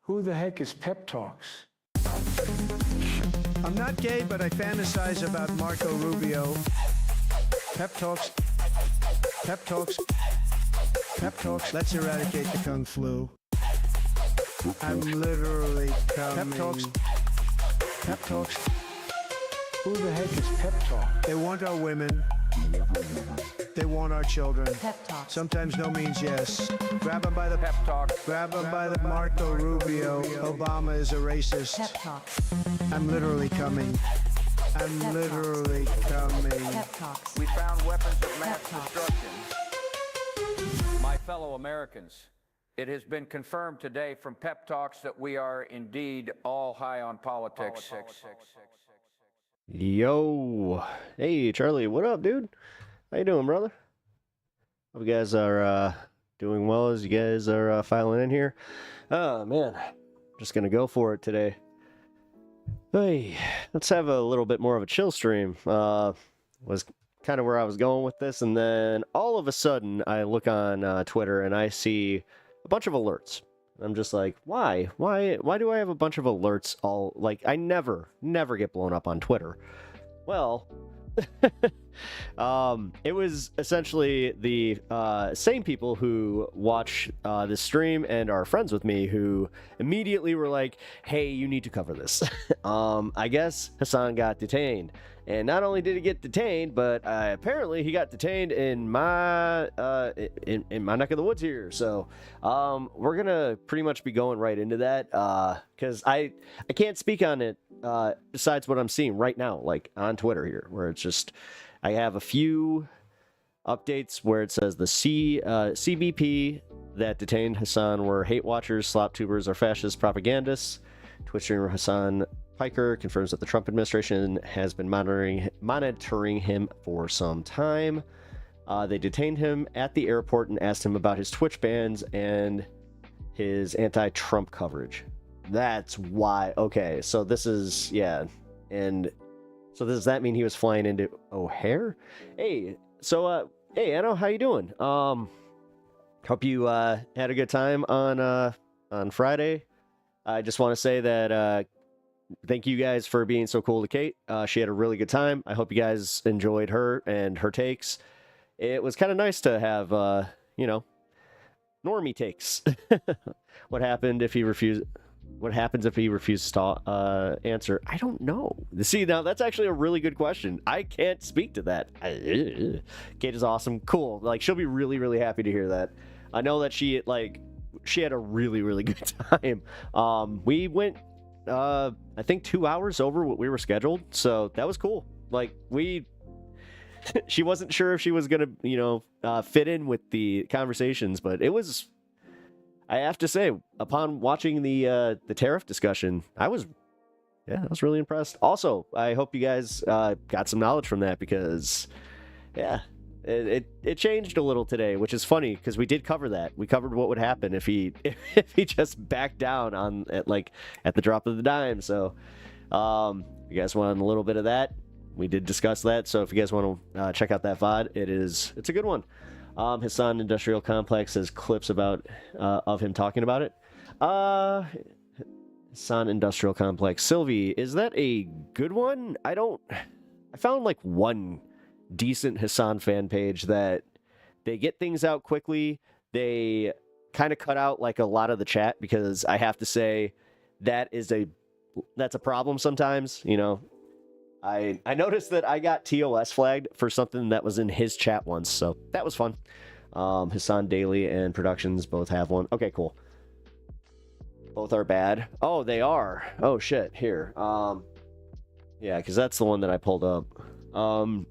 Who the heck is Pep Talks? I'm not gay, but I fantasize about Marco Rubio. Pep Talks. Pep Talks. Pep Talks. Let's eradicate the Kung Flu. I'm literally coming. Pep Talks. Pep Talks. Who the heck is Pep Talk? They want our women. They want our children. Pep Talks. Sometimes no means yes. Grab them by the Pep Talk. Grab them by the Marco Rubio. Obama is a racist. Pep Talks. I'm literally coming. I'm Pep literally coming. Pep Talks. We found weapons of mass Pep Talks. destruction. My fellow Americans, it has been confirmed today from Pep Talks that we are indeed all high on politics. Yo, hey Charlie, what up, dude? How you doing, brother? Hope you guys are doing well as you guys are filing in here. Oh man, just gonna go for it today. Hey, let's have a little bit more of a chill stream. Was kind of where I was going with this, and then all of a sudden I look on Twitter and I see a bunch of alerts. I'm just like, why do I have a bunch of alerts all, like, I never get blown up on Twitter. Well, it was essentially the same people who watch this stream and are friends with me who immediately were like, hey, you need to cover this. I guess HASAN got detained. And not only did he get detained, but apparently he got detained in my in my neck of the woods here. So we're gonna pretty much be going right into that because I can't speak on it besides what I'm seeing right now, like on Twitter here, where it's just I have a few updates where it says the CBP that detained HASAN were hate watchers, slop tubers, or fascist propagandists. Twitch streamer HASAN Piker confirms that the Trump administration has been monitoring him for some time. They detained him at the airport and asked him about his Twitch bans and his anti-Trump coverage. That's why. Okay, so this is, yeah. And so does that mean he was flying into O'Hare? Hey, so, hey, Anno, how you doing? Hope you had a good time on Friday. I just want to say that thank you guys for being so cool to Kate. She had a really good time. I hope you guys enjoyed her and her takes. It was kind of nice to have, you know, normie takes. What happened if he refused? What happens if he refuses to answer? I don't know. See, now that's actually a really good question. I can't speak to that. Kate is awesome. Cool. Like, she'll be really, really happy to hear that. I know that she had a really, really good time. We went I think 2 hours over what we were scheduled, so that was cool. Like, she wasn't sure if she was gonna, you know, fit in with the conversations, but it was, I have to say, upon watching the tariff discussion, I was really impressed. Also, I hope you guys got some knowledge from that, because yeah, it changed a little today, which is funny because we did cover that. We covered what would happen if he just backed down at the drop of the dime. So you guys want a little bit of that, we did discuss that. So if you guys want to check out that VOD, it's a good one. HASAN Industrial Complex has clips about of him talking about it. HASAN Industrial Complex. Sylvie, is that a good one? I found like one decent HASAN fan page that they get things out quickly. They kind of cut out like a lot of the chat, because I have to say that's a problem sometimes. You know, I noticed that I got TOS flagged for something that was in his chat once, so that was fun. HASAN Daily and Productions both have one. Okay, cool. Both are bad. Oh, they are. Oh shit. Here. Yeah, because that's the one that I pulled up.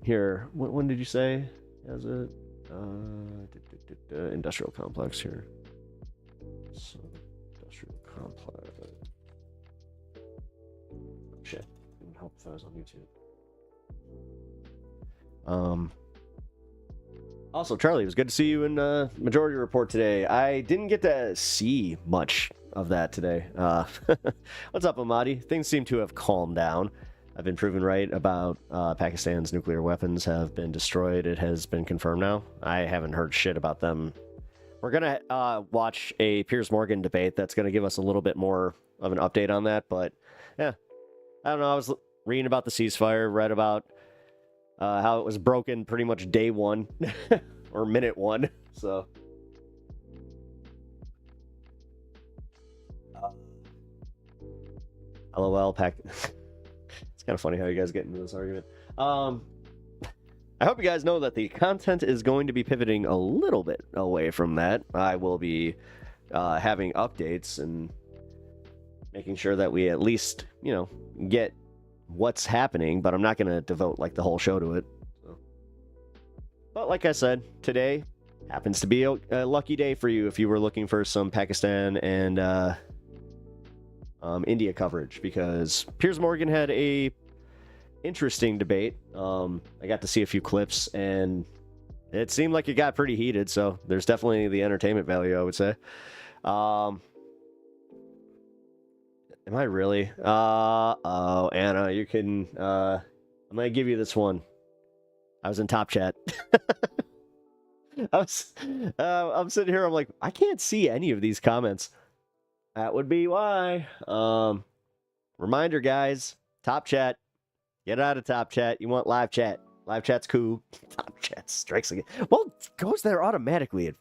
Here, when did you say? As it industrial complex here. So, industrial complex. Oh, shit, it would help if I was on YouTube. Also, Charlie, it was good to see you in Majority Report today. I didn't get to see much of that today. What's up, Amadi? Things seem to have calmed down. I've been proven right about Pakistan's nuclear weapons have been destroyed. It has been confirmed now. I haven't heard shit about them we're gonna watch a Piers Morgan debate that's gonna give us a little bit more of an update on that. But yeah, I don't know. I was reading about the ceasefire, read about how it was broken pretty much day one or minute one. So. LOL, pack. It's kind of funny how you guys get into this argument. I hope you guys know that the content is going to be pivoting a little bit away from that. I will be having updates and making sure that we at least, get what's happening, but I'm not going to devote like the whole show to it. So. But like I said, today happens to be a lucky day for you if you were looking for some Pakistan and India coverage, because Piers Morgan had a interesting debate. I got to see a few clips and it seemed like it got pretty heated, so there's definitely the entertainment value, I would say. Am I really? Oh, Anna, you can I'm gonna give you this one. I was in top chat. I'm sitting here, I'm like, I can't see any of these comments. That would be why. Reminder, guys, top chat. Get out of top chat. You want live chat. Live chat's cool. Top chat strikes again. Well, it goes there automatically.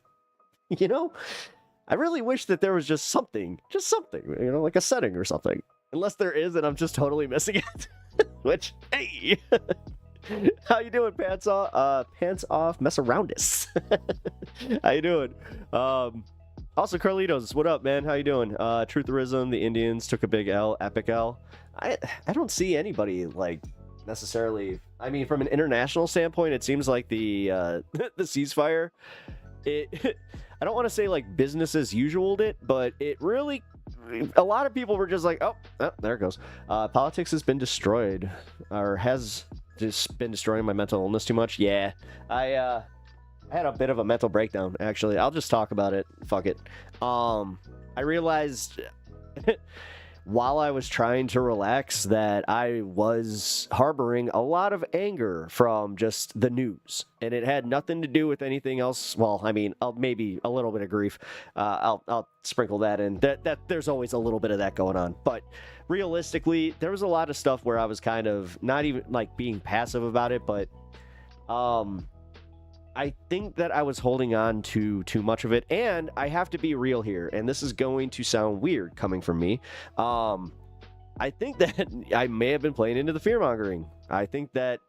I really wish that there was just something, like a setting or something. Unless there is, and I'm just totally missing it. Which, hey, how you doing, pants off? Pants off, mess around us. How you doing? Also, Carlitos, what up, man? How you doing? Trutherism, the Indians took a big L, epic L. I don't see anybody, like, necessarily... I mean, from an international standpoint, it seems like the the ceasefire, I don't want to say, like, business as usual it, but it really... A lot of people were just like, oh, there it goes. Politics has been destroyed, or has just been destroying my mental illness too much. Yeah, I had a bit of a mental breakdown, actually. I'll just talk about it. Fuck it. I realized while I was trying to relax that I was harboring a lot of anger from just the news, and it had nothing to do with anything else. Well, I mean, maybe a little bit of grief. I'll sprinkle that in. That there's always a little bit of that going on, but realistically, there was a lot of stuff where I was kind of not even like being passive about it, but I think that I was holding on to too much of it, and I have to be real here, and this is going to sound weird coming from me. I think that I may have been playing into the fear-mongering. I think that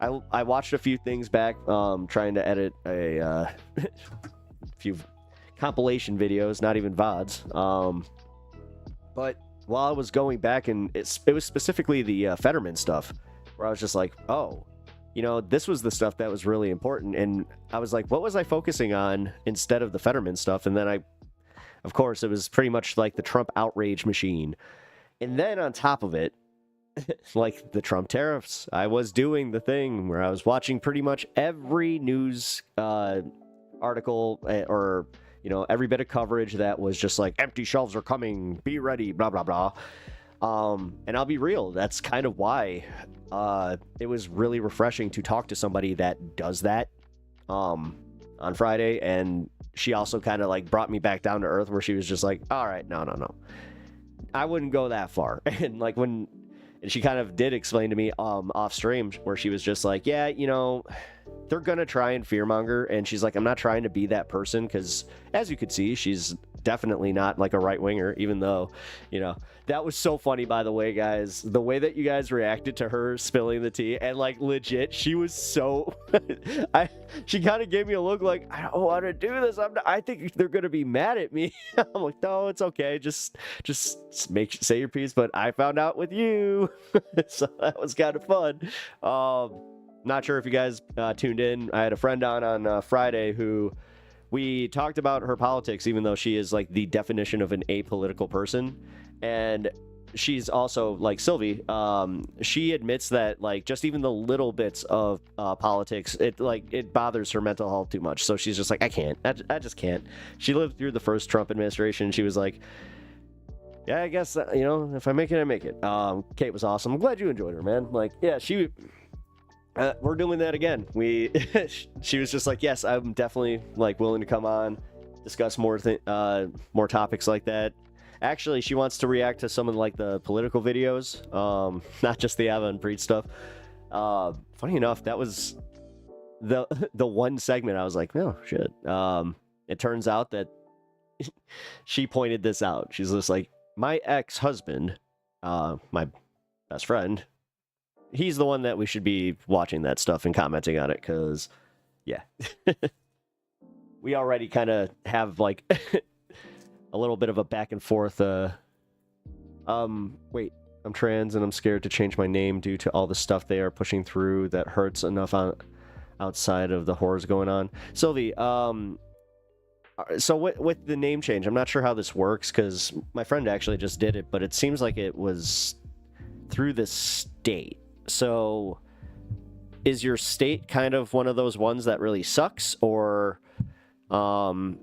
I watched a few things back, trying to edit a few compilation videos, not even VODs. But while I was going back, and it was specifically the Fetterman stuff, where I was just like, oh, this was the stuff that was really important. And I was like, what was I focusing on instead of the Fetterman stuff? And then of course, it was pretty much like the Trump outrage machine. And then on top of it, like the Trump tariffs, I was doing the thing where I was watching pretty much every news article or, every bit of coverage that was just like, empty shelves are coming, be ready, blah, blah, blah. And I'll be real, that's kind of why it was really refreshing to talk to somebody that does that on Friday. And she also kind of like brought me back down to earth, where she was just like, all right, no, I wouldn't go that far. And like and she kind of did explain to me off stream, where she was just like, yeah, they're gonna try and fearmonger, and she's like, I'm not trying to be that person, because as you could see, she's definitely not like a right-winger, even though, that was so funny, by the way, guys, the way that you guys reacted to her spilling the tea, and like legit, she was so she kind of gave me a look like, I don't want to do this, I think they're gonna be mad at me. I'm like, no, it's okay, just say your piece. But I found out with you. So that was kind of fun. Not sure if you guys tuned in. I had a friend on Friday who we talked about her politics, even though she is like the definition of an apolitical person. And she's also like Sylvie. She admits that like just even the little bits of politics, it bothers her mental health too much. So she's just like, I just can't. She lived through the first Trump administration. She was like, yeah, I guess, if I make it, I make it. Kate was awesome. I'm glad you enjoyed her, man. Like, yeah, we're doing that again. She was just like, yes, I'm definitely like willing to come on discuss more topics like that. Actually, she wants to react to some of like the political videos, not just the Ava and Preet stuff. Funny enough, that was the one segment I was like, no shit. It turns out that she pointed this out. She's just like, my ex-husband, my best friend, he's the one that we should be watching that stuff and commenting on it, because yeah. We already kind of have like a little bit of a back and forth. Wait, I'm trans and I'm scared to change my name due to all the stuff they are pushing through that hurts enough outside of the horrors going on. Sylvie, so with the name change, I'm not sure how this works because my friend actually just did it, but it seems like it was through the state. So is your state kind of one of those ones that really sucks, or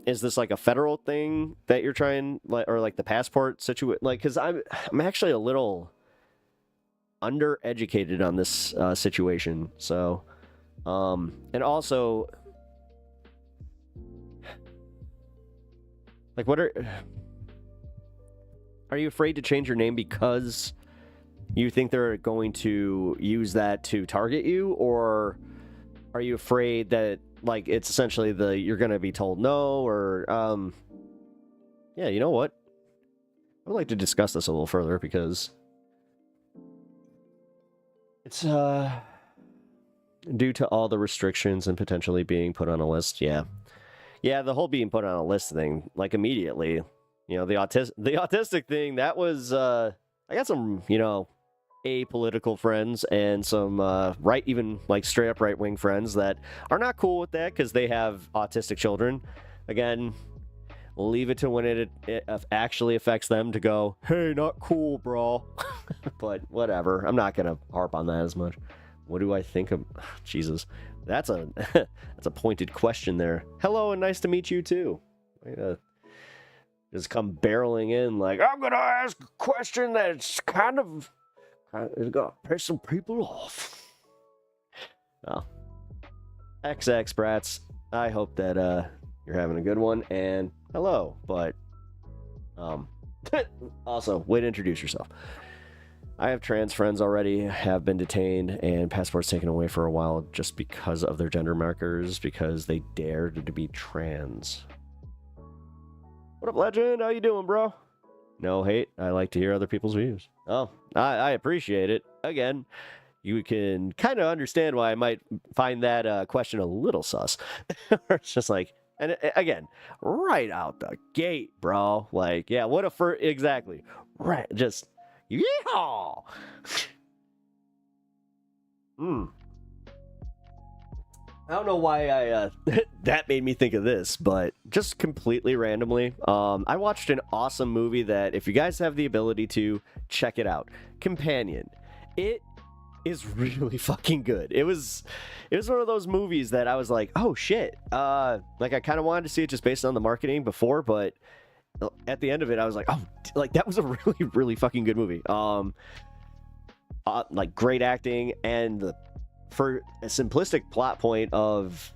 is this like a federal thing that you're trying, like, or like the passport situation? Like, because I'm actually a little undereducated on this situation. So, and also, like, what are you afraid to change your name because you think they're going to use that to target you, or are you afraid that like it's essentially you're gonna be told no, or yeah, you know what? I would like to discuss this a little further because it's due to all the restrictions and potentially being put on a list. Yeah, the whole being put on a list thing, like immediately, you know, the autistic thing, that was I got some, you know, apolitical friends and some even like straight up right-wing friends that are not cool with that because they have autistic children. Again, leave it to when it actually affects them to go, hey, not cool, bro. But whatever, I'm not gonna harp on that as much. What do I think of Jesus? That's a that's a pointed question there. Hello, and nice to meet you too. Just come barreling in like, I'm gonna ask a question that's kind of it's gonna piss some people off. Well, XX brats, I hope that you're having a good one, and hello, but also way to introduce yourself. I have trans friends already have been detained and passports taken away for a while just because of their gender markers, because they dared to be trans. What up, legend? How you doing, bro? No hate. I like to hear other people's views. Oh, I appreciate it. Again, you can kind of understand why I might find that question a little sus. It's just like, and again, right out the gate, bro. Like, yeah, what a exactly. Right, just, yeehaw! I don't know why I that made me think of this, but just completely randomly, I watched an awesome movie that if you guys have the ability to, check it out. Companion. It is really fucking good. It was one of those movies that I was like, oh shit. Like I kind of wanted to see it just based on the marketing before, but at the end of it, I was like, oh, like that was a really, really fucking good movie. Like great acting, and for a simplistic plot point of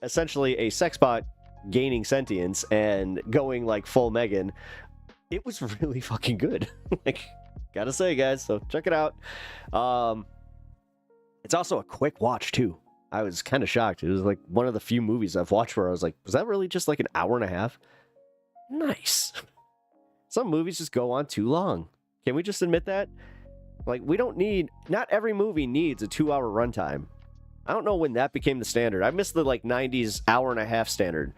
essentially a sex bot gaining sentience and going like full Megan, it was really fucking good. Like, gotta say, guys, so check it out. It's also a quick watch too. I was kind of shocked. It was like one of the few movies I've watched where I was like, was that really just like an hour and a half? Nice. Some movies just go on too long. Can we just admit that? Like, not every movie needs a 2-hour runtime. I don't know when that became the standard. I missed the like 90s hour and a half standard.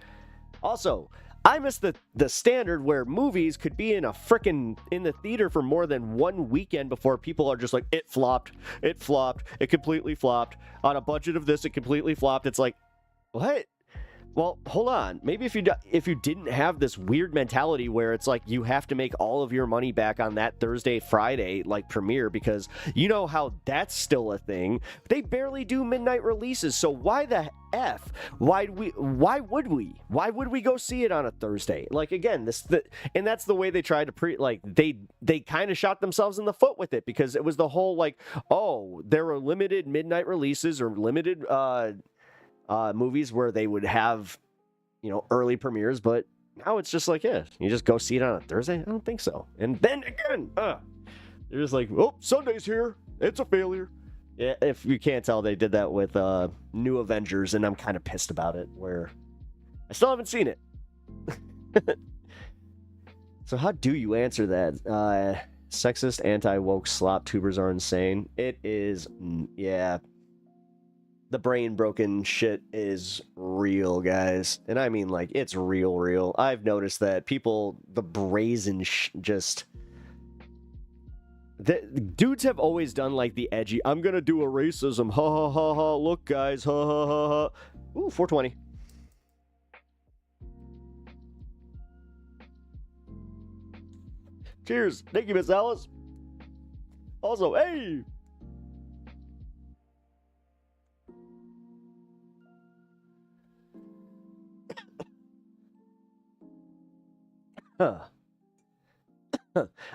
Also, I miss the standard where movies could be in the theater for more than one weekend before people are just like, it flopped, it completely flopped. On a budget of this, it completely flopped. It's like, what? Well, hold on. Maybe if you didn't have this weird mentality where it's like you have to make all of your money back on that Thursday, Friday, like premiere, because you know how that's still a thing. They barely do midnight releases, so why the F? Why would we go see it on a Thursday? Like, again, and that's the way they tried to they kind of shot themselves in the foot with it, because it was the whole like, oh, there were limited midnight releases or limited movies where they would have early premieres, but now it's just like, yeah, you just go see it on a Thursday? I don't think so. And then again, they're just like, oh, Sunday's here. It's a failure. Yeah, if you can't tell, they did that with New Avengers, and I'm kind of pissed about it, where I still haven't seen it. So how do you answer that? Sexist, anti-woke slop tubers are insane. It is, yeah. The brain broken shit is real, guys. And I mean, like, it's real. I've noticed that people, the brazen the dudes have always done, like, the edgy, I'm gonna do a racism, ha ha ha ha, look, guys, ha ha ha ha. Ooh, 420. Cheers. Thank you, Miss Alice. Also, hey!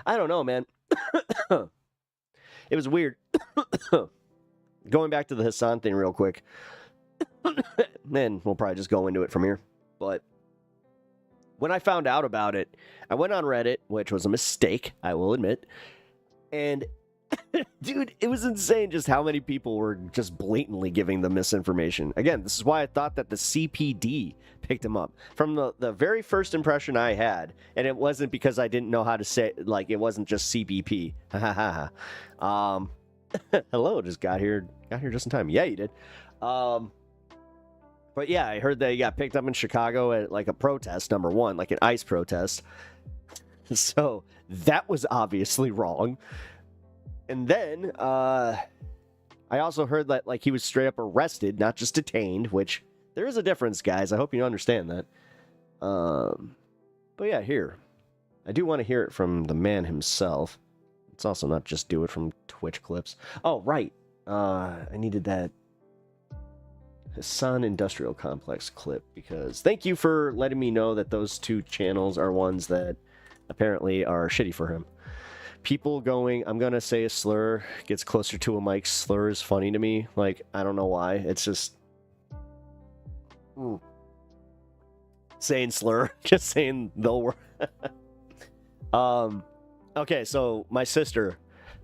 I don't know, man. It was weird. Going back to the HASAN thing real quick. Then we'll probably just go into it from here. But when I found out about it, I went on Reddit, which was a mistake, I will admit. And dude, it was insane just how many people were just blatantly giving the misinformation. Again, this is why I thought that the CPD picked him up. From the very first impression I had, and it wasn't because I didn't know how to say, like, it wasn't just CBP. Hello, just got here just in time. Yeah, you did. But yeah, I heard that he got picked up in Chicago at, like, a protest, number one, like an ICE protest. So that was obviously wrong. And then, I also heard that, like, he was straight up arrested, not just detained, which there is a difference, guys. I hope you understand that. But yeah, here. I do want to hear it from the man himself. It's also not just do it from Twitch clips. Oh, right. I needed that HASAN Industrial Complex clip, because thank you for letting me know that those two channels are ones that apparently are shitty for him. People going, I'm gonna say a slur, gets closer to a mic. Slur is funny to me. Like, I don't know why. It's just saying slur, just saying the word. Okay, so my sister,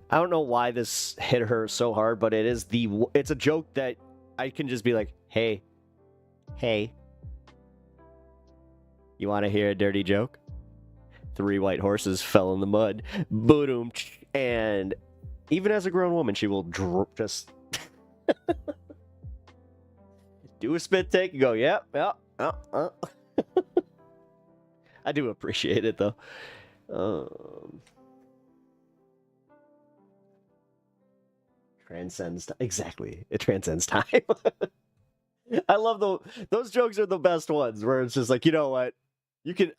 I don't know why this hit her so hard, but it's a joke that I can just be like, hey, you want to hear a dirty joke? 3 white horses fell in the mud. Boom. And even as a grown woman, she will just do a spit take and go, yep. I do appreciate it, though. Transcends time. Exactly. It transcends time. I love those jokes are the best ones, where it's just like, you know what?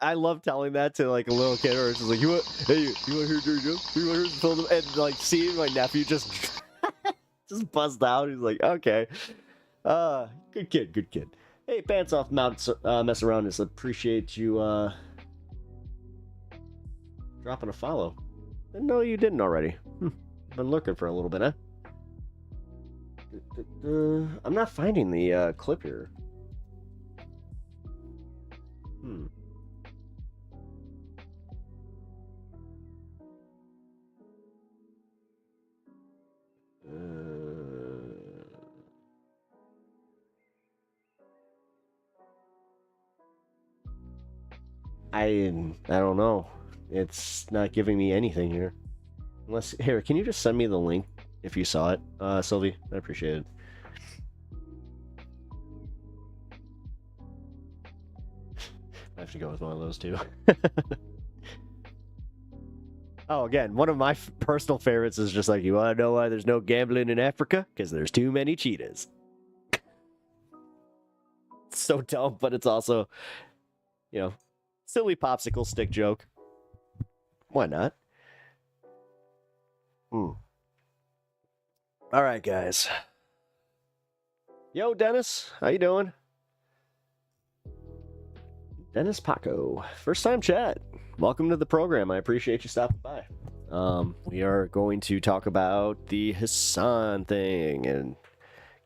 I love telling that to, like, a little kid, or it's just like, you want to hear a dirty joke? You want to hear film? And, like, seeing my nephew just bust out. He's like, okay. Good kid. Hey, Pants Off Mount Mess Around Us. Appreciate you dropping a follow. Didn't know you didn't already. Been lurking for a little bit, huh? I'm not finding the clip here. I don't know. It's not giving me anything here. Unless, here, can you just send me the link if you saw it, Sylvie? I appreciate it. I have to go with one of those two. Oh, again, one of my personal favorites is just like, you want to know why there's no gambling in Africa? Because there's too many cheetahs. It's so dumb, but it's also, silly popsicle stick joke. Why not? All right, guys. Yo, Dennis, how you doing? Dennis Paco, first time chat. Welcome to the program. I appreciate you stopping by. We are going to talk about the HASAN thing and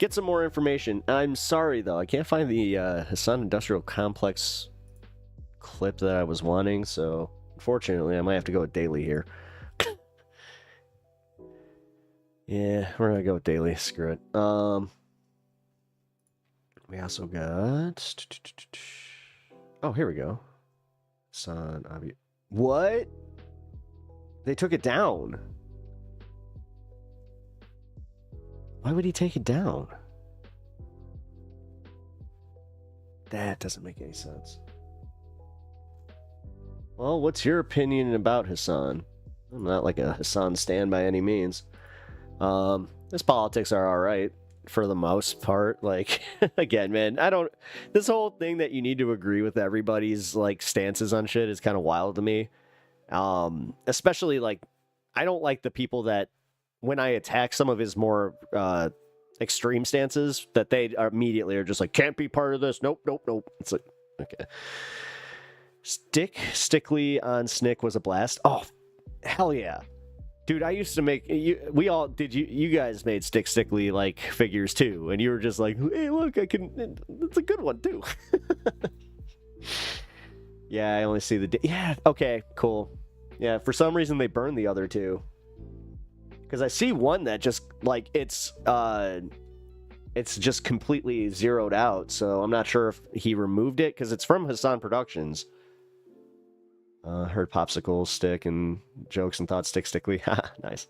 get some more information. I'm sorry, though. I can't find the HASAN Industrial Complex clip that I was wanting, so unfortunately, I might have to go with daily here. Yeah, we're gonna go with daily. Screw it. We also got... Oh, here we go. What? They took it down. Why would he take it down? That doesn't make any sense. Well, what's your opinion about HASAN? I'm not like a HASAN stan by any means. His politics are alright for the most part. Like, again, man, this whole thing that you need to agree with everybody's like stances on shit is kind of wild to me. Especially like, I don't like the people that when I attack some of his more extreme stances, that they immediately are just like, can't be part of this. Nope, nope, nope. It's like, okay. Stickly on Snick was a blast. Oh, hell yeah. Dude, I used to make you guys made Stickly like figures too, and you were just like, hey, look, it's a good one too. Yeah, I only see yeah, okay, cool. Yeah, for some reason they burned the other two. Because I see one that just like it's just completely zeroed out, so I'm not sure if he removed it because it's from HASAN Productions. Heard popsicle stick and jokes and thought Stickly. Nice.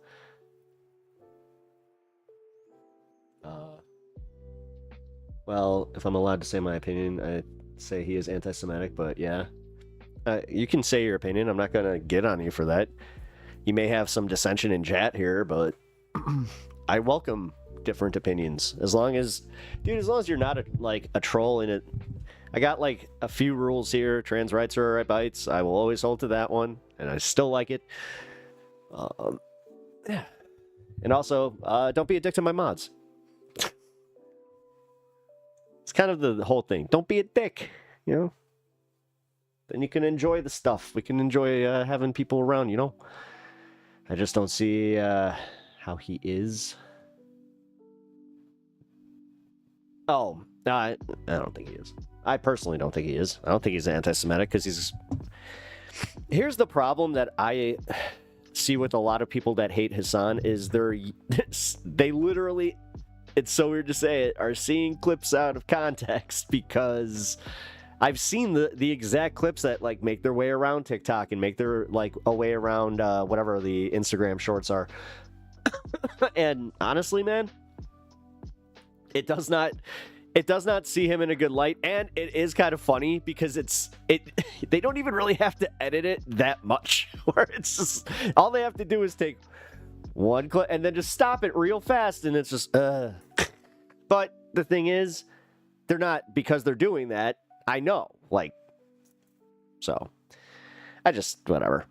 Well, if I'm allowed to say my opinion, I'd say he is anti-Semitic, but yeah. You can say your opinion. I'm not gonna get on you for that. You may have some dissension in chat here, but I welcome different opinions. As long as you're not a troll in it. I got like a few rules here. Trans rights are alright bites. I will always hold to that one, and I still like it. Yeah. And also, don't be a dick to my mods. It's kind of the whole thing. Don't be a dick, you know? Then you can enjoy the stuff. We can enjoy having people around, you know? I just don't see how he is. Oh, I don't think he is. I personally don't think he is. I don't think he's anti-Semitic because he's... Here's the problem that I see with a lot of people that hate HASAN is they literally, it's so weird to say it, are seeing clips out of context because I've seen the exact clips that like make their way around TikTok and make their like a way around whatever the Instagram shorts are. And honestly, man, it does not see him in a good light, and it is kind of funny because they don't even really have to edit it that much, where it's just all they have to do is take one clip and then just stop it real fast, and it's just But the thing is, they're not, because they're doing that, I know, like, so I just whatever.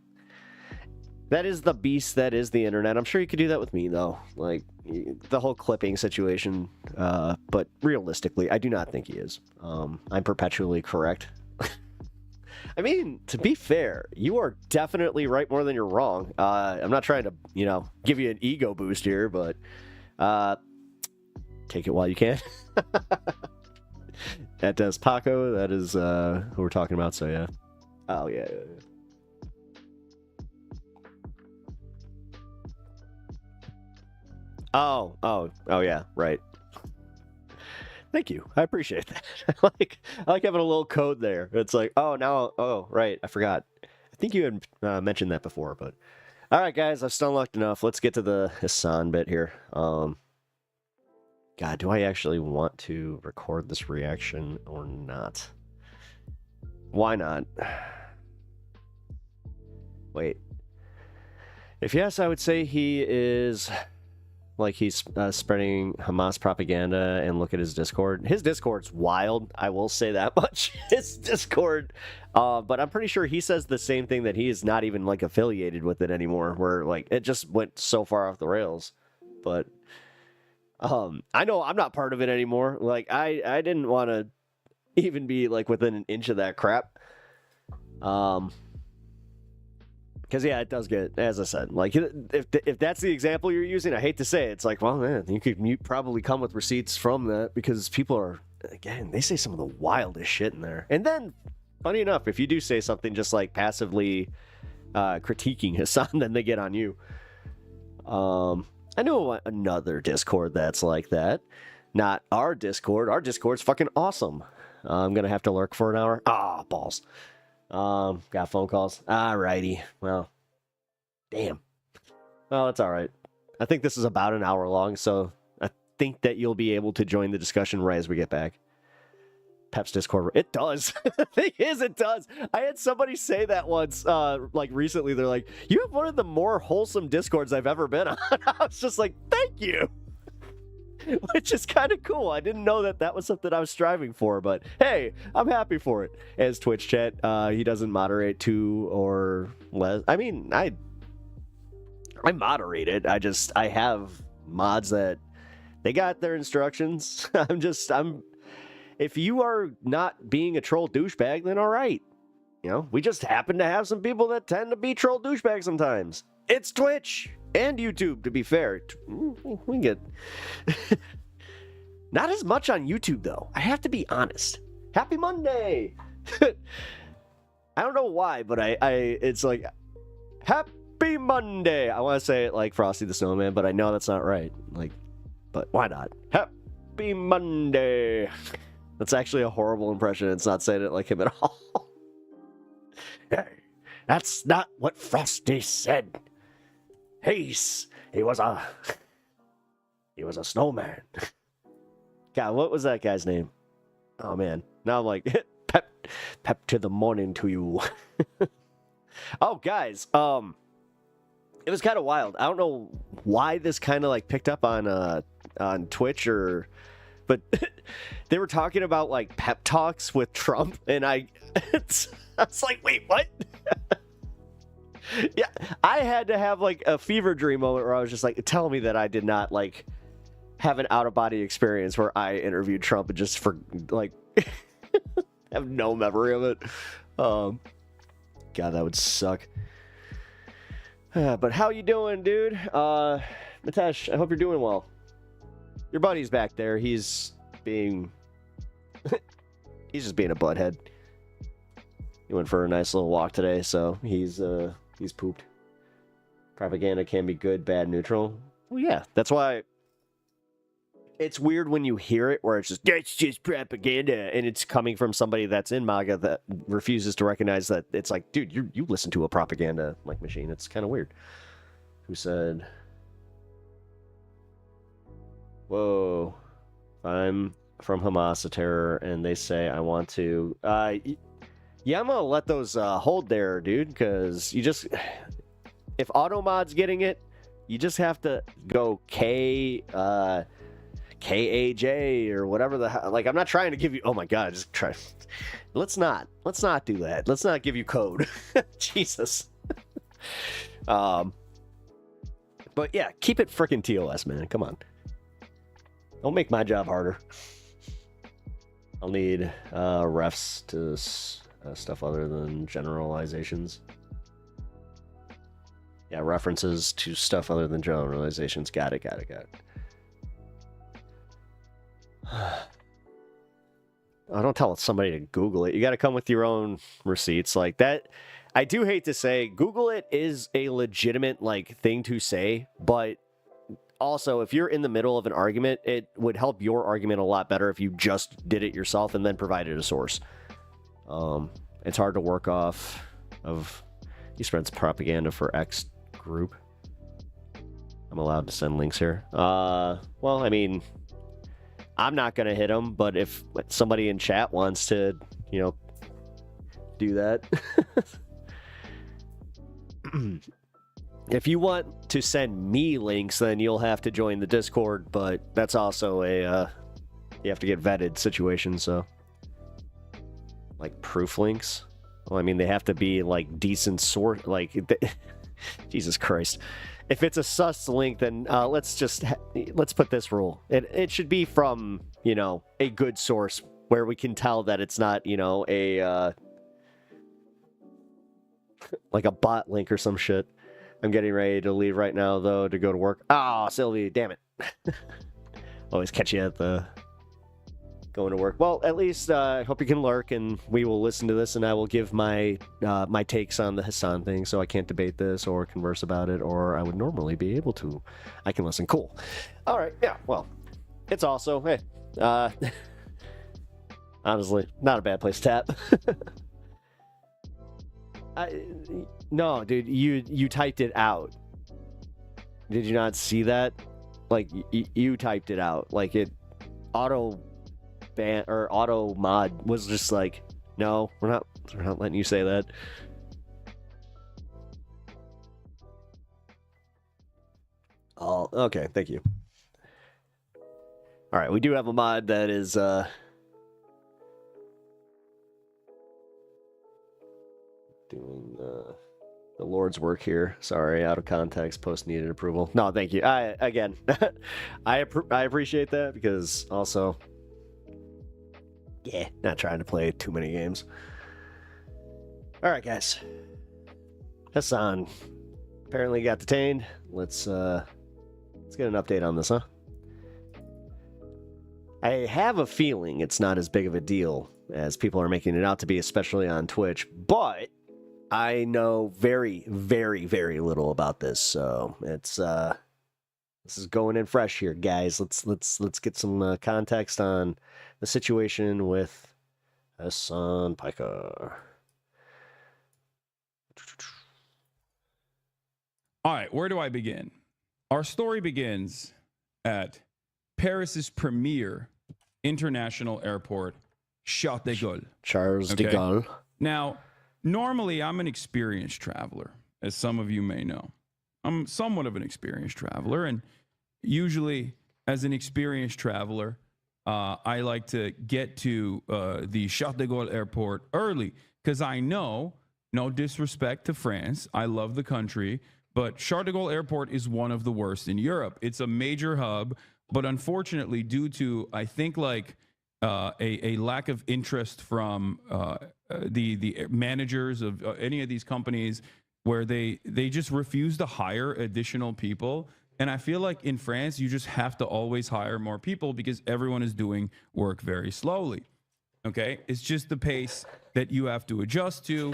That is the beast that is the internet. I'm sure you could do that with me, though. Like, the whole clipping situation. But realistically, I do not think he is. I'm perpetually correct. I mean, to be fair, you are definitely right more than you're wrong. I'm not trying to, give you an ego boost here, but take it while you can. That does Paco. That is who we're talking about, so yeah. Oh, yeah. Oh, yeah, right. Thank you. I appreciate that. I like having a little code there. It's like, right, I forgot. I think you had mentioned that before, but all right, guys, I've still unlocked enough. Let's get to the HASAN bit here. God, do I actually want to record this reaction or not? Why not? Wait. If yes, I would say he is... like he's spreading Hamas propaganda, and look at his Discord. His Discord's wild, I will say that much. His Discord, but I'm pretty sure he says the same thing, that he is not even like affiliated with it anymore, where like it just went so far off the rails. But I know I'm not part of it anymore. Like I didn't want to even be like within an inch of that crap. Because, yeah, it does get, as I said, like, if that's the example you're using, I hate to say it, it's like, well, man, you could probably come with receipts from that because people are, again, they say some of the wildest shit in there. And then, funny enough, if you do say something just like passively critiquing HASAN, then they get on you. I know another Discord that's like that. Not our Discord. Our Discord's fucking awesome. I'm going to have to lurk for an hour. Ah, balls. Got phone calls. Alrighty. Well, damn. Well, that's all right. I think this is about an hour long, so I think that you'll be able to join the discussion right as we get back. Pep's Discord. It does. The thing is, it does. I had somebody say that once, like recently. They're like, you have one of the more wholesome Discords I've ever been on. I was just like, thank you. Which is kind of cool. I didn't know that that was something I was striving for, but hey, I'm happy for it. As Twitch chat, he doesn't moderate 2 or less. I mean, I moderate it. I have mods that they got their instructions. If you are not being a troll douchebag, then all right. You know, we just happen to have some people that tend to be troll douchebags sometimes. It's Twitch and YouTube, to be fair. We can get... Not as much on YouTube, though. I have to be honest. Happy Monday! I don't know why, but it's like, Happy Monday! I want to say it like Frosty the Snowman, but I know that's not right. Like, but why not? Happy Monday! That's actually a horrible impression. It's not saying it like him at all. Hey, that's not what Frosty said. He was a snowman. God, what was that guy's name? Oh man, now I'm like, pep to the morning to you. Oh guys, it was kind of wild. I don't know why this kind of like picked up on Twitch but they were talking about like pep talks with Trump, and I was like, wait, what? Yeah, I had to have like a fever dream moment where I was just like, tell me that I did not like have an out of body experience where I interviewed Trump and just for like have no memory of it. God, that would suck. But how you doing, dude? Mitesh, I hope you're doing well. Your buddy's back there. He's being... he's just being a butthead. He went for a nice little walk today, so he's pooped. Propaganda can be good, bad, neutral. Well, yeah, that's why... It's weird when you hear it where it's just propaganda, and it's coming from somebody that's in MAGA that refuses to recognize that it's like, dude, you listen to a propaganda like machine. It's kind of weird. Who said... Whoa, I'm from Hamas, a terror, and they say I want to... yeah, I'm gonna let those hold there, dude, because you just... If Automod's getting it, you just have to go KAJ or whatever the... Like, I'm not trying to give you... Oh my god, just try... Let's not do that. Let's not give you code. Jesus. But yeah, keep it frickin' TOS, man. Come on. Don't make my job harder. I'll need refs to stuff other than generalizations. Yeah, references to stuff other than generalizations. Got it. Oh, don't tell somebody to Google it. You got to come with your own receipts like that. I do hate to say, Google it is a legitimate like thing to say, but also, if you're in the middle of an argument, it would help your argument a lot better if you just did it yourself and then provided a source. It's hard to work off of... He spreads propaganda for X group. I'm allowed to send links here. Well, I mean, I'm not going to hit him, but if somebody in chat wants to, you know, do that... If you want to send me links, then you'll have to join the Discord, but that's also a, you have to get vetted situation, so. Like, proof links? Well, I mean, they have to be, like, decent source, like, Jesus Christ. If it's a sus link, then let's put this rule. It should be from, you know, a good source, where we can tell that it's not, you know, a, like a bot link or some shit. I'm getting ready to leave right now, though, to go to work. Ah, Sylvie, damn it. Always catch you at the going to work. Well, at least I hope you can lurk, and we will listen to this, and I will give my my takes on the HASAN thing, so I can't debate this or converse about it, or I would normally be able to. I can listen. Cool. All right. Yeah. Well, it's also hey. Honestly, not a bad place to tap. No, dude, you typed it out. Did you not see that? Like you typed it out. Like it auto ban or auto mod was just like, no, we're not letting you say that. Oh, okay, thank you. All right, we do have a mod that is doing the Lord's work here. Sorry, out of context, post needed approval. No, thank you. I appreciate that, because also, yeah, not trying to play too many games. All right, guys. HASAN apparently got detained. Let's get an update on this, huh? I have a feeling it's not as big of a deal as people are making it out to be, especially on Twitch, but I know very, very, very little about this, so it's this is going in fresh here, guys. Let's get some context on the situation with HASAN Piker. All right, where do I begin? Our story begins at Paris's premier international airport, Charles de Gaulle. Charles de Gaulle. Now, normally I'm an experienced traveler, as some of you may know. I'm somewhat of an experienced traveler, and usually as an experienced traveler, I like to get to the Charles de Gaulle airport early, because I know, no disrespect to France, I love the country, but Charles de Gaulle Airport is one of the worst in Europe. It's a major hub, but unfortunately, due to, I think, like a lack of interest from the managers of any of these companies, where they just refuse to hire additional people. And I feel like in France, you just have to always hire more people because everyone is doing work very slowly. Okay? It's just the pace that you have to adjust to.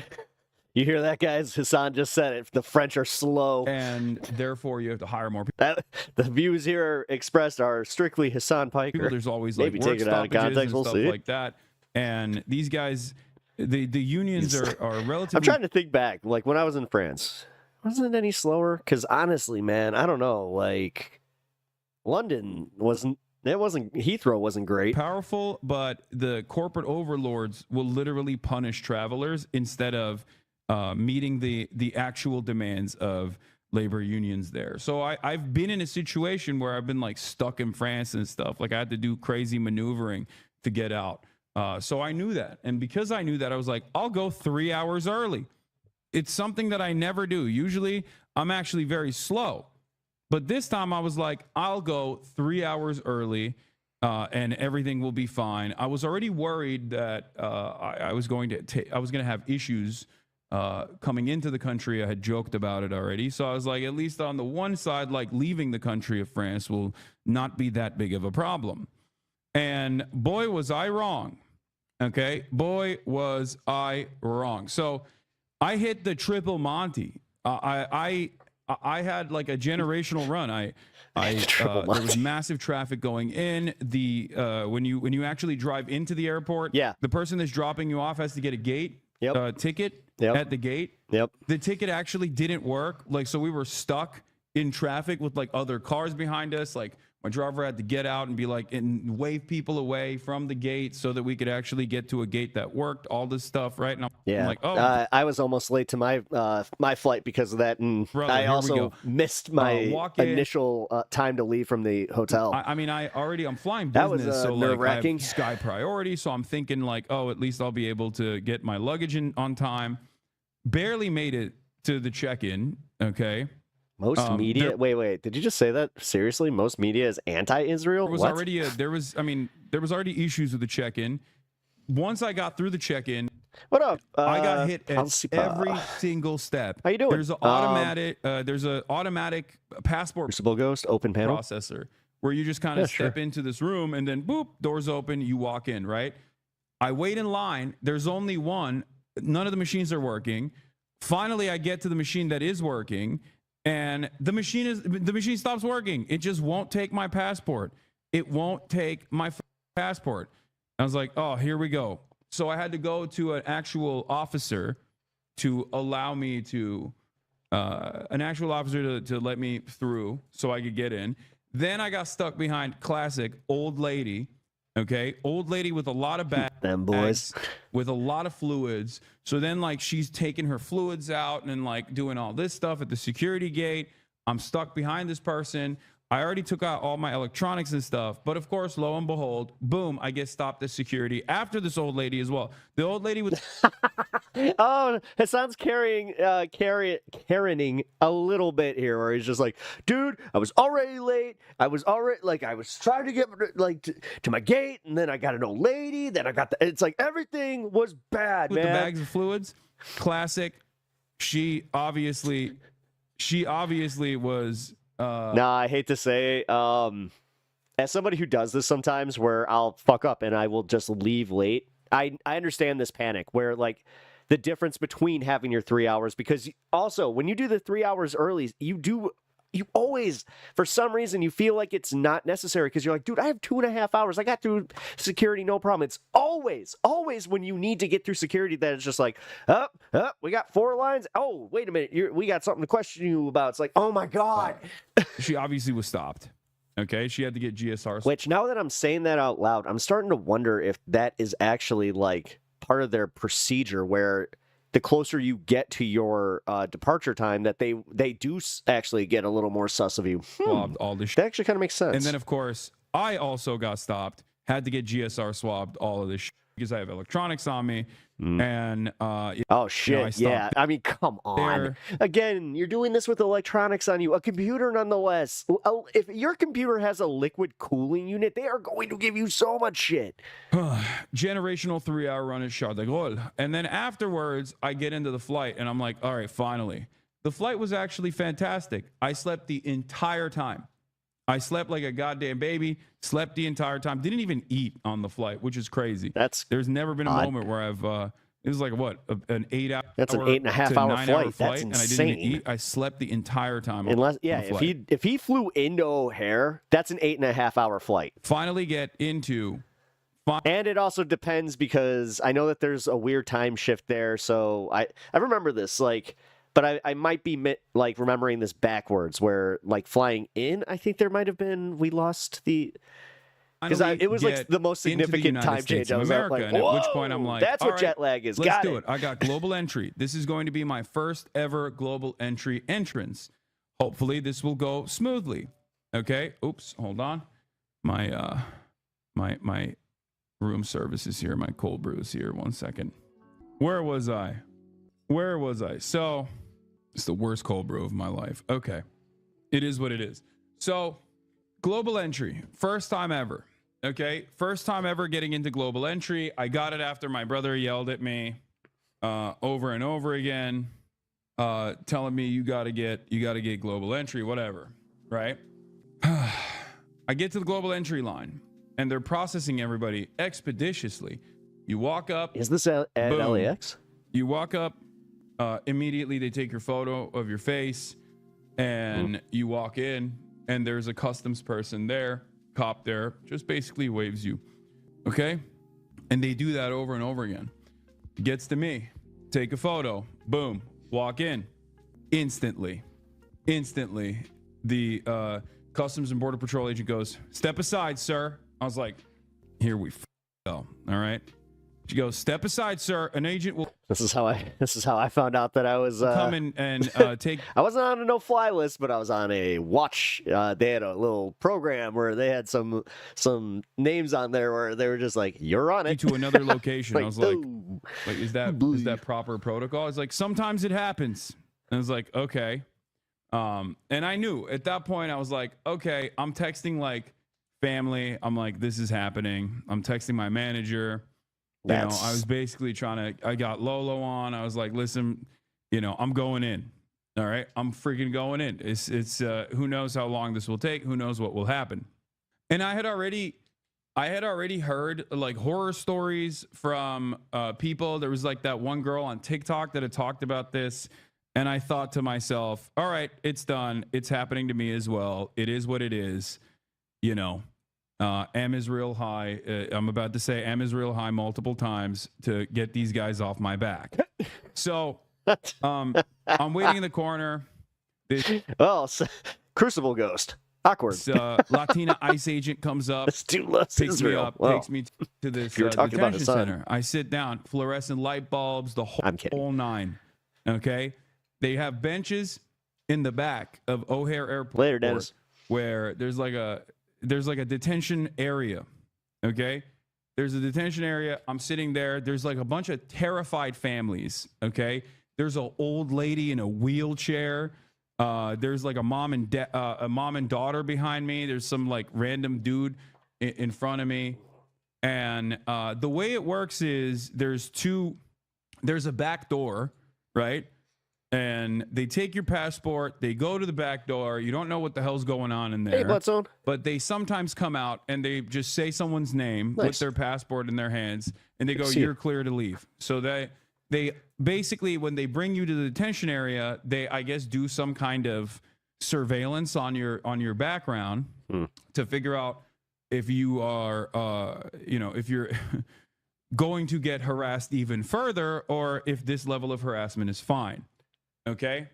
You hear that, guys? HASAN just said it. The French are slow. And therefore, you have to hire more people. The views here expressed are strictly HASAN Piker. There's always like maybe work take it out of stoppages context. and We'll stuff see. like that. And these guys, the unions are relatively... I'm trying to think back. Like when I was in France, wasn't it any slower? Because honestly, man, I don't know. Like London wasn't. It wasn't. Heathrow wasn't great. Powerful, but the corporate overlords will literally punish travelers instead of meeting the actual demands of labor unions there. So I've been in a situation where I've been like stuck in France and stuff. Like I had to do crazy maneuvering to get out. So I knew that. And because I knew that, I was like, I'll go 3 hours early. It's something that I never do. Usually I'm actually very slow. But this time I was like, I'll go 3 hours early and everything will be fine. I was already worried that I was going to have issues coming into the country. I had joked about it already. So I was like, at least on the one side, like leaving the country of France will not be that big of a problem. And boy, was I wrong. Okay. Boy, was I wrong. So I hit the triple Monty. I had like a generational run. There was massive traffic going in. When you actually drive into the airport, yeah, the person that's dropping you off has to get a gate ticket at the gate. Yep. The ticket actually didn't work. Like, so we were stuck in traffic with like other cars behind us. Like my driver had to get out and be like, and wave people away from the gate so that we could actually get to a gate that worked, all this stuff. Right. And I'm like, oh, I was almost late to my my flight because of that. And brother, I also missed my initial time to leave from the hotel. I'm flying business. That was so nerve-wracking. Like I have sky priority. So I'm thinking like, oh, at least I'll be able to get my luggage in on time. Barely made it to the check-in. Okay. Most media. Wait. Did you just say that? Seriously? Most media is anti-Israel? There was already issues with the check-in. Once I got through the check-in, What up? I got hit at how's- every single step. How you doing? There's an automatic passport Crucible Ghost, open panel. processor where you just kind of Yeah, step into this room and then boop, doors open, you walk in, right? I wait in line. There's only one. None of the machines are working. Finally, I get to the machine that is working, and the machine stops working. It just won't take my passport. It won't take my passport. I was like, oh, here we go. So I had to go to an actual officer to allow me to, to let me through so I could get in. Then I got stuck behind classic old lady. Okay, old lady with a lot of bags, Them boys. with a lot of fluids. So then, like, she's taking her fluids out and like doing all this stuff at the security gate. I'm stuck behind this person. I already took out all my electronics and stuff, but of course, lo and behold, boom, I get stopped at security after this old lady as well. The old lady with Oh, Hassan's Karening a little bit here, where he's just like, dude, I was already late. I was trying to get to my gate, and then I got an old lady. Then I got it's like everything was bad, with man. the bags of fluids. Classic. She obviously was. Nah, I hate to say, as somebody who does this sometimes, where I'll fuck up and I will just leave late. I understand this panic where like the difference between having your 3 hours, because also when you do the 3 hours early, you always, for some reason, you feel like it's not necessary because you're like, dude, I have 2.5 hours. I got through security, no problem. It's always when you need to get through security that it's just like, we got 4 lines. Oh, wait a minute. We got something to question you about. It's like, oh my God. She obviously was stopped. Okay, she had to get GSR. Which, now that I'm saying that out loud, I'm starting to wonder if that is actually like part of their procedure, where the closer you get to your departure time, that they do actually get a little more sus of you. Swabbed all this shit. That actually kind of makes sense. And then, of course, I also got stopped. Had to get GSR swabbed all of this shit because I have electronics on me. And oh shit, yeah. I mean, come on. Again, you're doing this with electronics on you, a computer nonetheless. If your computer has a liquid cooling unit, they are going to give you so much shit. generational 3-hour run at Charles de Gaulle. And then afterwards, I get into the flight and I'm like, all right, finally. The flight was actually fantastic. I slept the entire time. I slept like a goddamn baby, slept the entire time, didn't even eat on the flight, which is crazy. There's never been a moment where I've, it was like what, an 8 hour, that's an 8.5 hour flight. That's insane. And I didn't even eat. I slept the entire time. Unless, yeah, if he flew into O'Hare, that's an 8.5 hour flight. Finally get into. And it also depends, because I know that there's a weird time shift there. So I remember this, like, but I might be like remembering this backwards, where like flying in, I think there might have been, we lost the, because it was like the most significant time change. I was America, like, and at which point I'm like, that's what right, jet lag is. Let's do it. I got global entry. This is going to be my first ever global entry entrance. Hopefully this will go smoothly. Okay. Oops. Hold on. My my room service is here. My cold brew is here. 1 second. Where was I? So it's the worst cold brew of my life. Okay. It is what it is. So global entry, first time ever. Okay. First time ever getting into global entry. I got it after my brother yelled at me over and over again, telling me you gotta get global entry, whatever. Right. I get to the global entry line and they're processing everybody expeditiously. You walk up. Is this at LAX? You walk up. Immediately they take your photo of your face and you walk in and there's a customs person there, cop there, just basically waves you. Okay. And they do that over and over again. Gets to me, take a photo, boom, walk in. Instantly, the Customs and Border Patrol agent goes, "Step aside, sir." I was like, here we go. All right. She goes, "Step aside, sir. An agent will." This is how I found out that I was come in and take. I wasn't on a no-fly list, but I was on a watch. They had a little program where they had some names on there where they were just like, "You're on it." To another location. Like, I was like, is that proper protocol? It's like, sometimes it happens. And I was like, okay. And I knew at that point, I was like, okay, I'm texting like family. I'm like, this is happening. I'm texting my manager. I was basically I got Lolo on. I was like, listen, I'm going in. All right. I'm freaking going in. It's who knows how long this will take? Who knows what will happen? And I had already heard like horror stories from people. There was like that one girl on TikTok that had talked about this. And I thought to myself, all right, it's done. It's happening to me as well. It is what it is. M is real high. I'm about to say M is real high multiple times to get these guys off my back. So I'm waiting in the corner. Crucible Ghost. Awkward. This Latina ICE agent comes up, This dude loves picks me Israel. up, Wow. takes me to this You're talking about detention HASAN. center. I sit down, fluorescent light bulbs, the I'm kidding. whole nine. Okay, they have benches in the back of O'Hare Airport. Later, Dennis. Where there's like a detention area. Okay, there's a detention area. I'm sitting there. There's like a bunch of terrified families. Okay, there's an old lady in a wheelchair. There's like a mom and daughter behind me. There's some like random dude in front of me. And the way it works is there's a back door, right? And they take your passport, they go to the back door. You don't know what the hell's going on in there. Hey, Bloodstone. But they sometimes come out and they just say someone's name with their passport in their hands, and they go, "You're clear to leave." So they basically, when they bring you to the detention area, they, I guess, do some kind of surveillance on your background to figure out if you are, if you're going to get harassed even further, or if this level of harassment is fine. Okay.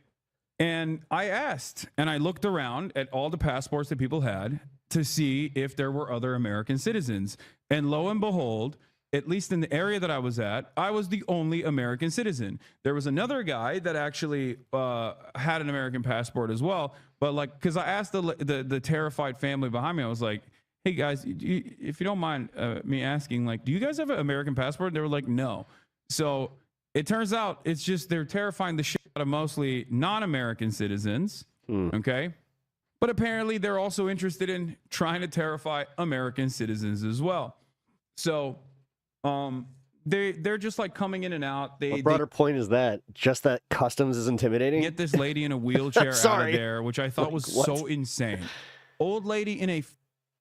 And I asked, and I looked around at all the passports that people had to see if there were other American citizens. And lo and behold, at least in the area that I was at, I was the only American citizen. There was another guy that actually had an American passport as well. But like, because I asked the terrified family behind me, I was like, "Hey guys, if you don't mind me asking, like, do you guys have an American passport?" And they were like, "No." So it turns out it's just they're terrifying the shit out of mostly non-American citizens. Okay. But apparently they're also interested in trying to terrify American citizens as well. So they're just like coming in and out. What broader point is that? Just that customs is intimidating? Get this lady in a wheelchair out of there, which I thought was what? so insane. Old lady in a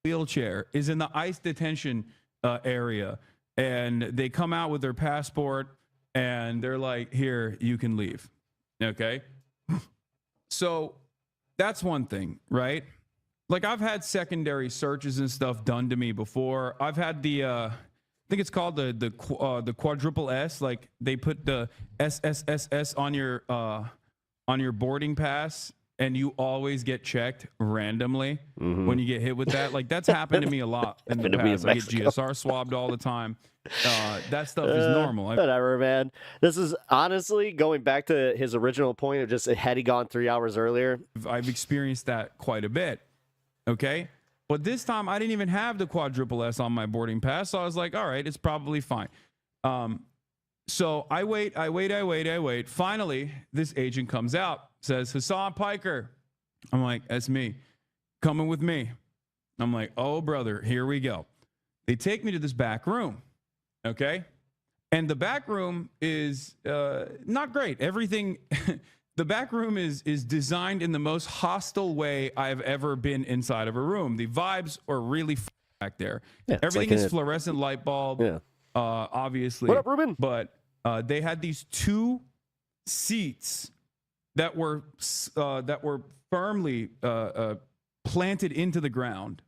wheelchair is in the ICE detention area, and they come out with their passport and they're like, "Here, you can leave." Okay. So that's one thing, right? Like, I've had secondary searches and stuff done to me before. I've had I think it's called the quadruple S. Like, they put the SSSS on your boarding pass, and you always get checked randomly when you get hit with that. Like, that's happened to me a lot in the past. I get GSR swabbed all the time. That stuff is normal. Whatever, man. This is honestly going back to his original point of just had he gone 3 hours earlier. I've experienced that quite a bit. Okay. But this time I didn't even have the quadruple S on my boarding pass. So I was like, all right, it's probably fine. So I wait. Finally, this agent comes out, says, "Hassan Piker." I'm like, "That's me. Coming with me." I'm like, "Oh, brother, here we go." They take me to this back room. Okay. And the back room is not great. Everything, the back room is designed in the most hostile way I've ever been inside of a room. The vibes are really back there. Yeah, everything is fluorescent light bulb, obviously. What up, Ruben? But they had these two seats that were firmly planted into the ground.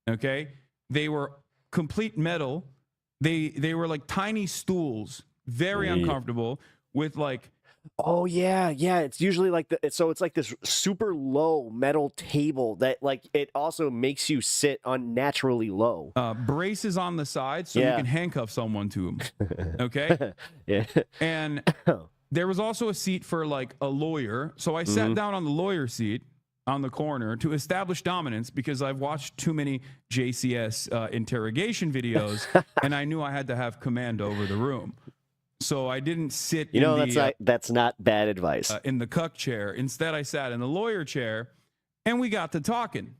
Okay. They were complete metal. They were like tiny stools, very uncomfortable, with like, oh yeah, it's usually like so it's like this super low metal table that like it also makes you sit unnaturally low. Braces on the side so you can handcuff someone to them. Okay. Yeah. And there was also a seat for like a lawyer, so I sat down on the lawyer seat on the corner to establish dominance, because I've watched too many JCS interrogation videos, and I knew I had to have command over the room. So I didn't sit that's not bad advice. In the cuck chair. Instead, I sat in the lawyer chair, and we got to talking.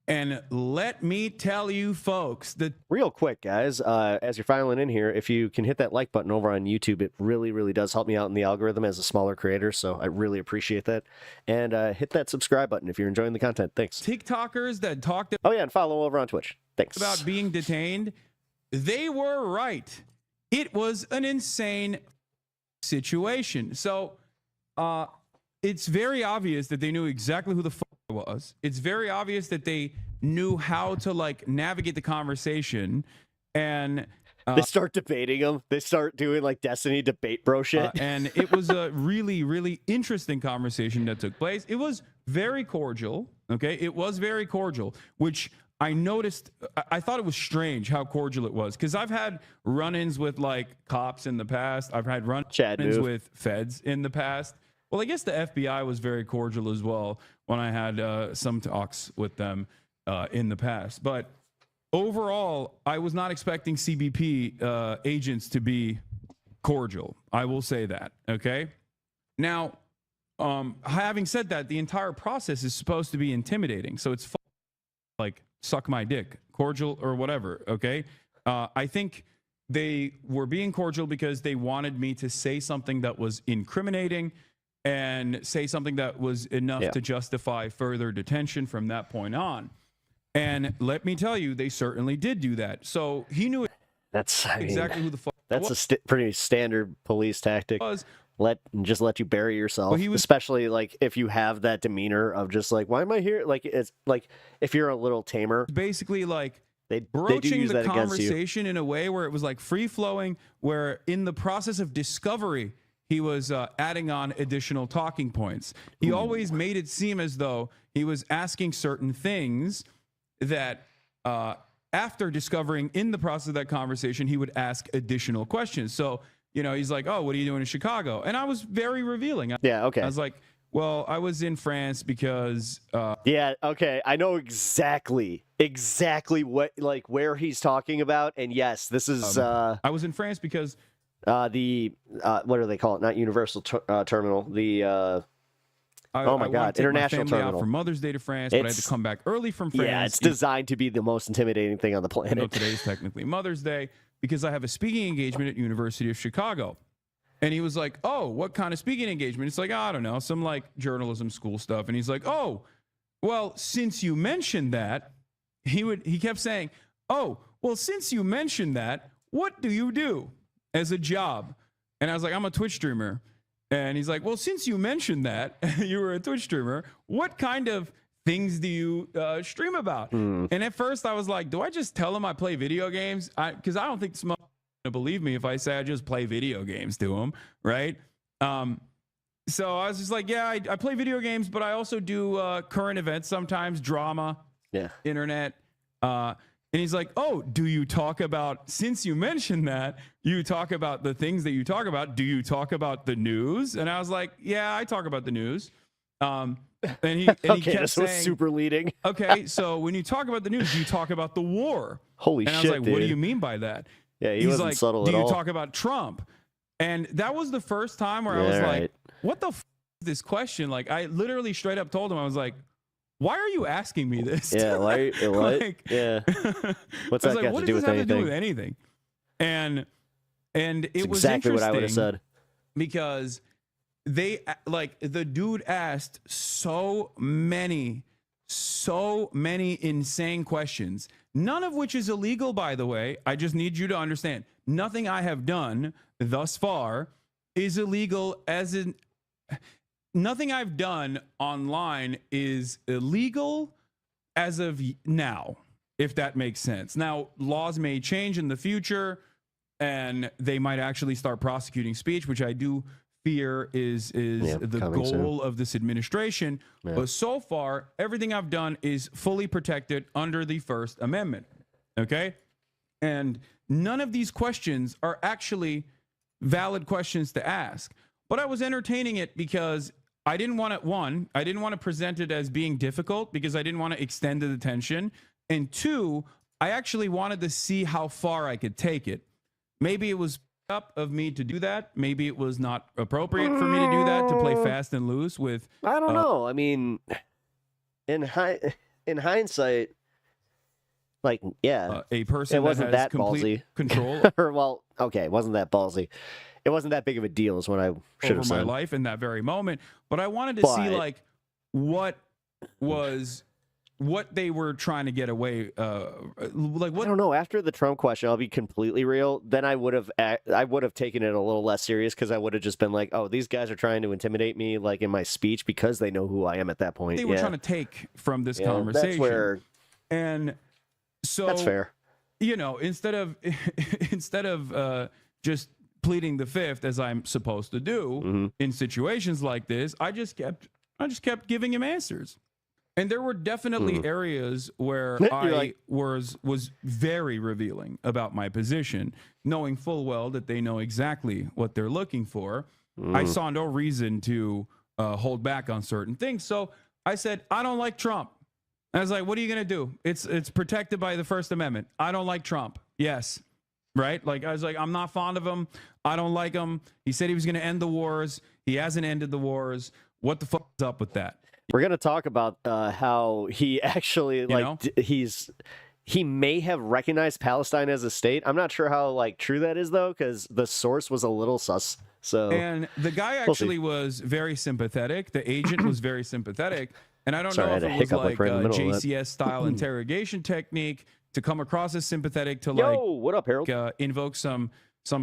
And let me tell you, folks, that Real quick, guys, as you're filing in here, if you can hit that like button over on YouTube, it really, really does help me out in the algorithm as a smaller creator, so I really appreciate that. And hit that subscribe button if you're enjoying the content. Thanks. TikTokers that talked Oh, yeah, and follow over on Twitch. Thanks. about being detained, they were right. It was an insane situation. So it's very obvious that they knew exactly who the fuck I was. It's very obvious that they knew how to like navigate the conversation, and They start debating them. They start doing like Destiny debate bro shit. and it was a really, really interesting conversation that took place. It was very cordial. Okay. It was very cordial, which I noticed. I thought it was strange how cordial it was, because I've had run-ins with like cops in the past. I've had run-ins with feds in the past. Well, I guess the FBI was very cordial as well when I had some talks with them in the past. But overall, I was not expecting CBP agents to be cordial. I will say that. Okay. Now, having said that, the entire process is supposed to be intimidating. So it's like suck my dick, cordial or whatever. Okay. I think they were being cordial because they wanted me to say something that was incriminating and say something that was enough to justify further detention from that point on. And let me tell you, they certainly did do that. So he knew That's exactly who the fuck that's a pretty standard police tactic. was. Just let you bury yourself. Well, he was- especially like if you have that demeanor of just like, why am I here? Like it's like if you're a little tamer, Basically, like they do broaching use the that against you. conversation in a way where it was like free flowing, where in the process of discovery, he was adding on additional talking points. He always made it seem as though he was asking certain things that after discovering in the process of that conversation, he would ask additional questions. So, you know, he's like, oh, what are you doing in Chicago? And I was very revealing. Yeah, okay. I was like, well, I was in France because Yeah, okay. I know exactly what like where he's talking about, and yes, this is I was in France because the what do they call it? Not Universal Terminal. The I oh my wanted God, to take International my family Terminal. out for Mother's Day to France, but I had to come back early from France. Yeah, it's designed to be the most intimidating thing on the I know planet. today's technically Mother's Day because I have a speaking engagement at University of Chicago. And he was like, oh, what kind of speaking engagement? It's like, I don't know, some like journalism school stuff. And he's like, oh, well, since you mentioned that, he kept saying, oh, well, since you mentioned that, what do you do as a job? And I was like, I'm a Twitch streamer. And he's like, well, since you mentioned that you were a Twitch streamer, what kind of things do you stream about? And at first I was like, do I just tell him I play video games? Because I don't think this motherfucker to believe me if I say I just play video games to him, right? So I was just like, yeah, I play video games, but I also do current events sometimes, drama, internet. And he's like, oh, do you talk about, since you mentioned that, you talk about the things that you talk about, do you talk about the news? And I was like, yeah, I talk about the news. And he Okay, kept this was saying, super leading. okay, so when you talk about the news, do you talk about the war? Holy and I was shit, like, dude. what do you mean by that? Yeah, he He's wasn't like, subtle do at you all. talk about Trump? And that was the first time where I was Yeah, like, right. what the f is this question? Like, I literally straight up told him, I was like, why are you asking me this? Yeah, why? What? Like, Yeah. What's I was that like, got what to does do this with have to do anything? with anything? And it It's was exactly what I would have interesting said. because they like the dude asked so many insane questions, none of which is illegal, by the way. I just need you to understand, nothing I have done thus far is illegal, as in nothing I've done online is illegal as of now, if that makes sense. Now, laws may change in the future and they might actually start prosecuting speech, which I do fear is the coming goal soon. of this administration. Yeah. But so far, everything I've done is fully protected under the First Amendment. Okay? And none of these questions are actually valid questions to ask. But I was entertaining it because I didn't want to present it as being difficult because I didn't want to extend the detention. And two, I actually wanted to see how far I could take it. Maybe it was up of me to do that. Maybe it was not appropriate for me to do that, to play fast and loose with. I don't know. I mean, in hindsight, Like, yeah, a person it wasn't that has that complete ballsy. control Or, well, okay, it wasn't that ballsy. It wasn't that big of a deal, is what I should over have my said. life in that very moment. But I wanted to see But- like what they were trying to get away, like I what don't know. After the Trump question, I'll be completely real. Then I would have taken it a little less serious, because I would have just been like, oh, these guys are trying to intimidate me, like in my speech, because they know who I am at that point. they were Yeah. trying to take from this Yeah, conversation. That's where. And so That's fair. You know, instead of just pleading the fifth, as I'm supposed to do Mm-hmm. in situations like this, I just kept giving him answers. And there were definitely areas where You're I like- was very revealing about my position, knowing full well that they know exactly what they're looking for. I saw no reason to hold back on certain things. So I said, I don't like Trump. I was like, what are you going to do? It's protected by the First Amendment. I don't like Trump. Yes. Right? Like, I was like, I'm not fond of him. I don't like him. He said he was going to end the wars. He hasn't ended the wars. What the fuck is up with that? We're gonna talk about how he actually know? he may have recognized Palestine as a state. I'm not sure how like true that is though, because the source was a little sus. So And the guy We'll see. actually was very sympathetic. The agent was very sympathetic. And I don't Sorry, I know had if a it was hiccup, like, like right in a the middle of that. JCS style interrogation technique to come across as sympathetic to yo, like what up, Harold? invoke some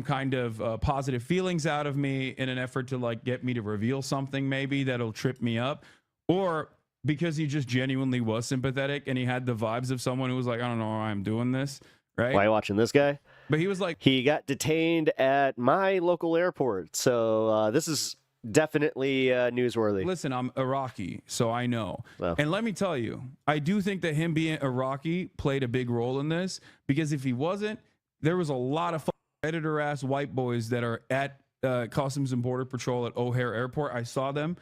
kind of positive feelings out of me in an effort to like get me to reveal something maybe that'll trip me up, or because he just genuinely was sympathetic and he had the vibes of someone who was like, I don't know why I'm doing this, right? Why are you watching this guy? But he was like, He got detained at my local airport, so this is definitely newsworthy. listen, I'm Iraqi, so I know. Well. And let me tell you, I do think that him being Iraqi played a big role in this, because if he wasn't, there was a lot of editor ass white boys that are at Customs and Border Patrol at O'Hare Airport. I saw them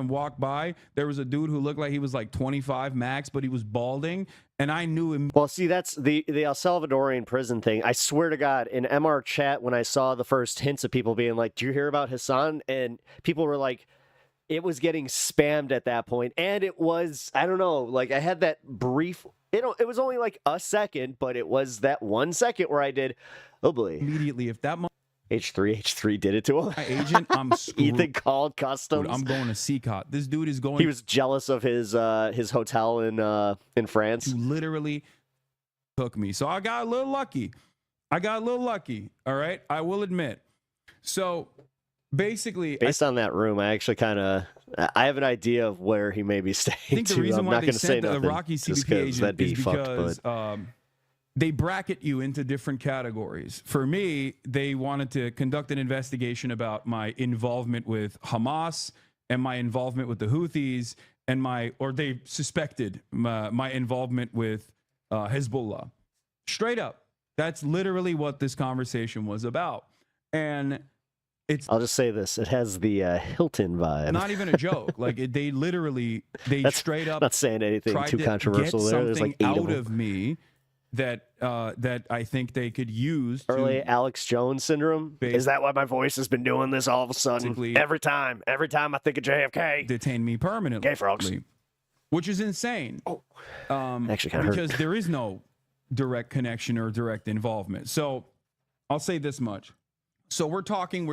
walk by. There was a dude who looked like he was like 25 max, but he was balding, and I knew him. Well, see, that's the El Salvadorian prison thing. I swear to God, in MR chat, when I saw the first hints of people being like, "Do you hear about HASAN?" and people were like, it was getting spammed at that point, and it was, I don't know, like I had that brief. It was only like a second, but it was that 1 second where I did, oh boy, Immediately, if that H3 did it to him. my agent, I'm screwed. Ethan called customs. Dude, I'm going to CCOT. This dude is going He was jealous of his hotel in France. to literally took me. So I got a little lucky. All right. I will admit. So basically, Based on that room, I actually I have an idea of where he may be staying. I think the to. reason I'm why not they going to say sent the nothing. Iraqi just CBP 'cause agent that'd be is fucked, because but they bracket you into different categories. For me, they wanted to conduct an investigation about my involvement with Hamas and my involvement with the Houthis and they suspected my involvement with Hezbollah. Straight up. That's literally what this conversation was about. And it's I'll just say this: it has the Hilton vibe. not even a joke. Like they straight up Not saying anything tried too to controversial get there. There's something like 8 out of them. me that I think they could use to Early Alex Jones syndrome. Is that why my voice has been doing this all of a sudden? Basically- Every time I think of JFK. detain me permanently. Okay, folks. Which is insane. Actually kinda hurt. Because there is no direct connection or direct involvement. So I'll say this much. So we're talking.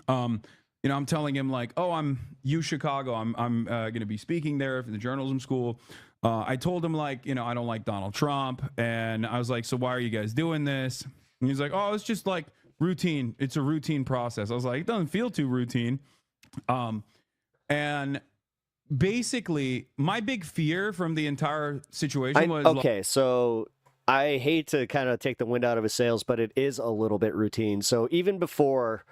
I'm telling him like, oh, I'm Chicago. I'm going to be speaking there for the journalism school. I told him like, I don't like Donald Trump. And I was like, so why are you guys doing this? And he's like, oh, it's just like routine. It's a routine process. I was like, it doesn't feel too routine. And basically my big fear from the entire situation was okay, so I hate to kind of take the wind out of his sails, but it is a little bit routine. So even before,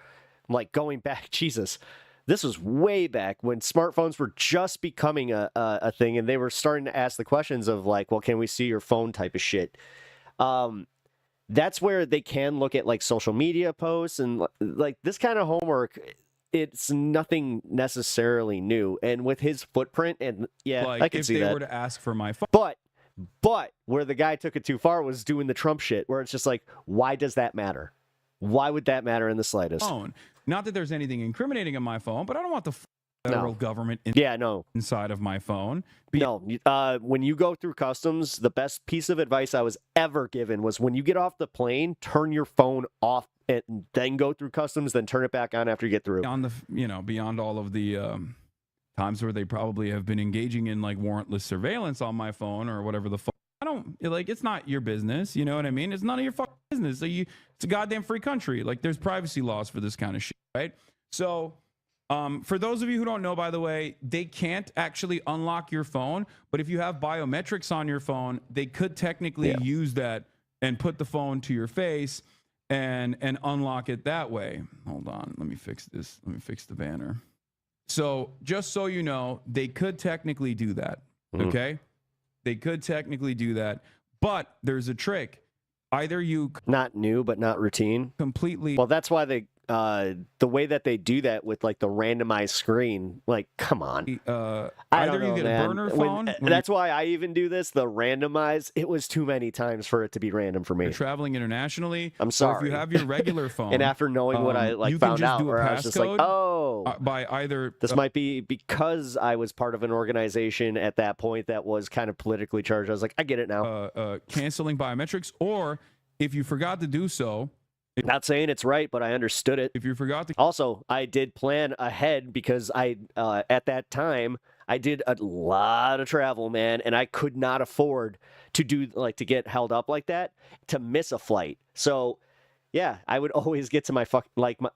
like going back, Jesus, this was way back when smartphones were just becoming a thing, and they were starting to ask the questions of like, well, can we see your phone type of shit? That's where they can look at like social media posts and like this kind of homework. It's nothing necessarily new, and with his footprint, and yeah, like I can if see they that. were to ask for my phone. But where the guy took it too far was doing the Trump shit, where it's just like, why does that matter? Why would that matter in the slightest? Not that there's anything incriminating on my phone, but I don't want the federal government Yeah, no. inside of my phone. No, when you go through customs, the best piece of advice I was ever given was when you get off the plane, turn your phone off and then go through customs, then turn it back on after you get through. Beyond beyond all of the times where they probably have been engaging in like warrantless surveillance on my phone or whatever the fuck. I don't like, it's not your business. You know what I mean? It's none of your fucking business. Like it's a goddamn free country. Like there's privacy laws for this kind of shit, right? So, for those of you who don't know, by the way, they can't actually unlock your phone, but if you have biometrics on your phone, they could technically use that and put the phone to your face and unlock it that way. Hold on, let me fix this. Let me fix the banner. So just so you know, they could technically do that. Okay, they could technically do that, but there's a trick. Either you not new, but not routine. Completely. Well, that's why they the way that they do that with like the randomized screen, like, come on. I don't know, you get man. a burner phone. That's why I even do this. The randomized. It was too many times for it to be random for me. You're traveling internationally. I'm sorry. Or if you have your regular phone, and after knowing what I like found out, where I was just like, oh, by either this might be because I was part of an organization at that point that was kind of politically charged. I was like, I get it now. Canceling biometrics, or if you forgot to do so. Not saying it's right, but I understood it. If you forgot to... Also, I did plan ahead because I, at that time, I did a lot of travel, man, and I could not afford to do, like, to get held up like that, to miss a flight. So, yeah, I would always get to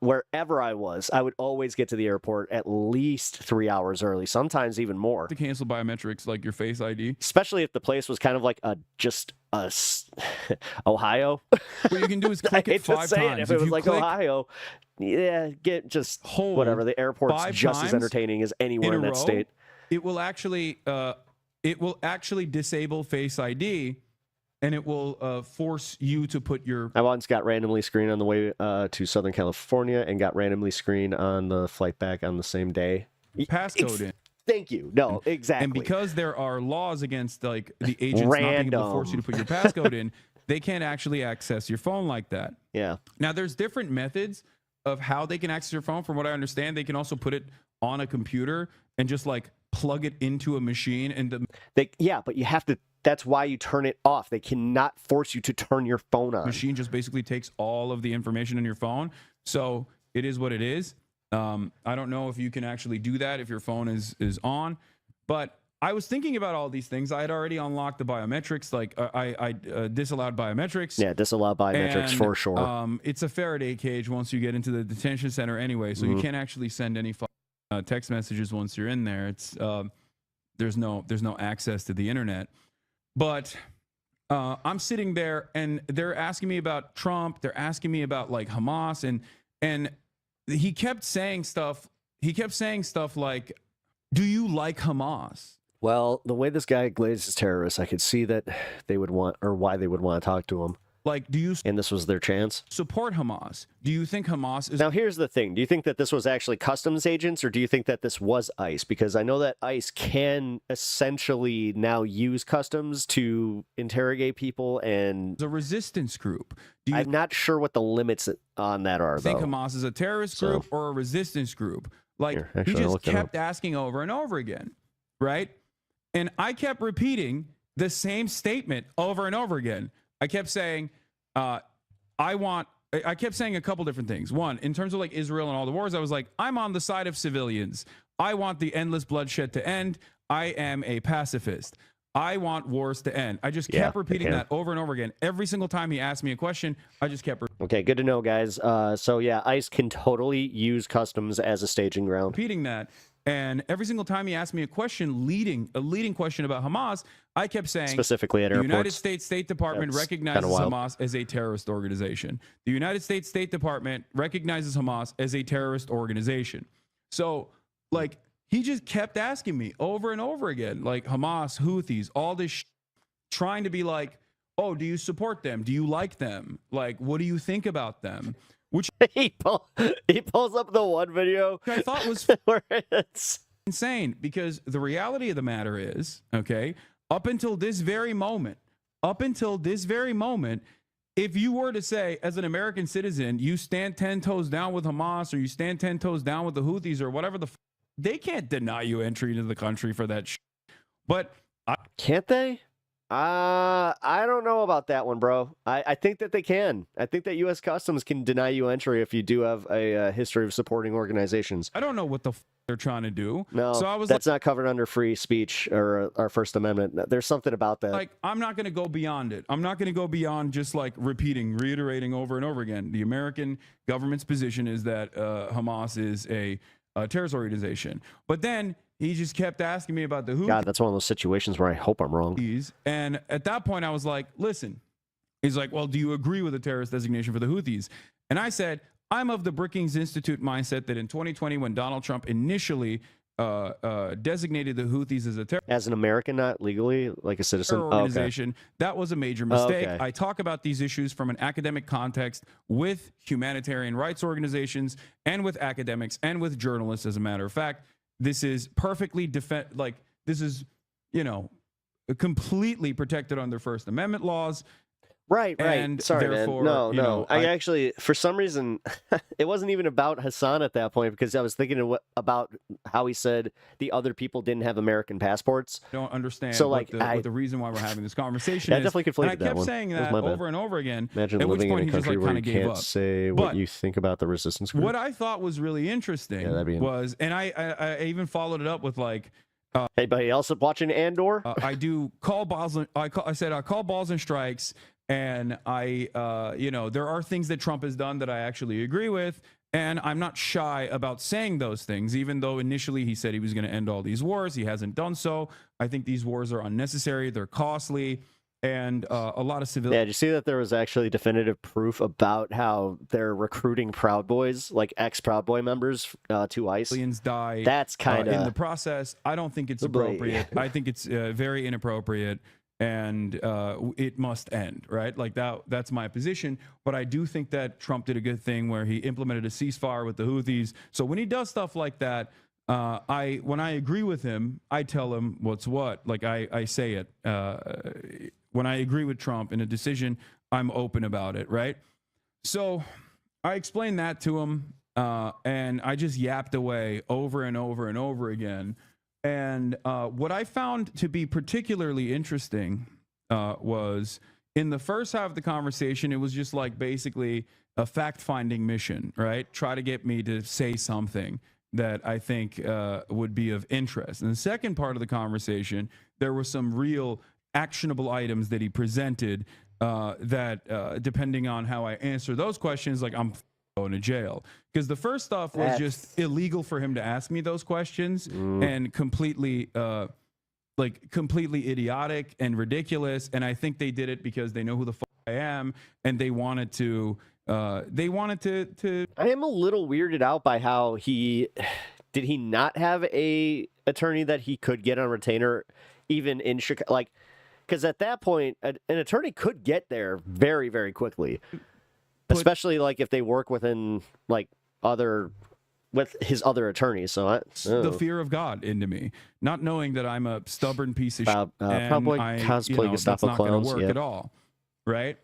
wherever I was, I would always get to the airport at least 3 hours early, sometimes even more. To cancel biometrics, like your Face ID. Especially if the place was kind of like Ohio. What you can do is click it 5 times. If it was like Ohio, yeah, get just whatever. The airport's just as entertaining as anywhere in that state. It will actually disable Face ID, and it will force you to put your... I once got randomly screened on the way to Southern California and got randomly screened on the flight back on the same day. Passcode in. Thank you. No, exactly. And because there are laws against like the agents not being able to force you to put your passcode in, they can't actually access your phone like that. Yeah. Now there's different methods of how they can access your phone. From what I understand, they can also put it on a computer and just like plug it into a machine. And yeah, but you have to. That's why you turn it off. They cannot force you to turn your phone on. Machine just basically takes all of the information in your phone. So it is what it is. I don't know if you can actually do that if your phone is on, but I was thinking about all these things. I had already unlocked the biometrics, like I disallowed biometrics. Yeah, disallowed biometrics for sure. It's a Faraday cage once you get into the detention center anyway, so you can't actually send any text messages once you're in there. It's there's no access to the internet. But I'm sitting there and they're asking me about Trump. They're asking me about like Hamas and he kept saying stuff like, do you like Hamas? Well, the way this guy glazes terrorists, I could see that they would want, or why they would want to talk to him. Like, do you... And this was their chance. Support Hamas? Do you think Hamas is... Now, here's the thing. Do you think that this was actually customs agents, or do you think that this was ICE? Because I know that ICE can essentially now use customs to interrogate people and... The resistance group. I'm not sure what the limits on that are, though. Do you think Hamas is a terrorist group or a resistance group? Like, he just kept asking over and over again, right? And I kept repeating the same statement over and over again. I kept saying, I kept saying a couple different things. One, in terms of like Israel and all the wars, I was like, I'm on the side of civilians. I want the endless bloodshed to end. I am a pacifist. I want wars to end. I just kept repeating that over and over again. Every single time he asked me a question, I just kept Okay, good to know, guys. So yeah, ICE can totally use customs as a staging ground. Repeating that. And every single time he asked me a question, a leading question about Hamas, I kept saying, specifically at airports, the United States State Department recognizes Hamas as a terrorist organization. The United States State Department recognizes Hamas as a terrorist organization. So, like, he just kept asking me over and over again, like Hamas, Houthis, all this trying to be like, oh, do you support them? Do you like them? Like, what do you think about them? Which he pulls up the one video I thought was insane, because the reality of the matter is, okay, up until this very moment, if you were to say, as an American citizen, you stand 10 toes down with Hamas, or you stand 10 toes down with the Houthis, or whatever the they can't deny you entry into the country for that shit. But Can't they? I don't know about that one, bro. I think that they can. I think that U.S. Customs can deny you entry if you do have a history of supporting organizations. I don't know what the they're trying to do. No, so I was that's not covered under free speech or our First Amendment. There's something about that. like, I'm not going to go beyond it. I'm not going to go beyond just like reiterating over and over again. The American government's position is that Hamas is a terrorist organization. But then he just kept asking me about the Houthis. God, that's one of those situations where I hope I'm wrong. And at that point, I was like, listen. He's like, well, do you agree with the terrorist designation for the Houthis? And I said, I'm of the Brookings Institute mindset that in 2020, when Donald Trump initially designated the Houthis as a terrorist, As an American, not legally, like a citizen? organization, that was a major mistake. Okay. I talk about these issues from an academic context with humanitarian rights organizations and with academics and with journalists. As a matter of fact, this is perfectly this is, completely protected under First Amendment laws. Right. And Sorry, therefore, man. No. you know, I actually, for some reason, it wasn't even about HASAN at that point because I was thinking about how he said the other people didn't have American passports. Don't understand So, what, like, what the reason why we're having this conversation Yeah, I is. definitely conflated And I that kept one. saying That was that my bad. over and over again. Imagine at which living in point a he just country like where kind you of gave can't up. say But what you think about the resistance group. What I thought was really interesting Yeah, that'd be was, and I even followed it up with like, Anybody else watching Andor? I do call balls. I said I call balls and strikes, and there are things that Trump has done that I actually agree with, and I'm not shy about saying those things. Even though initially he said he was going to end all these wars, he hasn't done so. I think these wars are unnecessary. They're costly, and a lot of civilians. Yeah, did you see that there was actually definitive proof about how they're recruiting Proud Boys, like ex-Proud Boy members, to ICE? Die. That's kind of in the process. I don't think it's appropriate. I think it's very inappropriate, and it must end. Right, like that's my position. But I do think that Trump did a good thing where he implemented a ceasefire with the Houthis. So when he does stuff like that, when I agree with him, I tell him what's what. Like I say it. When I agree with Trump in a decision, I'm open about it, right? So I explained that to him, and I just yapped away over and over and over again. And what I found to be particularly interesting was in the first half of the conversation, it was just like basically a fact-finding mission, right? Try to get me to say something that I think would be of interest. In the second part of the conversation, there were some real actionable items that he presented that depending on how I answer those questions, like I'm going to jail. Because the first stuff was just illegal for him to ask me those questions and completely idiotic and ridiculous. And I think they did it because they know who the fuck I am and they wanted to I am a little weirded out by how did he not have a attorney that he could get on retainer even in Chicago? Like, because at that point, an attorney could get there very, very quickly, especially like if they work within like with his other attorneys. So the fear of God into me, not knowing that I'm a stubborn piece of shit. Probably cosplay Gestapo that's not going clowns. to work at all, right?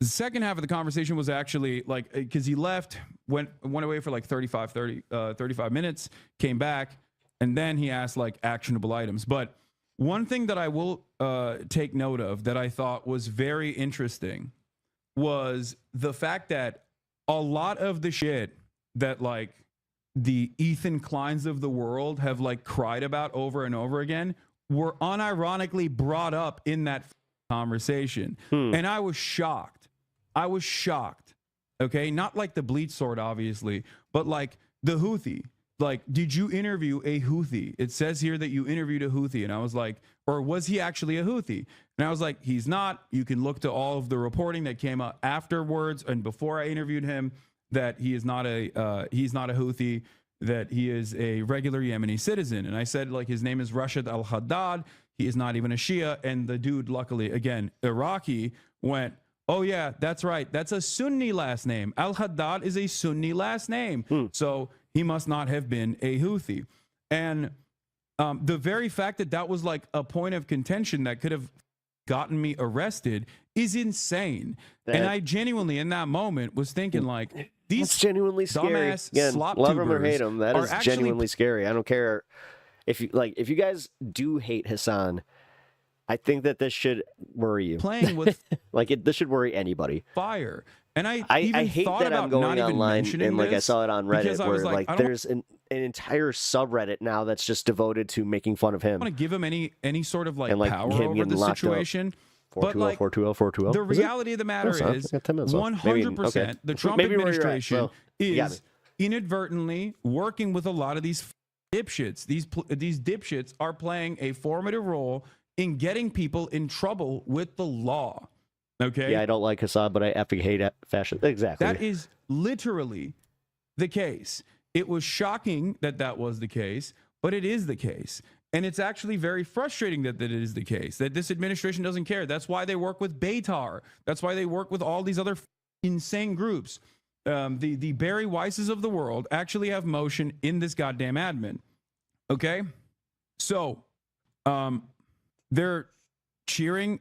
The second half of the conversation was actually like, because he left, went away for like 35 minutes, came back, and then he asked like actionable items. But one thing that I will take note of that I thought was very interesting was the fact that a lot of the shit that like the Ethan Kleins of the world have like cried about over and over again were unironically brought up in that conversation. And I was shocked. Okay. Not like the bleach sword, obviously, but like the Houthi. Like, did you interview a Houthi? It says here that you interviewed a Houthi. And I was like, or was he actually a Houthi? And I was like, he's not. You can look to all of the reporting that came out afterwards and before I interviewed him that he is not a Houthi, that he is a regular Yemeni citizen. And I said, like, his name is Rashid al-Haddad. He is not even a Shia. And the dude, luckily, again, Iraqi, went, oh, yeah, that's right. That's a Sunni last name. Al-Haddad is a Sunni last name. So he must not have been a Houthi. And the very fact that that was like a point of contention that could have gotten me arrested is insane. And I genuinely, in that moment, was thinking like, That's genuinely scary. dumbass Again, slop love him or tubers hate him, that are is actually genuinely scary. I don't care if you guys do hate Hasan. I think that this should worry you. playing with This should worry anybody. fire. And I I even hate thought that about I'm going not even online mentioning and like I this saw it on because Reddit I was where like, I don't there's an entire subreddit now that's just devoted to making fun of him. want to give him any sort of like, And, like, power him over getting the locked up. situation. But 420, like 420, 420. the Is it? reality of the matter so. is I got 10 minutes left. Maybe- 100% okay. the Trump Maybe where you're at. administration Well, you got is inadvertently working with a lot of these dipshits. These dipshits are playing a formative role in getting people in trouble with the law. Okay? Yeah, I don't like Hasan, but I effing hate fashion. Exactly. That is literally the case. It was shocking that that was the case, but it is the case. And it's actually very frustrating that it is the case, that this administration doesn't care. That's why they work with Beitar. That's why they work with all these other insane groups. The Barry Weisses of the world actually have motion in this goddamn admin. Okay? So, they're cheering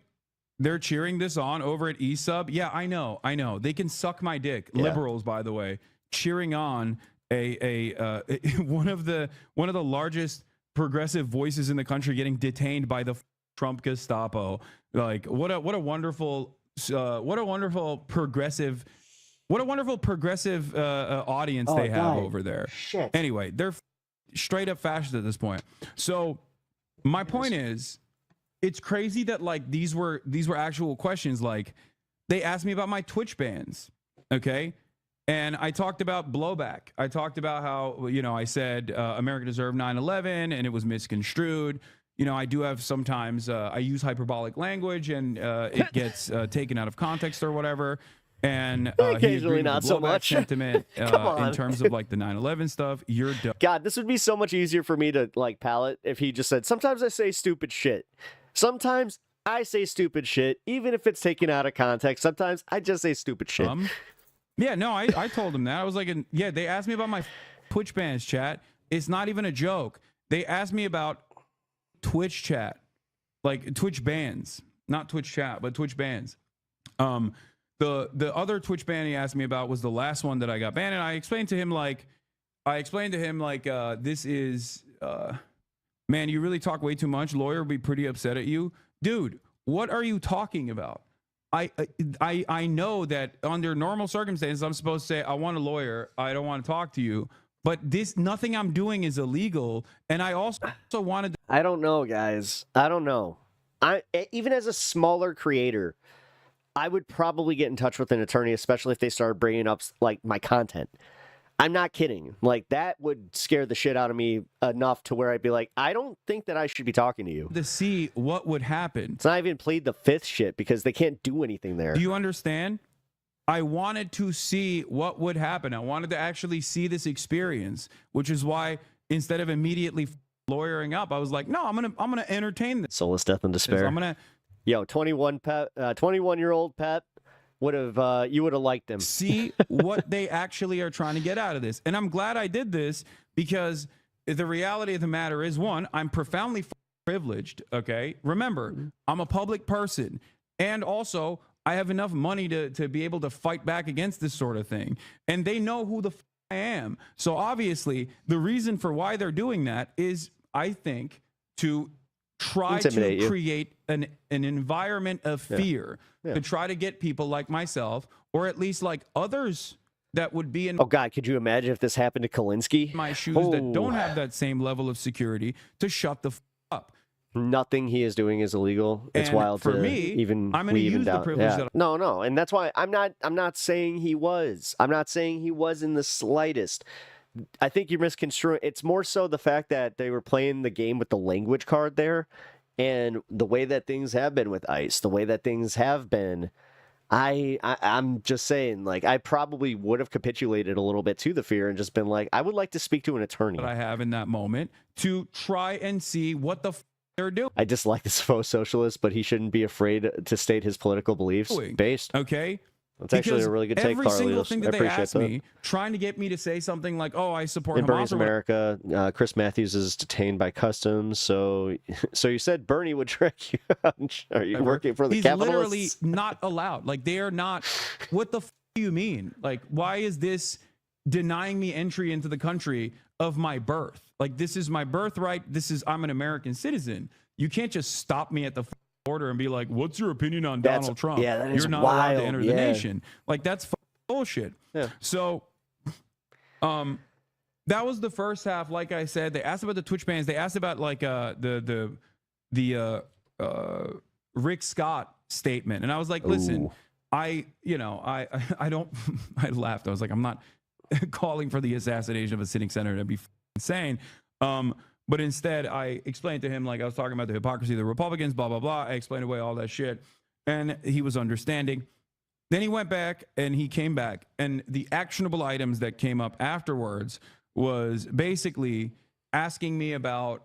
this on over at eSub. Yeah, I know. They can suck my dick. Yeah. Liberals, by the way, cheering on one of the largest progressive voices in the country getting detained by the Trump Gestapo. Like, what a wonderful progressive audience they have over there. Shit. Anyway, they're straight up fascist at this point. So my point is, it's crazy that like these were actual questions. Like, they asked me about my Twitch bans, okay? And I talked about blowback. I talked about how, I said America deserved 9/11 and it was misconstrued. I do have sometimes, I use hyperbolic language and it gets taken out of context or whatever. And he Occasionally agreed not with the so blowback much. sentiment Come on. in terms of like the 9/11 stuff. You're dumb. God, this would be so much easier for me to like palate if he just said, sometimes I say stupid shit. Sometimes I say stupid shit, even if it's taken out of context. Sometimes I just say stupid shit. Yeah, no, I told him that. I was like, yeah, they asked me about my Twitch bans, chat. It's not even a joke. They asked me about Twitch chat, like Twitch bans, not Twitch chat, but Twitch bans. The other Twitch ban he asked me about was the last one that I got banned, and I explained to him like, this is, man, you really talk way too much. Lawyer would be pretty upset at you, dude. What are you talking about? I know that under normal circumstances, I'm supposed to say, I want a lawyer. I don't want to talk to you. But nothing I'm doing is illegal. And I also wanted to. I don't know, guys. I don't know. Even as a smaller creator, I would probably get in touch with an attorney, especially if they started bringing up like my content. I'm not kidding. Like, that would scare the shit out of me enough to where I'd be like, I don't think that I should be talking to you. To see what would happen. It's not even plead the fifth shit because they can't do anything there. Do you understand? I wanted to see what would happen. I wanted to actually see this experience, which is why instead of immediately lawyering up, I was like, no, I'm gonna entertain this. Soulless death and despair. I'm gonna 21-year-old Pep would have you would have liked him. See what they actually are trying to get out of this. And I'm glad I did this because the reality of the matter is, one, I'm profoundly privileged, okay? Remember, I'm a public person. And also, I have enough money to be able to fight back against this sort of thing. And they know who the I am. So obviously, the reason for why they're doing that is, I think, to try to create an environment of fear, to try to get people like myself, or at least like others that would be in Oh God, could you imagine if this happened to Kalinsky? my shoes that don't have that same level of security to shut the up. Nothing he is doing is illegal. It's And wild for to me, even I'm gonna we even use the doubt. privilege Yeah. that No, and that's why I'm not saying he was. I'm not saying he was in the slightest. I think you're misconstruing. It's more so the fact that they were playing the game with the language card there, and the way that things have been with ICE, the way that things have been. I'm just saying, like, I probably would have capitulated a little bit to the fear and just been like, I would like to speak to an attorney. that I have in that moment to try and see what the they're doing. I dislike this faux socialist, but he shouldn't be afraid to state his political beliefs. Based. Okay. That's actually Because a really good take, every single Carlos. thing I that they appreciate asked that. me, trying to get me to say something like, "Oh, I support In Hamas." Bernie's or what- America, Chris Matthews is detained by customs. So you said Bernie would track you out. Are you working for the He's capitalists? literally not allowed. Like, they are not. What the do you mean? Like, why is this denying me entry into the country of my birth. Like, this is my birthright. I'm an American citizen. You can't just stop me at the border and be like, what's your opinion on Donald Trump? Yeah, that is You're not wild. allowed to enter the nation. Like, that's bullshit. Yeah. So, that was the first half. Like I said, they asked about the Twitch bans. They asked about like the Rick Scott statement, and I was like, listen, Ooh. I don't. I laughed. I was like, I'm not calling for the assassination of a sitting senator. That'd be insane. But instead, I explained to him, like, I was talking about the hypocrisy of the Republicans, blah blah blah. I explained away all that shit, and he was understanding. Then he went back and he came back, and the actionable items that came up afterwards was basically asking me about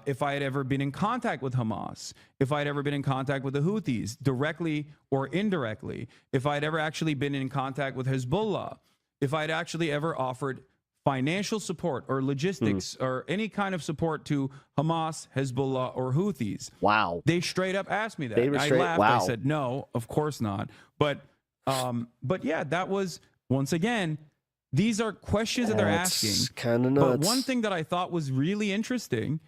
if I had ever been in contact with Hamas, if I had ever been in contact with the Houthis, directly or indirectly, if I had ever actually been in contact with Hezbollah, if I had actually ever offered financial support or logistics or any kind of support to Hamas, Hezbollah, or Houthis. Wow. They straight up asked me that. I straight- laughed. wow. I said, no, of course not. But yeah, that was, once again, these are questions that they're asking. Kind of nuts. But one thing that I thought was really interesting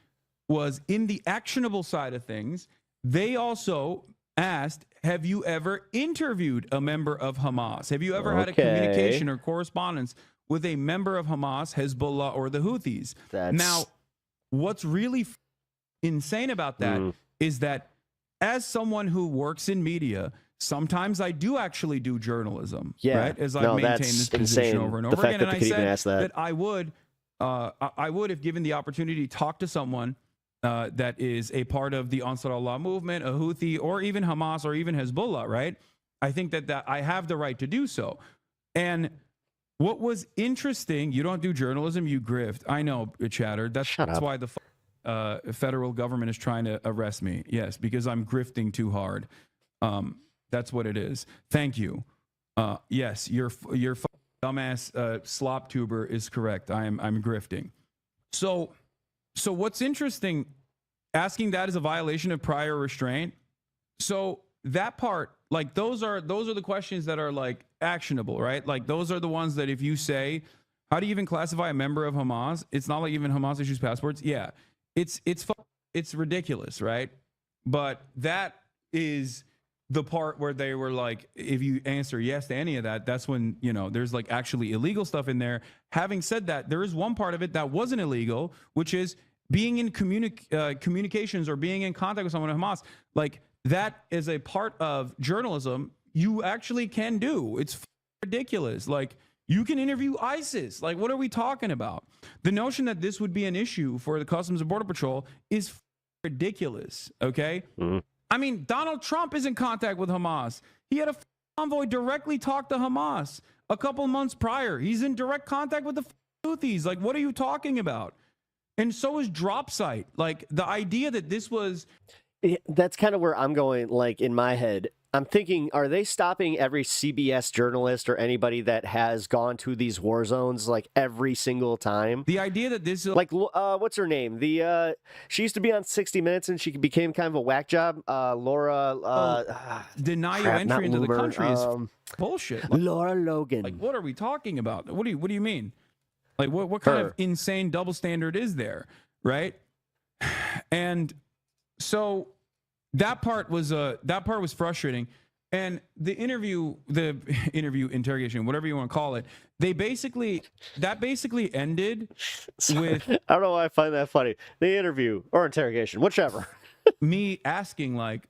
was in the actionable side of things, they also asked, have you ever interviewed a member of Hamas? Have you ever had a Okay. communication or correspondence with a member of Hamas, Hezbollah, or the Houthis? Now, what's really insane about that is that as someone who works in media, sometimes I do actually do journalism, Yeah. right? As I've No, maintained that's this position insane. over and The over fact again. that And they I could even said ask that. I would, if given the opportunity, talk to someone that is a part of the Ansar Allah movement, a Houthi, or even Hamas, or even Hezbollah, right? I think that I have the right to do so. And what was interesting, you don't do journalism, you grift. I know, Chatter. That's why the federal government is trying to arrest me. Yes, because I'm grifting too hard. That's what it is. Thank you. Yes, your dumbass slop tuber is correct. I'm grifting. So what's interesting, asking that is a violation of prior restraint. So that part, like, those are the questions that are like actionable, right? Like, those are the ones that if you say, how do you even classify a member of Hamas? It's not like even Hamas issues passports. Yeah, it's ridiculous, right? But that is the part where they were like, if you answer yes to any of that, that's when, there's like actually illegal stuff in there. Having said that, there is one part of it that wasn't illegal, which is being in communications or being in contact with someone at Hamas. Like, that is a part of journalism you actually can do. It's ridiculous. Like, you can interview ISIS. Like, what are we talking about? The notion that this would be an issue for the Customs and Border Patrol is ridiculous, okay? I mean, Donald Trump is in contact with Hamas. He had a envoy directly talk to Hamas a couple months prior. He's in direct contact with the Houthis. Like, what are you talking about? And so is Dropsite. Like, the idea that this was... That's kind of where I'm going, like, in my head. I'm thinking, are they stopping every CBS journalist or anybody that has gone to these war zones, like, every single time? The idea that this is... Like, what's her name? She used to be on 60 Minutes, and she became kind of a whack job. Laura... deny you entry into the country is bullshit. Like, Laura Logan. Like, what are we talking about? What do you mean? Like, what kind of insane double standard is there, right? And so that part was frustrating. And the interview interrogation, whatever you want to call it, that basically ended with I don't know why I find that funny. The interview or interrogation, whichever. me asking, like,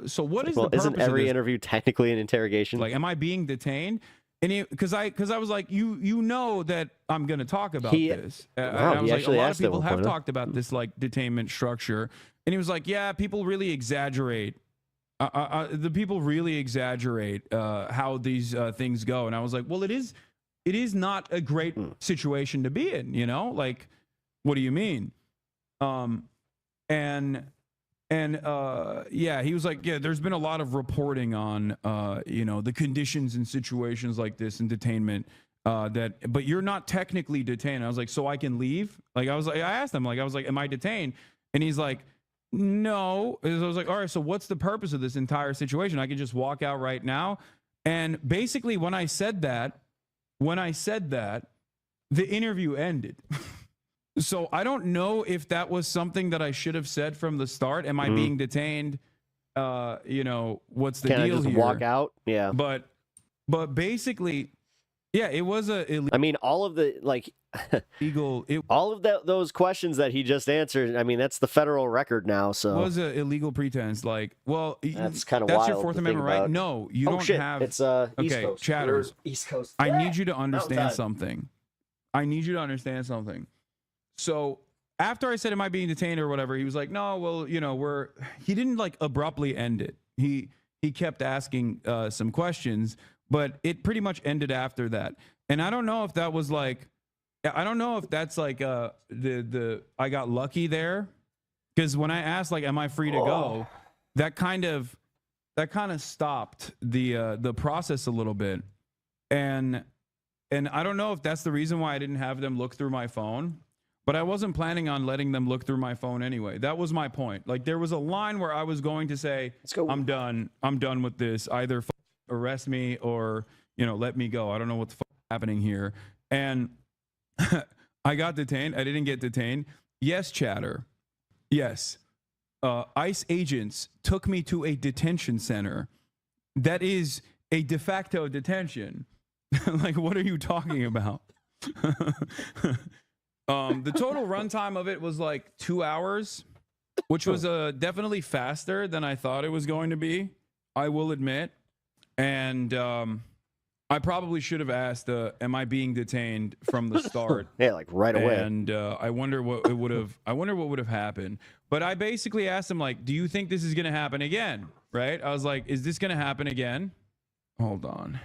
so what is the purpose isn't every of this? interview technically an interrogation? Like, am I being detained? And because I was like, you know that I'm going to talk about this. And I was like, a lot of people have talked about this, like, detainment structure. And he was like, yeah, people really exaggerate. The people really exaggerate how these things go. And I was like, well, it is not a great situation to be in, Like, what do you mean? Yeah, he was like, yeah, there's been a lot of reporting on, the conditions and situations like this in detainment, but you're not technically detained. I was like, so I can leave? Like, I asked him, am I detained? And he's like, no. And I was like, all right, so what's the purpose of this entire situation? I can just walk out right now. And basically when I said that, when I said that, the interview ended. So I don't know if that was something that I should have said from the start. Am I being detained? You know, what's the Can I deal just here? walk out? Yeah. But basically, yeah, it was a I mean, all of the illegal. It all of those questions that he just answered. I mean, that's the federal record now. So was an illegal pretense. Like, well, that's kind of that's wild. your Fourth to Amendment think right. about. No, you Oh don't shit! have. It's East Okay, Coast. chatters. East Coast. I need you to understand Mountain something. I need you to understand something. So after I said, am I being detained or whatever, he was like, no, well, you know, he didn't like abruptly end it. He kept asking some questions, but it pretty much ended after that. And I don't know if that was like, I don't know if that's like I got lucky there. Because when I asked, like, am I free to go? That kind of stopped the process a little bit. And I don't know if that's the reason why I didn't have them look through my phone, but I wasn't planning on letting them look through my phone anyway. That was my point. Like, there was a line where I was going to say, Let's go. I'm done with this. Either arrest me or, you know, let me go. I don't know what's happening here. And I got detained. I didn't get detained. Yes, chatter. Yes. ICE agents took me to a detention center. That is a de facto detention. Like, what are you talking about? The total runtime of it was like 2 hours, which was definitely faster than I thought it was going to be, I will admit. And I probably should have asked, am I being detained from the start? Yeah, like right away. And I wonder what would have happened. But I basically asked him, like, do you think this is going to happen again? Right? I was like, is this going to happen again? Hold on.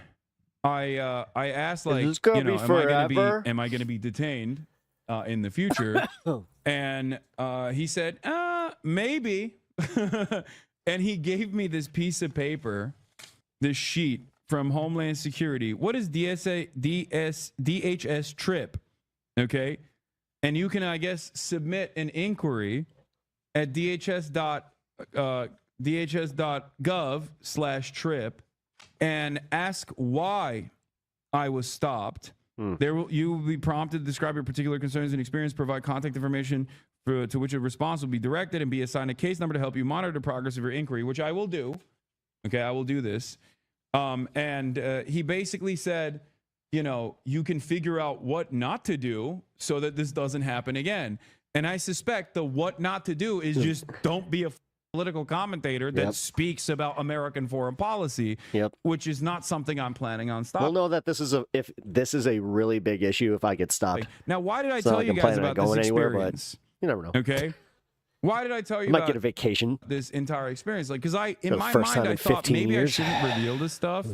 I asked, like, you know, am I going to be detained in the future? And he said, maybe. And he gave me this piece of paper, this sheet from Homeland Security. What is DHS trip? Okay. And you can, I guess, submit an inquiry at dhs.gov/trip and ask why I was stopped. You will be prompted to describe your particular concerns and experience, provide contact information to which a response will be directed, and be assigned a case number to help you monitor the progress of your inquiry, which I will do. Okay, I will do this. And he basically said, you know, you can figure out what not to do so that this doesn't happen again. And I suspect the what not to do is just don't be a political commentator that speaks about American foreign policy, which is not something I'm planning on stopping. We'll know that this is a really big issue if I get stopped. Now, why did I tell you guys about this experience? You never know. Okay. Why did I tell you I might about get a vacation. this entire experience? Like, because in my first mind, time I in thought 15 maybe years. I shouldn't reveal this stuff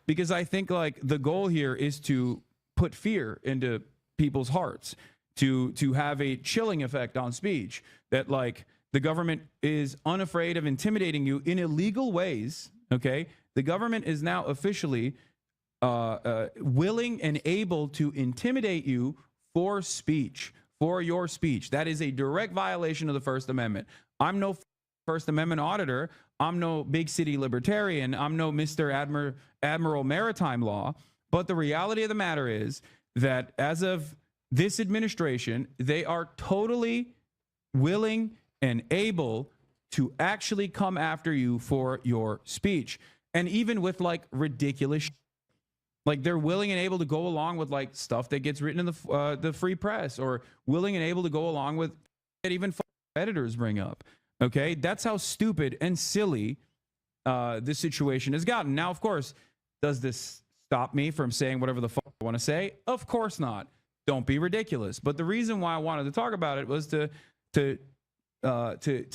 because I think, like, the goal here is to put fear into people's hearts, to have a chilling effect on speech, that, like, the government is unafraid of intimidating you in illegal ways. Okay. The government is now officially willing and able to intimidate you for speech, for your speech. That is a direct violation of the First Amendment. I'm no First Amendment auditor. I'm no big city libertarian. I'm no Mr. Admiral Maritime Law. But the reality of the matter is that as of this administration, they are totally willing and able to actually come after you for your speech. And even with, like, ridiculous like, they're willing and able to go along with, like, stuff that gets written in the free press, or willing and able to go along with that even editors bring up. Okay, that's how stupid and silly this situation has gotten. Now, of course, does this stop me from saying whatever the fuck I want to say? Of course not. Don't be ridiculous. But the reason why I wanted to talk about it was to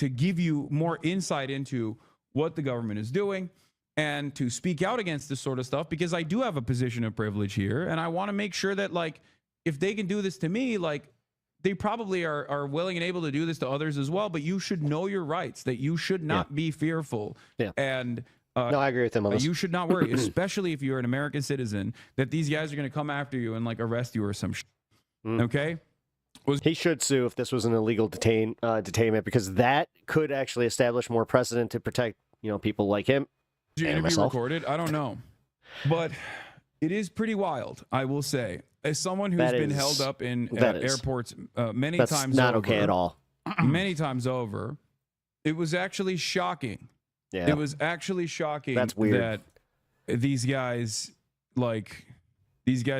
give you more insight into what the government is doing, and to speak out against this sort of stuff, because I do have a position of privilege here, and I want to make sure that, like, if they can do this to me, like, they probably are willing and able to do this to others as well. But you should know your rights, that you should not be fearful. And no, I agree with him on this. You should not worry, especially if you're an American citizen, that these guys are going to come after you and, like, arrest you or some shit. Okay? He should sue if this was an illegal detainment, because that could actually establish more precedent to protect, you know, people like him. Is your interview recorded? I don't know. But It is pretty wild, I will say. As someone who's That been is- held up in that is. airports many That's times not over, okay at all. many times over, it was actually shocking. Yeah. It was actually shocking. That's weird. That these guys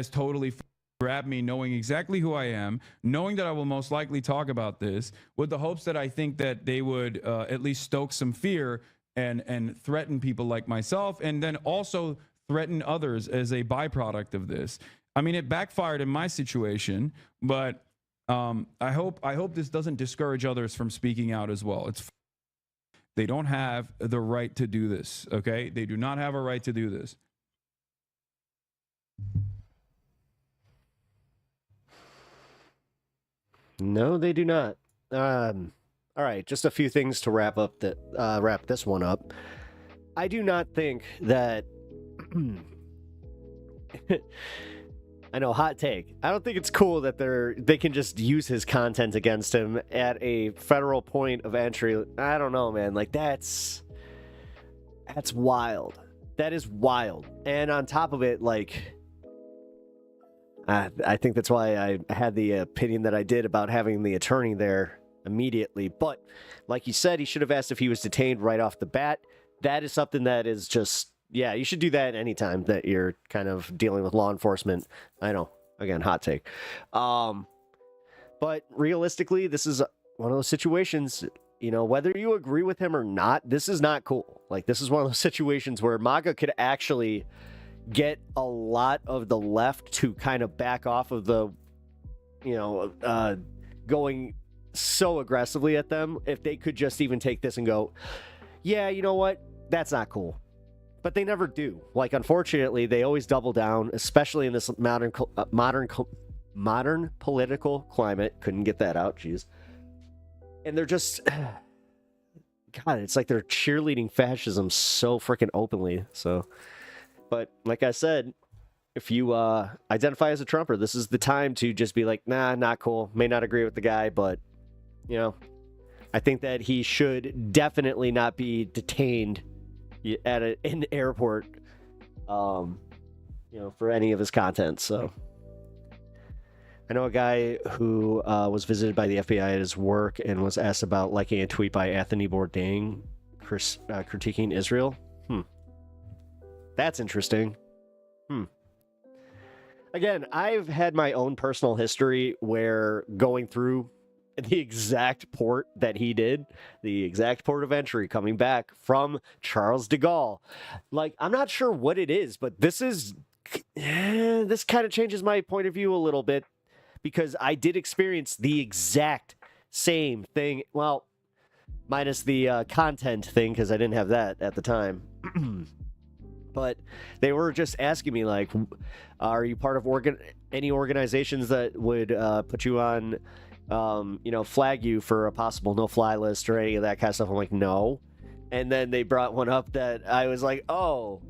totally grabbed me, knowing exactly who I am, knowing that I will most likely talk about this, with the hopes that I think that they would at least stoke some fear and threaten people like myself, and then also threaten others as a byproduct of this. I mean, it backfired in my situation, but I hope this doesn't discourage others from speaking out as well. They don't have the right to do this, okay? They do not have a right to do this. No, they do not. All right, just a few things to wrap this one up. I do not think that I know, hot take. I don't think it's cool that they can just use his content against him at a federal point of entry. I don't know, man. Like that's wild. That is wild. And on top of it, like I think that's why I had the opinion that I did about having the attorney there immediately. But like you said, he should have asked if he was detained right off the bat. That is something that is just, yeah, you should do that anytime that you're kind of dealing with law enforcement. I know, again, hot take. But realistically, this is one of those situations, you know, whether you agree with him or not, this is not cool. Like, this is one of those situations where MAGA could actually get a lot of the left to kind of back off of the, you know, going so aggressively at them if they could just even take this and go, yeah, you know what? That's not cool. But they never do. Like, unfortunately, they always double down, especially in this modern political climate. Couldn't get that out, jeez. And they're just, God, it's like they're cheerleading fascism so freaking openly. So, but like I said, if you identify as a Trumper, this is the time to just be like, nah, not cool. May not agree with the guy, but, you know, I think that he should definitely not be detained at an airport, you know, for any of his content. So I know a guy who was visited by the FBI at his work and was asked about liking a tweet by Anthony Bourdain critiquing Israel. That's interesting. Again, I've had my own personal history where going through the exact port that he did, the exact port of entry coming back from Charles de Gaulle. Like, I'm not sure what it is, but this kind of changes my point of view a little bit, because I did experience the exact same thing. Well, minus the content thing, because I didn't have that at the time. But they were just asking me, like, are you part of any organizations that would put you on, you know, flag you for a possible no-fly list or any of that kind of stuff? I'm like, no. And then they brought one up that I was like, oh,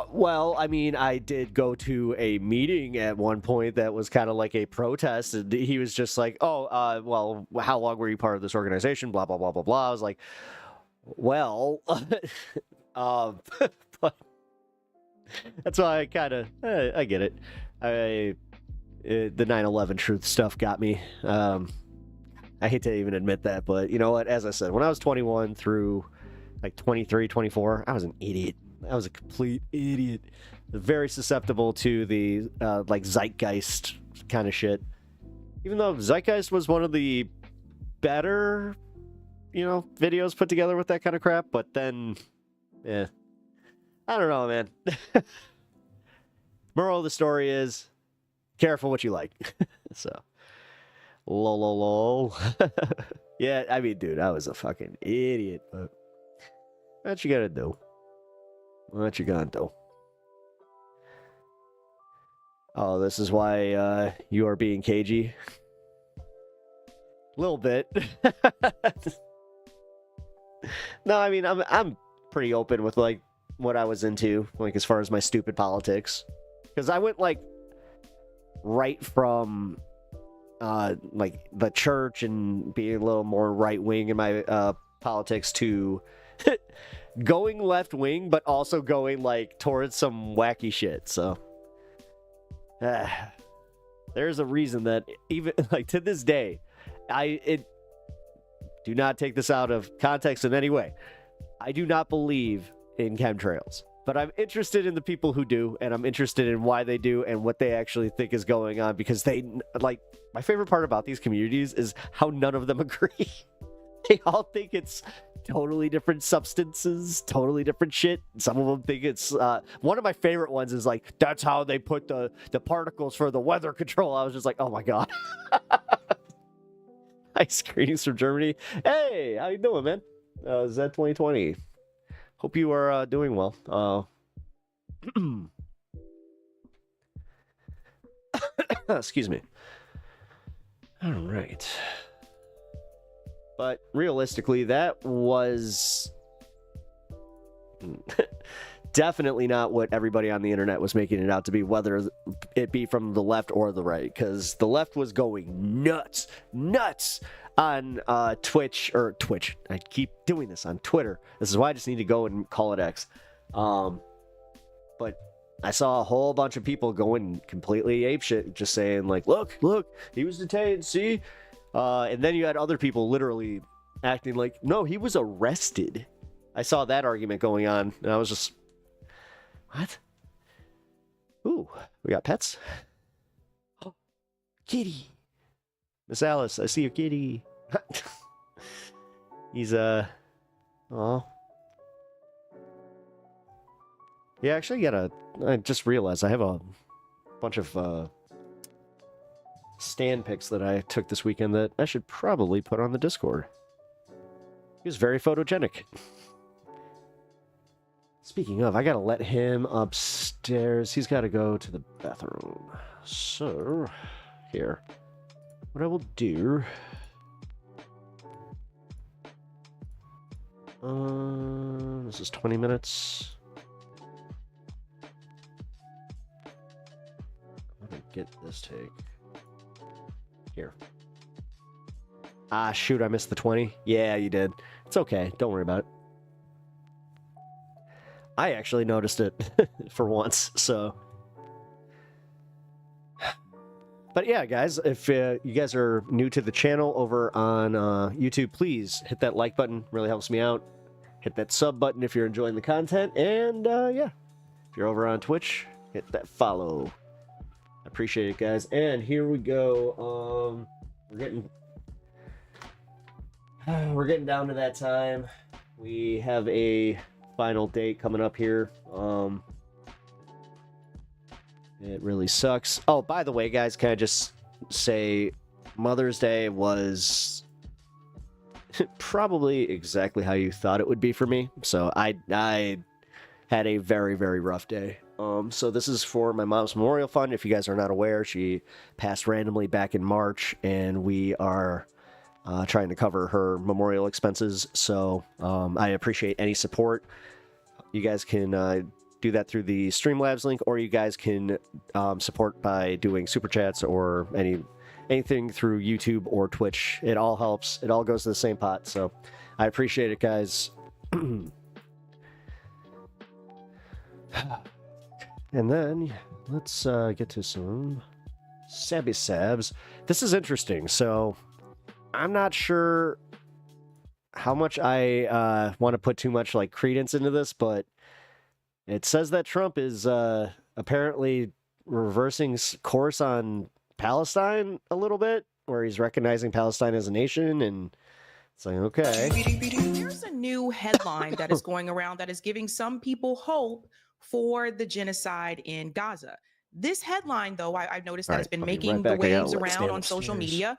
well, I mean, I did go to a meeting at one point that was kind of like a protest, and he was just like, oh, well, how long were you part of this organization? Blah, blah, blah, blah, blah. I was like, well, but that's why I kind of, I get it. The 9/11 truth stuff got me. I hate to even admit that, but you know what? As I said, when I was 21 through like 23, 24, I was an idiot. I was a complete idiot. Very susceptible to the like zeitgeist kind of shit. Even though Zeitgeist was one of the better, you know, videos put together with that kind of crap, but then, yeah. I don't know, man. Moral of the story is, careful what you like. So, lol. Yeah, I mean, dude, I was a fucking idiot, but what you gotta do? What you gonna do? Oh, this is why you are being cagey. A little bit. No, I mean, I'm pretty open with like what I was into, like as far as my stupid politics, because I went like right from like the church and being a little more right wing in my politics to going left wing, but also going like towards some wacky shit. So there's a reason that even like to this day, do not take this out of context in any way. I do not believe in chemtrails, but I'm interested in the people who do, and I'm interested in why they do and what they actually think is going on, because they, like, my favorite part about these communities is how none of them agree. They all think it's totally different substances, totally different shit. Some of them think it's, one of my favorite ones is like, that's how they put the particles for the weather control. I was just like, oh my God. Ice greetings from Germany. Hey, how you doing, man? Is that 2020? Hope you are doing well. Excuse me. All right. But realistically, that was definitely not what everybody on the internet was making it out to be, whether it be from the left or the right, because the left was going nuts on Twitch. I keep doing this on Twitter. This is why I just need to go and call it X. But I saw a whole bunch of people going completely apeshit, just saying like, look, he was detained, see? And then you had other people literally acting like, no, he was arrested. I saw that argument going on, and I was just, what? Ooh, we got pets. Oh, kitty. Miss Alice, I see your kitty. He's, oh. Yeah, actually, I just realized I have a bunch of, stand pics that I took this weekend that I should probably put on the Discord. He was very photogenic. Speaking of, I gotta let him upstairs. He's gotta go to the bathroom. So, here. What I will do... this is 20 minutes. I'm gonna get this take. Here. Ah, shoot, I missed the 20. Yeah, you did. It's okay. Don't worry about it. I actually noticed it for once, so. But yeah, guys, if you guys are new to the channel over on YouTube, please hit that like button. Really helps me out. Hit that sub button if you're enjoying the content. And yeah, if you're over on Twitch, hit that follow. I appreciate it, guys. And here we go. We're getting down to that time. We have a final date coming up here. It really sucks. Oh, by the way, guys, can I just say Mother's Day was probably exactly how you thought it would be for me. So I had a very, very rough day. So this is for my mom's memorial fund. If you guys are not aware, she passed randomly back in March, and we are trying to cover her memorial expenses. So I appreciate any support. You guys can do that through the Streamlabs link, or you guys can support by doing super chats or anything through YouTube or Twitch. It all helps. It all goes to the same pot. So I appreciate it, guys. And then let's get to some Sabby Sabs. This is interesting. So I'm not sure how much I want to put too much like credence into this, but it says that Trump is apparently reversing course on Palestine a little bit, where he's recognizing Palestine as a nation, and it's like, okay. There's a new headline that is going around that is giving some people hope for the genocide in Gaza. This headline, though, I've noticed that it's been making the waves around on social media.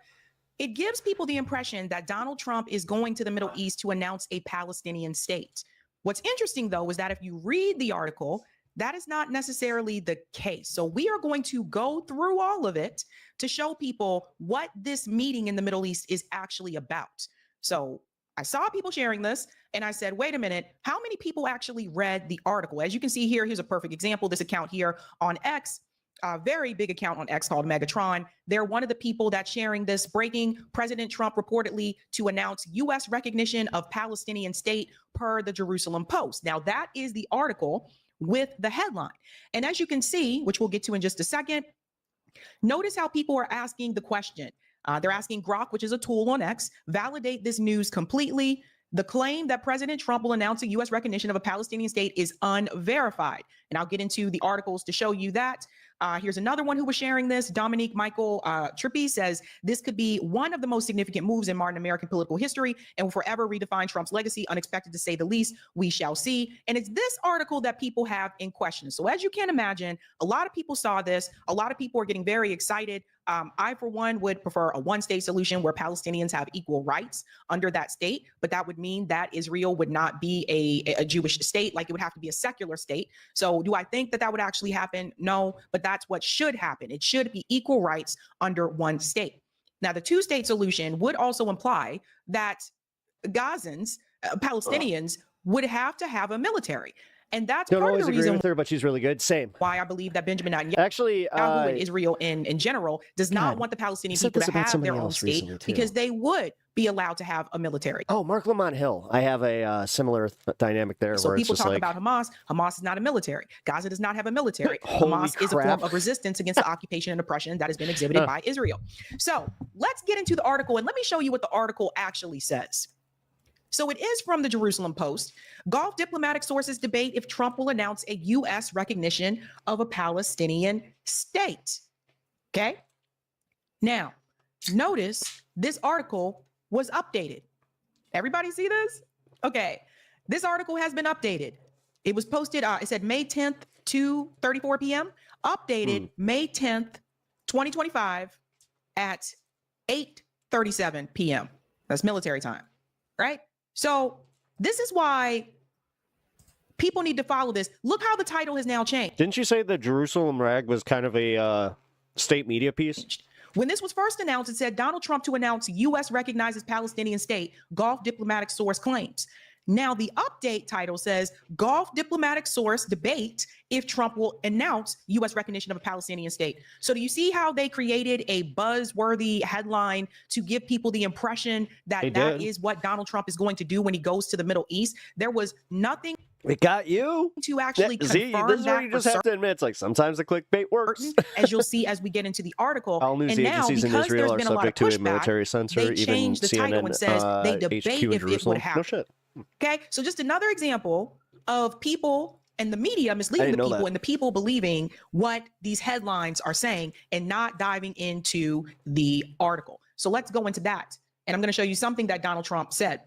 It gives people the impression that Donald Trump is going to the Middle East to announce a Palestinian state. What's interesting, though, is that if you read the article, that is not necessarily the case. So we are going to go through all of it to show people what this meeting in the Middle East is actually about. So I saw people sharing this, and I said, wait a minute, how many people actually read the article? As you can see here, here's a perfect example. This account here on X, a very big account on X called Megatron. They're one of the people that's sharing this. Breaking: President Trump reportedly to announce U.S. recognition of Palestinian state per the Jerusalem Post. Now, that is the article with the headline. And as you can see, which we'll get to in just a second, Notice how people are asking the question. They're asking Grok, which is a tool on X, validate this news completely. The claim that President Trump will announce a U.S. recognition of a Palestinian state is unverified. And I'll get into the articles to show you that. Here's another one who was sharing this. Dominique Michael Trippi says this could be one of the most significant moves in modern American political history and will forever redefine Trump's legacy. Unexpected to say the least. We shall see. And it's this article that people have in question. So as you can imagine, a lot of people saw this. A lot of people are getting very excited. I, for one, would prefer a one-state solution where Palestinians have equal rights under that state, but that would mean that Israel would not be a Jewish state, like it would have to be a secular state. So do I think that that would actually happen? No, but that's what should happen. It should be equal rights under one state. Now, the two-state solution would also imply that Gazans, Palestinians, would have to have a military. And that's Don't part of always the agree reason with her, but she's really good. Same. why I believe that Benjamin Netanyahu Actually, and Israel in general does not God, want the Palestinian said people this to about have somebody their own else state recently, too. because they would be allowed to have a military. Oh, Mark Lamont Hill. I have a similar dynamic there So where it's people just talk like, about Hamas. Hamas is not a military. Gaza does not have a military. Holy Hamas is a crap. form of resistance against the occupation and oppression that has been exhibited by Israel. So let's get into the article and let me show you what the article actually says. So it is from the Jerusalem Post. Gulf diplomatic sources debate if Trump will announce a U.S. recognition of a Palestinian state. Okay. Now, notice this article was updated. Everybody see this? Okay. This article has been updated. It was posted, it said May 10th, 2:34 p.m. Updated May 10th, 2025 at 8:37 p.m. That's military time, right? So this is why people need to follow this. Look how the title has now changed. didn't you say the Jerusalem rag was kind of a state media piece? When this was first announced, it said Donald Trump to announce U.S. recognizes Palestinian state, Gulf diplomatic source claims. Now the update title says Gulf diplomatic source debate if Trump will announce U.S. recognition of a Palestinian state. So do you see how they created a buzzworthy headline to give people the impression that that is what Donald Trump is going to do when he goes to the Middle East? There was nothing It got you. to actually See, confirm this is that where you for just have to admit, it's like sometimes the clickbait works. certain, as you'll see as we get into the article. All news And now, agencies in because Israel there's are been a lot of subject to a pushback, military censor, they even changed the title CNN and says they debate HQ in if it would Jerusalem. happen. No shit. Okay, so just another example of people and the media misleading the know people that. and the people believing what these headlines are saying and not diving into the article. So let's go into that. And I'm going to show you something that Donald Trump said.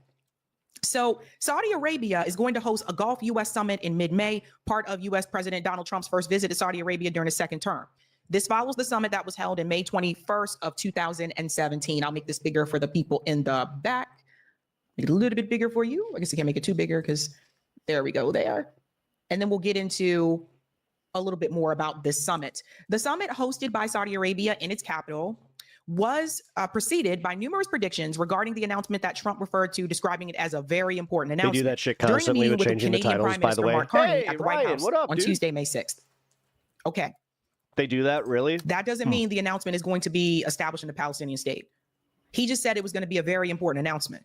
So Saudi Arabia is going to host a Gulf U.S. summit in mid-May, part of U.S. President Donald Trump's first visit to Saudi Arabia during his second term. This follows the summit that was held in May 21st of 2017. I'll make this bigger for the people in the back. Make it a little bit bigger for you. I guess I can't make it too bigger because there we go there. And then we'll get into a little bit more about this summit. The summit hosted by Saudi Arabia in its capital was preceded by numerous predictions regarding the announcement that Trump referred to, describing it as a very important They announcement. do that shit During a constantly meeting with with the changing the Canadian titles, Prime by the Minister way. Mark Carney Hey, at the White Ryan, House what up, on dude? Tuesday, May 6th. Okay, They do that, really? that doesn't mean the announcement is going to be establishing the Palestinian state. He just said it was going to be a very important announcement,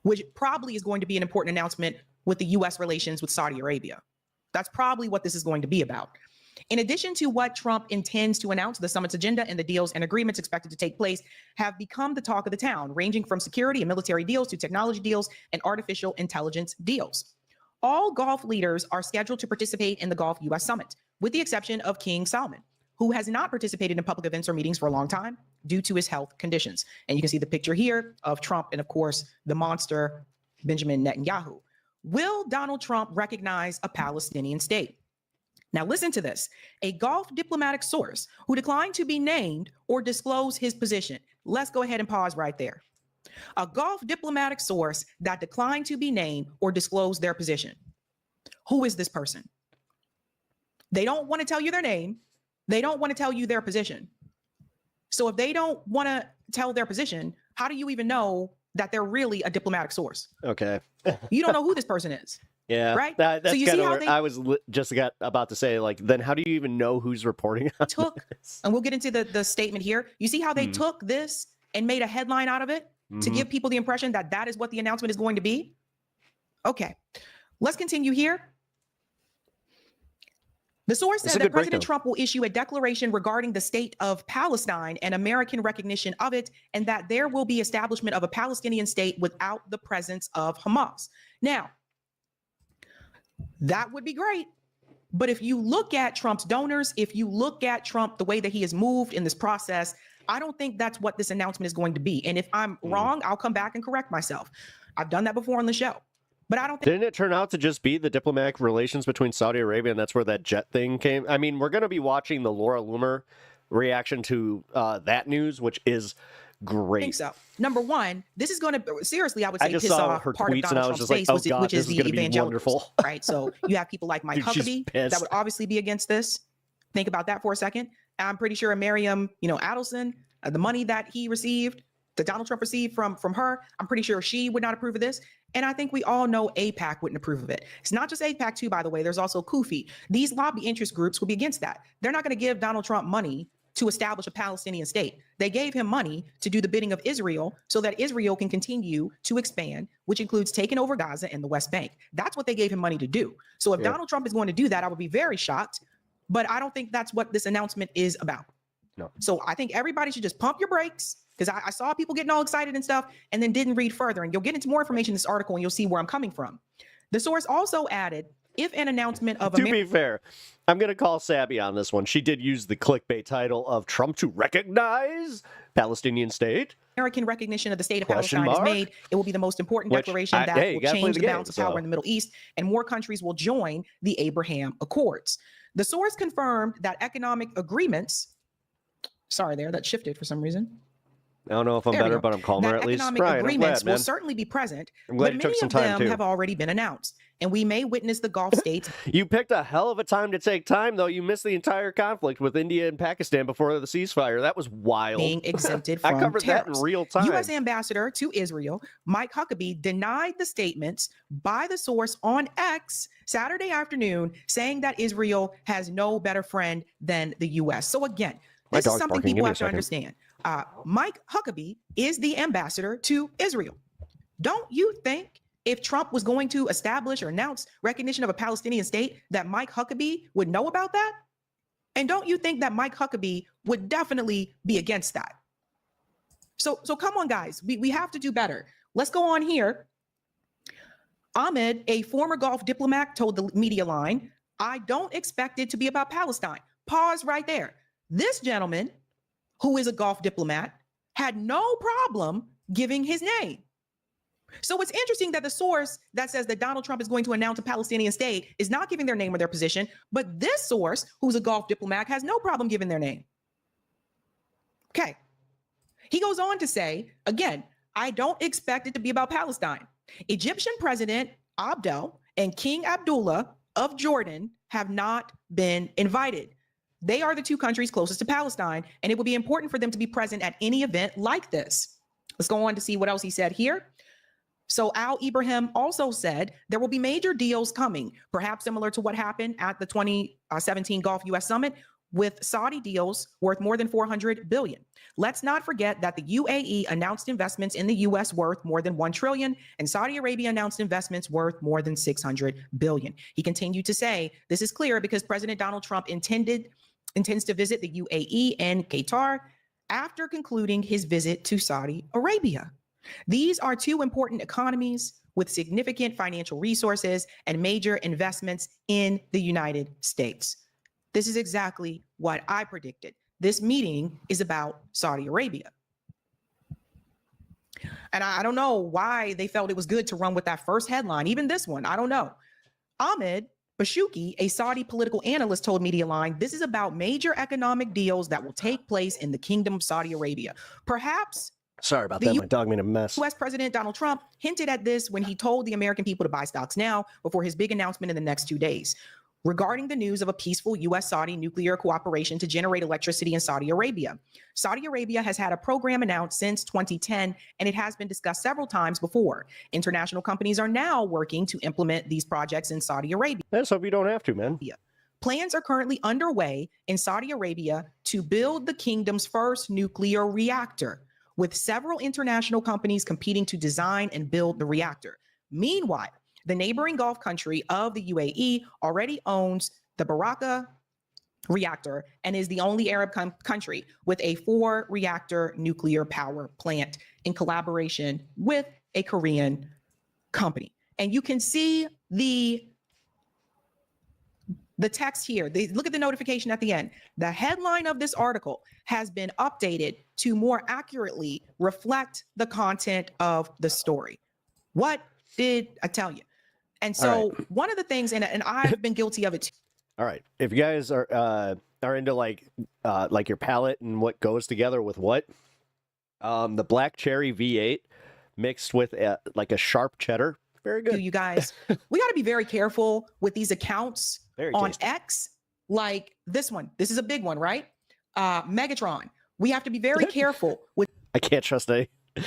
which probably is going to be an important announcement with the U.S. relations with Saudi Arabia. That's probably what this is going to be about. In addition to what Trump intends to announce, the summit's agenda and the deals and agreements expected to take place have become the talk of the town, ranging from security and military deals to technology deals and artificial intelligence deals. All Gulf leaders are scheduled to participate in the Gulf U.S. summit, with the exception of King Salman, who has not participated in public events or meetings for a long time due to his health conditions. And you can see the picture here of Trump and, of course, the monster Benjamin Netanyahu. Will Donald Trump recognize a Palestinian state? Now listen to this. A Gulf diplomatic source who declined to be named or disclose his position. Let's go ahead and pause right there. A Gulf diplomatic source that declined to be named or disclose their position. Who is this person? They don't want to tell you their name. They don't want to tell you their position. So if they don't want to tell their position, how do you even know that they're really a diplomatic source? Okay. You don't know who this person is. Yeah. Right? That's So you kind see of how where they I was just about to say, like, then how do you even know who's reporting on took, this? and we'll get into the statement here. You see how they took this and made a headline out of it to give people the impression that that is what the announcement is going to be? Okay, let's continue here. The source That's said a that good President breakdown. Trump will issue a declaration regarding the state of Palestine and American recognition of it, and that there will be establishment of a Palestinian state without the presence of Hamas. Now, that would be great. But if you look at Trump's donors, if you look at Trump, the way that he has moved in this process, I don't think that's what this announcement is going to be. And if I'm wrong, I'll come back and correct myself. I've done that before on the show. But I don't think. Didn't it turn out to just be the diplomatic relations between Saudi Arabia, and that's where that jet thing came? I mean, we're going to be watching the Laura Loomer reaction to that news, which is great. I think so. Number one, this is going to seriously, I would say, I just piss saw off her part of tweets and I Donald was Trump's just like, base, oh God, which is this is the going to be evangelicals, wonderful. right? So you have people like Mike Dude, she's Huckabee pissed. that would obviously be against this. Think about that for a second. I'm pretty sure Miriam, Adelson, the money that he received, that Donald Trump received from her, I'm pretty sure she would not approve of this. And I think we all know AIPAC wouldn't approve of it. It's not just AIPAC too, by the way. There's also Kufi. These lobby interest groups will be against that. They're not going to give Donald Trump money to establish a Palestinian state. They gave him money to do the bidding of Israel so that Israel can continue to expand, which includes taking over Gaza and the West Bank. That's what they gave him money to do. So if Donald Trump is going to do that, I would be very shocked. But I don't think that's what this announcement is about. No. So I think everybody should just pump your brakes, because I saw people getting all excited and stuff and then didn't read further. And you'll get into more information in this article and you'll see where I'm coming from. The source also added, if an announcement of To be fair, I'm going to call Sabby on this one. She did use the clickbait title of Trump to recognize Palestinian state. American recognition of the state of Question Palestine mark? is made, it will be the most important Which, declaration that hey, you will gotta play change the the game, balance of power so. in the Middle East, and more countries will join the Abraham Accords. The source confirmed that economic agreements, sorry there, that shifted for some reason. I don't know if I'm There we better, go. but I'm calmer That at least. economic Right, I'm agreements glad, man. will certainly be present, I'm glad but you many took some of time, them too. have already been announced, and we may witness the Gulf states You picked a hell of a time to take time, though. You missed the entire conflict with India and Pakistan before the ceasefire. That was wild. being exempted from I covered that tariffs. in real time. U.S. Ambassador to Israel, Mike Huckabee, denied the statements by the source on X Saturday afternoon, saying that Israel has no better friend than the U.S. So again, My this is dog's something barking. Give people me a have to second. understand. Mike Huckabee is the ambassador to Israel. Don't you think if Trump was going to establish or announce recognition of a Palestinian state, that Mike Huckabee would know about that? And don't you think that Mike Huckabee would definitely be against that? So come on, guys. We have to do better. Let's go on here. Ahmed, a former Gulf diplomat, told the media line, I don't expect it to be about Palestine. Pause right there. This gentleman, who is a Gulf diplomat, had no problem giving his name. So it's interesting that the source that says that Donald Trump is going to announce a Palestinian state is not giving their name or their position, but this source, who's a Gulf diplomat, has no problem giving their name. Okay. He goes on to say, again, I don't expect it to be about Palestine. Egyptian President Abdel and King Abdullah of Jordan have not been invited. They are the two countries closest to Palestine, and it would be important for them to be present at any event like this. Let's go on to see what else he said here. So Al Ibrahim also said there will be major deals coming, perhaps similar to what happened at the 2017 Gulf U.S. Summit, with Saudi deals worth more than $400 billion. Let's not forget that the UAE announced investments in the U.S. worth more than $1 trillion, and Saudi Arabia announced investments worth more than $600 billion. He continued to say, this is clear because President Donald Trump intends to visit the UAE and Qatar after concluding his visit to Saudi Arabia. These are two important economies with significant financial resources and major investments in the United States. This is exactly what I predicted. This meeting is about Saudi Arabia. And I don't know why they felt it was good to run with that first headline, even this one. I don't know. Ahmed Bashuki, a Saudi political analyst, told Media Line, this is about major economic deals that will take place in the Kingdom of Saudi Arabia. Perhaps Sorry about that. My dog made a mess. U.S. President Donald Trump hinted at this when he told the American people to buy stocks now before his big announcement in the next 2 days regarding the news of a peaceful U.S.-Saudi nuclear cooperation to generate electricity in Saudi Arabia. Saudi Arabia has had a program announced since 2010, and it has been discussed several times before. International companies are now working to implement these projects in Saudi Arabia. Let's hope you don't have to, man. Plans are currently underway in Saudi Arabia to build the kingdom's first nuclear reactor, with several international companies competing to design and build the reactor. Meanwhile, the neighboring Gulf country of the UAE already owns the Barakah reactor and is the only Arab country with a 4-reactor nuclear power plant in collaboration with a Korean company. And you can see the text here. Look at the notification at the end. The headline of this article has been updated to more accurately reflect the content of the story. What did I tell you? And so one of the things, and I've been guilty of it too. All right. If you guys are into like your palate and what goes together with what, the black cherry V8 mixed with like a sharp cheddar, very good. You guys, we got to be very careful with these accounts on X, like this one. This is a big one, right? Megatron. We have to be very careful with. I can't trust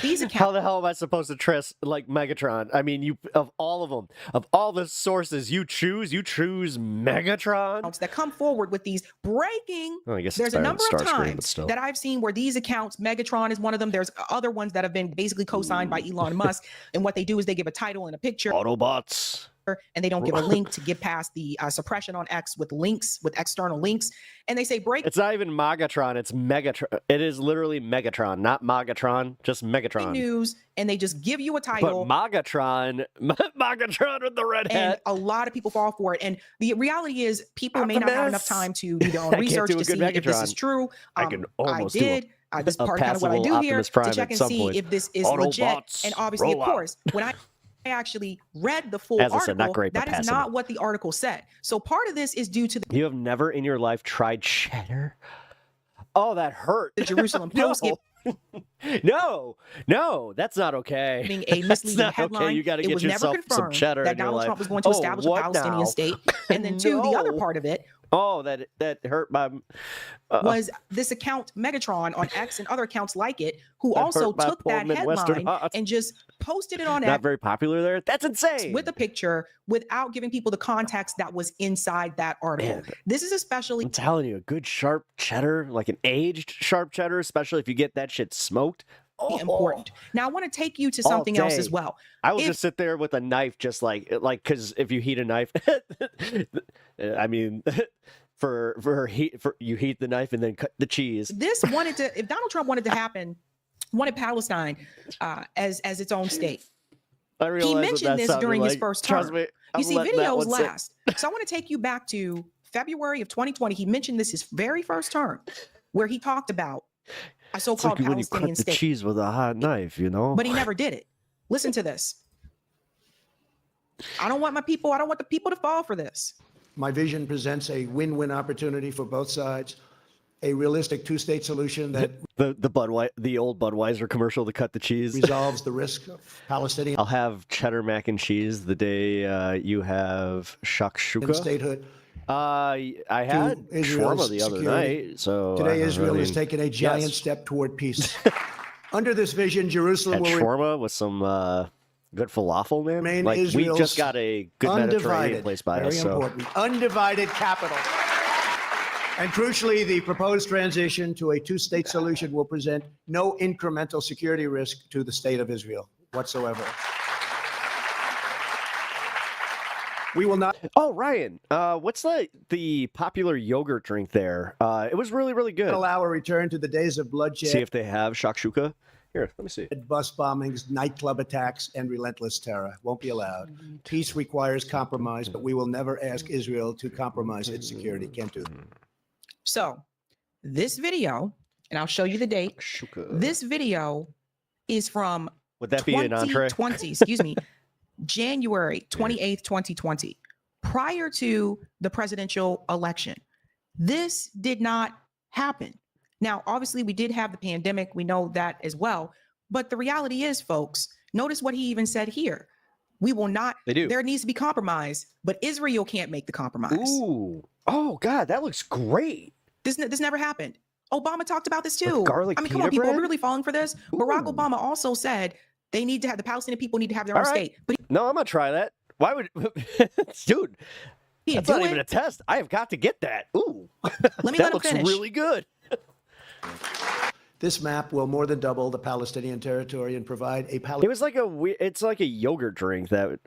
these accounts. How the hell am I supposed to trust like Megatron? I mean, you of all of them, of all the sources you choose Megatron that come forward with these breaking. Well, I guess there's a number of Starscream, times that I've seen where these accounts, Megatron is one of them. There's other ones that have been basically co-signed by Elon Musk, and what they do is they give a title and a picture. Autobots. And they don't give a link to get past the suppression on X with links, with external links. And they say break. It's not even Magatron. It's Megatron. It is literally Megatron, not Magatron, just Megatron. News, and they just give you a title. But Magatron with the red hat. And a lot of people fall for it. And the reality is people may not have enough time to do their own research to see if this is true. I can almost this is part of kind of what I do here to check and see if this is legit. And obviously, of course, when I actually read the full article, that is not what the article said. So part of this is due to You have never in your life tried cheddar? Oh, that hurt. The Jerusalem Post. No, that's not okay. Being a misleading headline. Okay. You got to get yourself some cheddar that Donald Trump was going to establish a Palestinian state. And then two, the other part of it. Oh, that hurt my. Was this account Megatron on X and other accounts like it, who also took that headline and just posted it on X. Not very popular there. That's insane. With a picture without giving people the context that was inside that article. Man, this is especially. I'm telling you, a good sharp cheddar, like an aged sharp cheddar, especially if you get that shit smoked. Important. Now I want to take you to something else as well. I will just sit there with a knife, just like because if you heat a knife, I mean, for you heat the knife and then cut the cheese. This wanted to, if Donald Trump wanted Palestine as its own state. He mentioned this during his first term. You see, videos last. Sit. So I want to take you back to February of 2020. He mentioned this his very first term, where he talked about a so-called Palestinian when you cut state. The cheese with a hot knife, you know. But he never did it. Listen to this. I don't want the people to fall for this. My vision presents a win-win opportunity for both sides, a realistic two-state solution that the old Budweiser commercial to cut the cheese resolves the risk of Palestinian. I'll have cheddar mac and cheese the day you have shakshuka. Statehood. I had shawarma the other night. So today Israel has taken a giant step toward peace. Under this vision, Jerusalem will shawarma with some good falafel, man. Like Israel's we just got a good Mediterranean place by us. So undivided capital. And crucially, the proposed transition to a two-state solution will present no incremental security risk to the state of Israel whatsoever. We will not. Oh, Ryan, what's the popular yogurt drink there? It was really, really good. Allow a return to the days of bloodshed. See if they have shakshuka. Here, let me see. Bus bombings, nightclub attacks, and relentless terror won't be allowed. Peace requires compromise, but we will never ask Israel to compromise its security. Can't do that. So, this video, and I'll show you the date. This video is from Would that be an entree? 2020, excuse me. January 28th, 2020, prior to the presidential election. This did not happen. Now, obviously, we did have the pandemic. We know that as well. But the reality is, folks, notice what he even said here. We will not. They do. There needs to be compromise, but Israel can't make the compromise. Ooh. Oh, God, that looks great. This never happened. Obama talked about this too. Garlic I mean, come on, people, are we really falling for this? Ooh. Barack Obama also said they need to have, the Palestinian people need to have their own state. But no, I'm gonna try that. Why would, dude? That's not even a test. I have got to get that. Ooh, let me that let him looks finish. really good. This map will more than double the Palestinian territory and provide a It was like it's like a yogurt drink that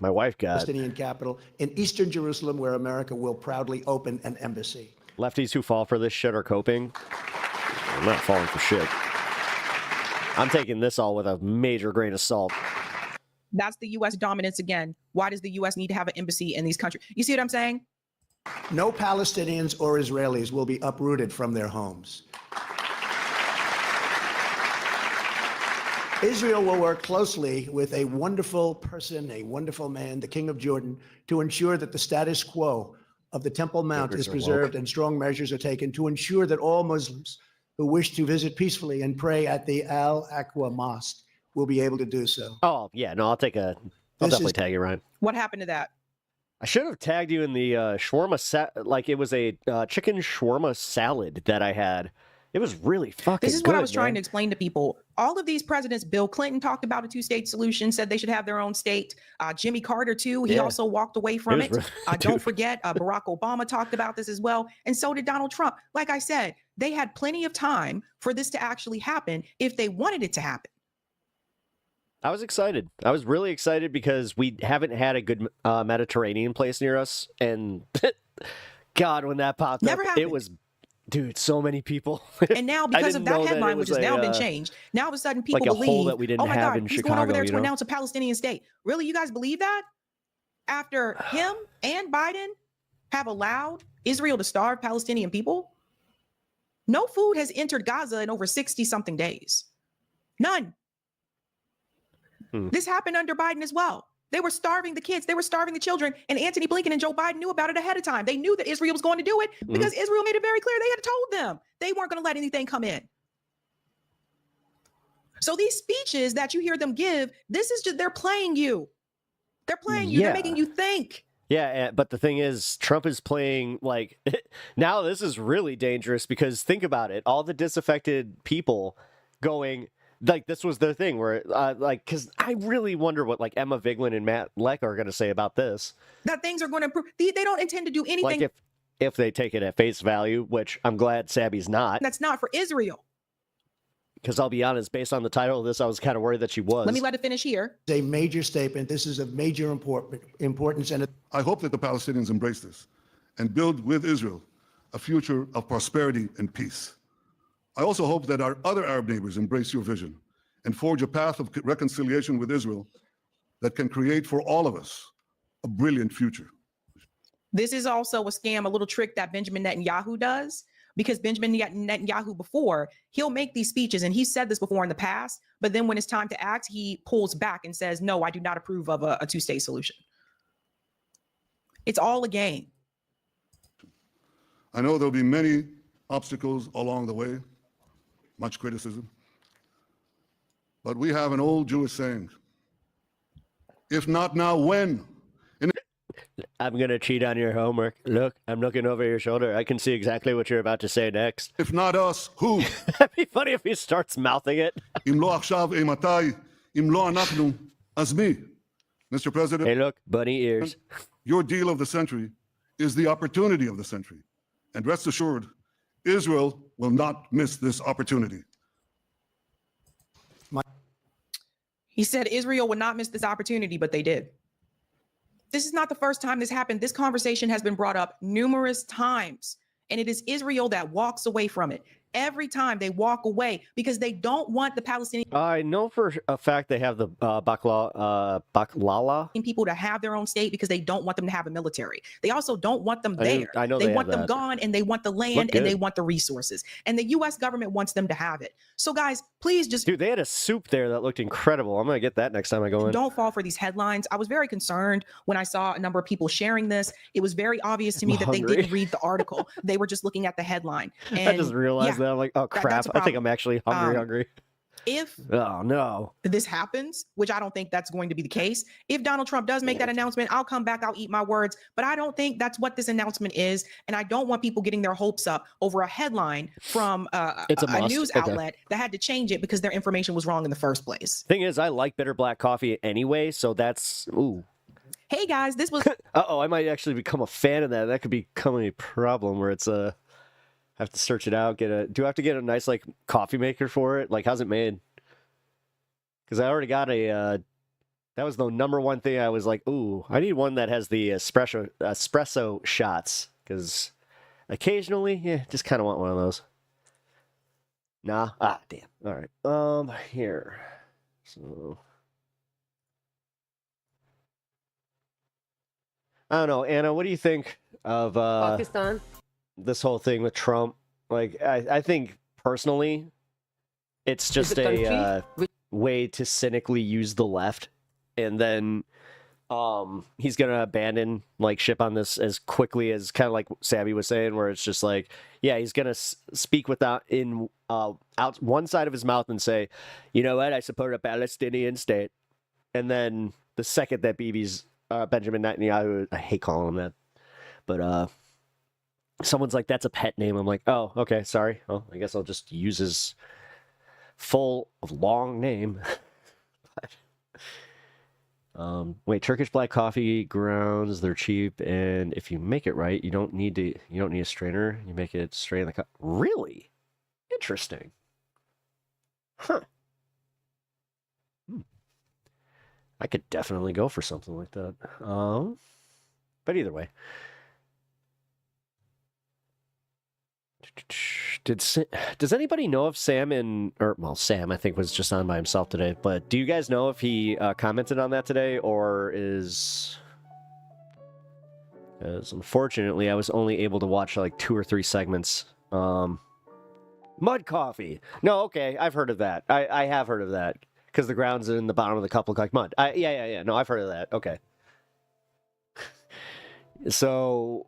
my wife got. Palestinian capital in eastern Jerusalem, where America will proudly open an embassy. Lefties who fall for this shit are coping. I'm not falling for shit. I'm taking this all with a major grain of salt. That's the U.S. dominance again. Why does the U.S. need to have an embassy in these countries? You see what I'm saying? No Palestinians or Israelis will be uprooted from their homes. Israel will work closely with a wonderful person, a wonderful man, the King of Jordan, to ensure that the status quo of the Temple Mount is preserved and strong measures are taken to ensure that all Muslims who wish to visit peacefully and pray at the Al-Aqsa Mosque will be able to do so. Oh, yeah, no, I'll definitely tag you, Ryan. What happened to that? I should have tagged you in the shawarma, like it was a chicken shawarma salad that I had. It was really fucking good. This is what I was trying to explain to people. All of these presidents, Bill Clinton talked about a two-state solution, said they should have their own state. Jimmy Carter, too, he also walked away from it. Don't forget, Barack Obama talked about this as well. And so did Donald Trump. Like I said, they had plenty of time for this to actually happen if they wanted it to happen. I was excited. I was really excited because we haven't had a good Mediterranean place near us. And God, when that popped up, it was... Dude, so many people. And now, because of that headline, which has now been changed, now all of a sudden people like a believe, hole that we didn't oh my have God, in he's Chicago, going over there to announce a Palestinian state. Really? You guys believe that? After him and Biden have allowed Israel to starve Palestinian people? No food has entered Gaza in over 60-something days. None. This happened under Biden as well. They were starving the kids. They were starving the children. And Anthony Blinken and Joe Biden knew about it ahead of time. They knew that Israel was going to do it because Israel made it very clear. They had told them they weren't going to let anything come in. So these speeches that you hear them give, this is just, they're playing you. They're playing you. They're making you think. Yeah, but the thing is, Trump is playing like, now this is really dangerous because think about it. All the disaffected people going, like, this was their thing where, like, because I really wonder what, like, Emma Vigeland and Matt Leck are going to say about this. That things are going to improve. They don't intend to do anything. Like, if they take it at face value, which I'm glad Sabby's not. That's not for Israel. Because I'll be honest, based on the title of this, I was kind of worried that she was. Let me let it finish here. It's a major statement. This is of major importance. And I hope that the Palestinians embrace this and build with Israel a future of prosperity and peace. I also hope that our other Arab neighbors embrace your vision and forge a path of reconciliation with Israel that can create for all of us a brilliant future. This is also a scam, a little trick that Benjamin Netanyahu does, because Benjamin Netanyahu before, he'll make these speeches, and he's said this before in the past, but then when it's time to act, he pulls back and says, no, I do not approve of a two-state solution. It's all a game. I know there'll be many obstacles along the way, much criticism. But we have an old Jewish saying, if not now, when? I'm going to cheat on your homework. Look, I'm looking over your shoulder. I can see exactly what you're about to say next. If not us, who? That'd be funny if he starts mouthing it. Im lo achshav imatai, im lo anachnu, as me. Mr. President. Hey, look, bunny ears. Your deal of the century is the opportunity of the century. And rest assured, Israel will not miss this opportunity. He said Israel would not miss this opportunity, but they did. This is not the first time this happened. This conversation has been brought up numerous times, and it is Israel that walks away from it. Every time they walk away because they don't want the Palestinian I know for a fact they have the Baklala people to have their own state because they don't want them to have a military. They also don't want them there. I know they want have them that. gone, and they want the land and they want the resources. And the U.S. government wants them to have it. So guys, please just Dude, they had a soup there that looked incredible. I'm gonna get that next time I go in. don't fall for these headlines. I was very concerned when I saw a number of people sharing this. It was very obvious to me that they didn't read the article. They were just looking at the headline. And I just realized that. I'm like, oh crap. I think I'm actually hungry. If oh no, this happens, which I don't think that's going to be the case, if Donald Trump does make that announcement, I'll come back, I'll eat my words, but I don't think that's what this announcement is. And I don't want people getting their hopes up over a headline from a news outlet that had to change it because their information was wrong in the first place. Thing is, I like bitter black coffee anyway, so that's ooh. Hey guys, this was I might actually become a fan of that. That could become a problem where it's I have to search it out. Do I have to get a nice like coffee maker for it? Like, how's it made? Because I already got that was the number one thing I was like, ooh, I need one that has the espresso shots. Because occasionally, yeah, just kind of want one of those. Nah. Ah, damn. All right. Here. So I don't know, Anna. What do you think of Pakistan. this whole thing with Trump? Like, I think personally, it's just the country a way to cynically use the left, and then he's gonna abandon like ship on this as quickly as, kind of like Sabby was saying, where it's just like, yeah, he's gonna speak without out one side of his mouth and say, you know what, I support a Palestinian state, and then the second that BB's Benjamin Netanyahu, I hate calling him that, but someone's like, that's a pet name. I'm like, oh, okay, sorry. Well, I guess I'll just use his full long name. Wait, Turkish black coffee grounds, they're cheap, and if you make it right, you don't need a strainer. You make it straight in the cup. Really? Interesting. Huh. I could definitely go for something like that. But either way. Does anybody know if Sam I think was just on by himself today, but do you guys know if he commented on that today, or is... Because unfortunately, I was only able to watch like 2 or 3 segments. Mud coffee. No, okay, I've heard of that. I have heard of that. Because the grounds in the bottom of the cup look like mud. Yeah. No, I've heard of that. Okay. So...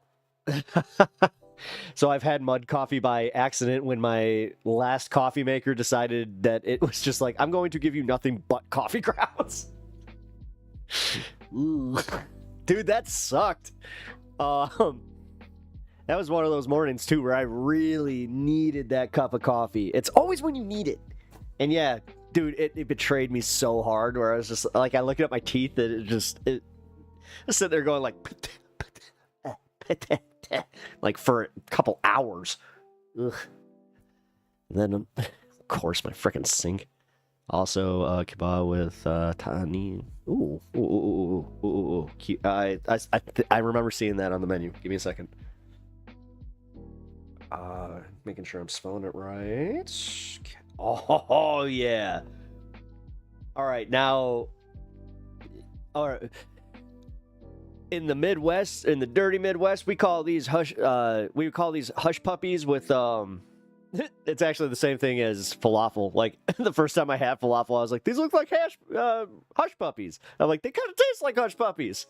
So I've had mud coffee by accident when my last coffee maker decided that it was just like, I'm going to give you nothing but coffee grounds. Ooh. Dude, that sucked. That was one of those mornings too where I really needed that cup of coffee. It's always when you need it. And yeah, dude, it betrayed me so hard where I was just like, I looked at my teeth and I was sitting there going like, like for a couple hours. Ugh. And then, of course, my freaking sink. Also, kebab with tahini. Ooh. Cute. I remember seeing that on the menu. Give me a second. Making sure I'm spelling it right. Oh, yeah. All right, now... All right. In the Midwest, in the dirty Midwest, we call these hush puppies with it's actually the same thing as falafel. Like the first time I had falafel, I was like, these look like hush puppies. I'm like, they kind of taste like hush puppies.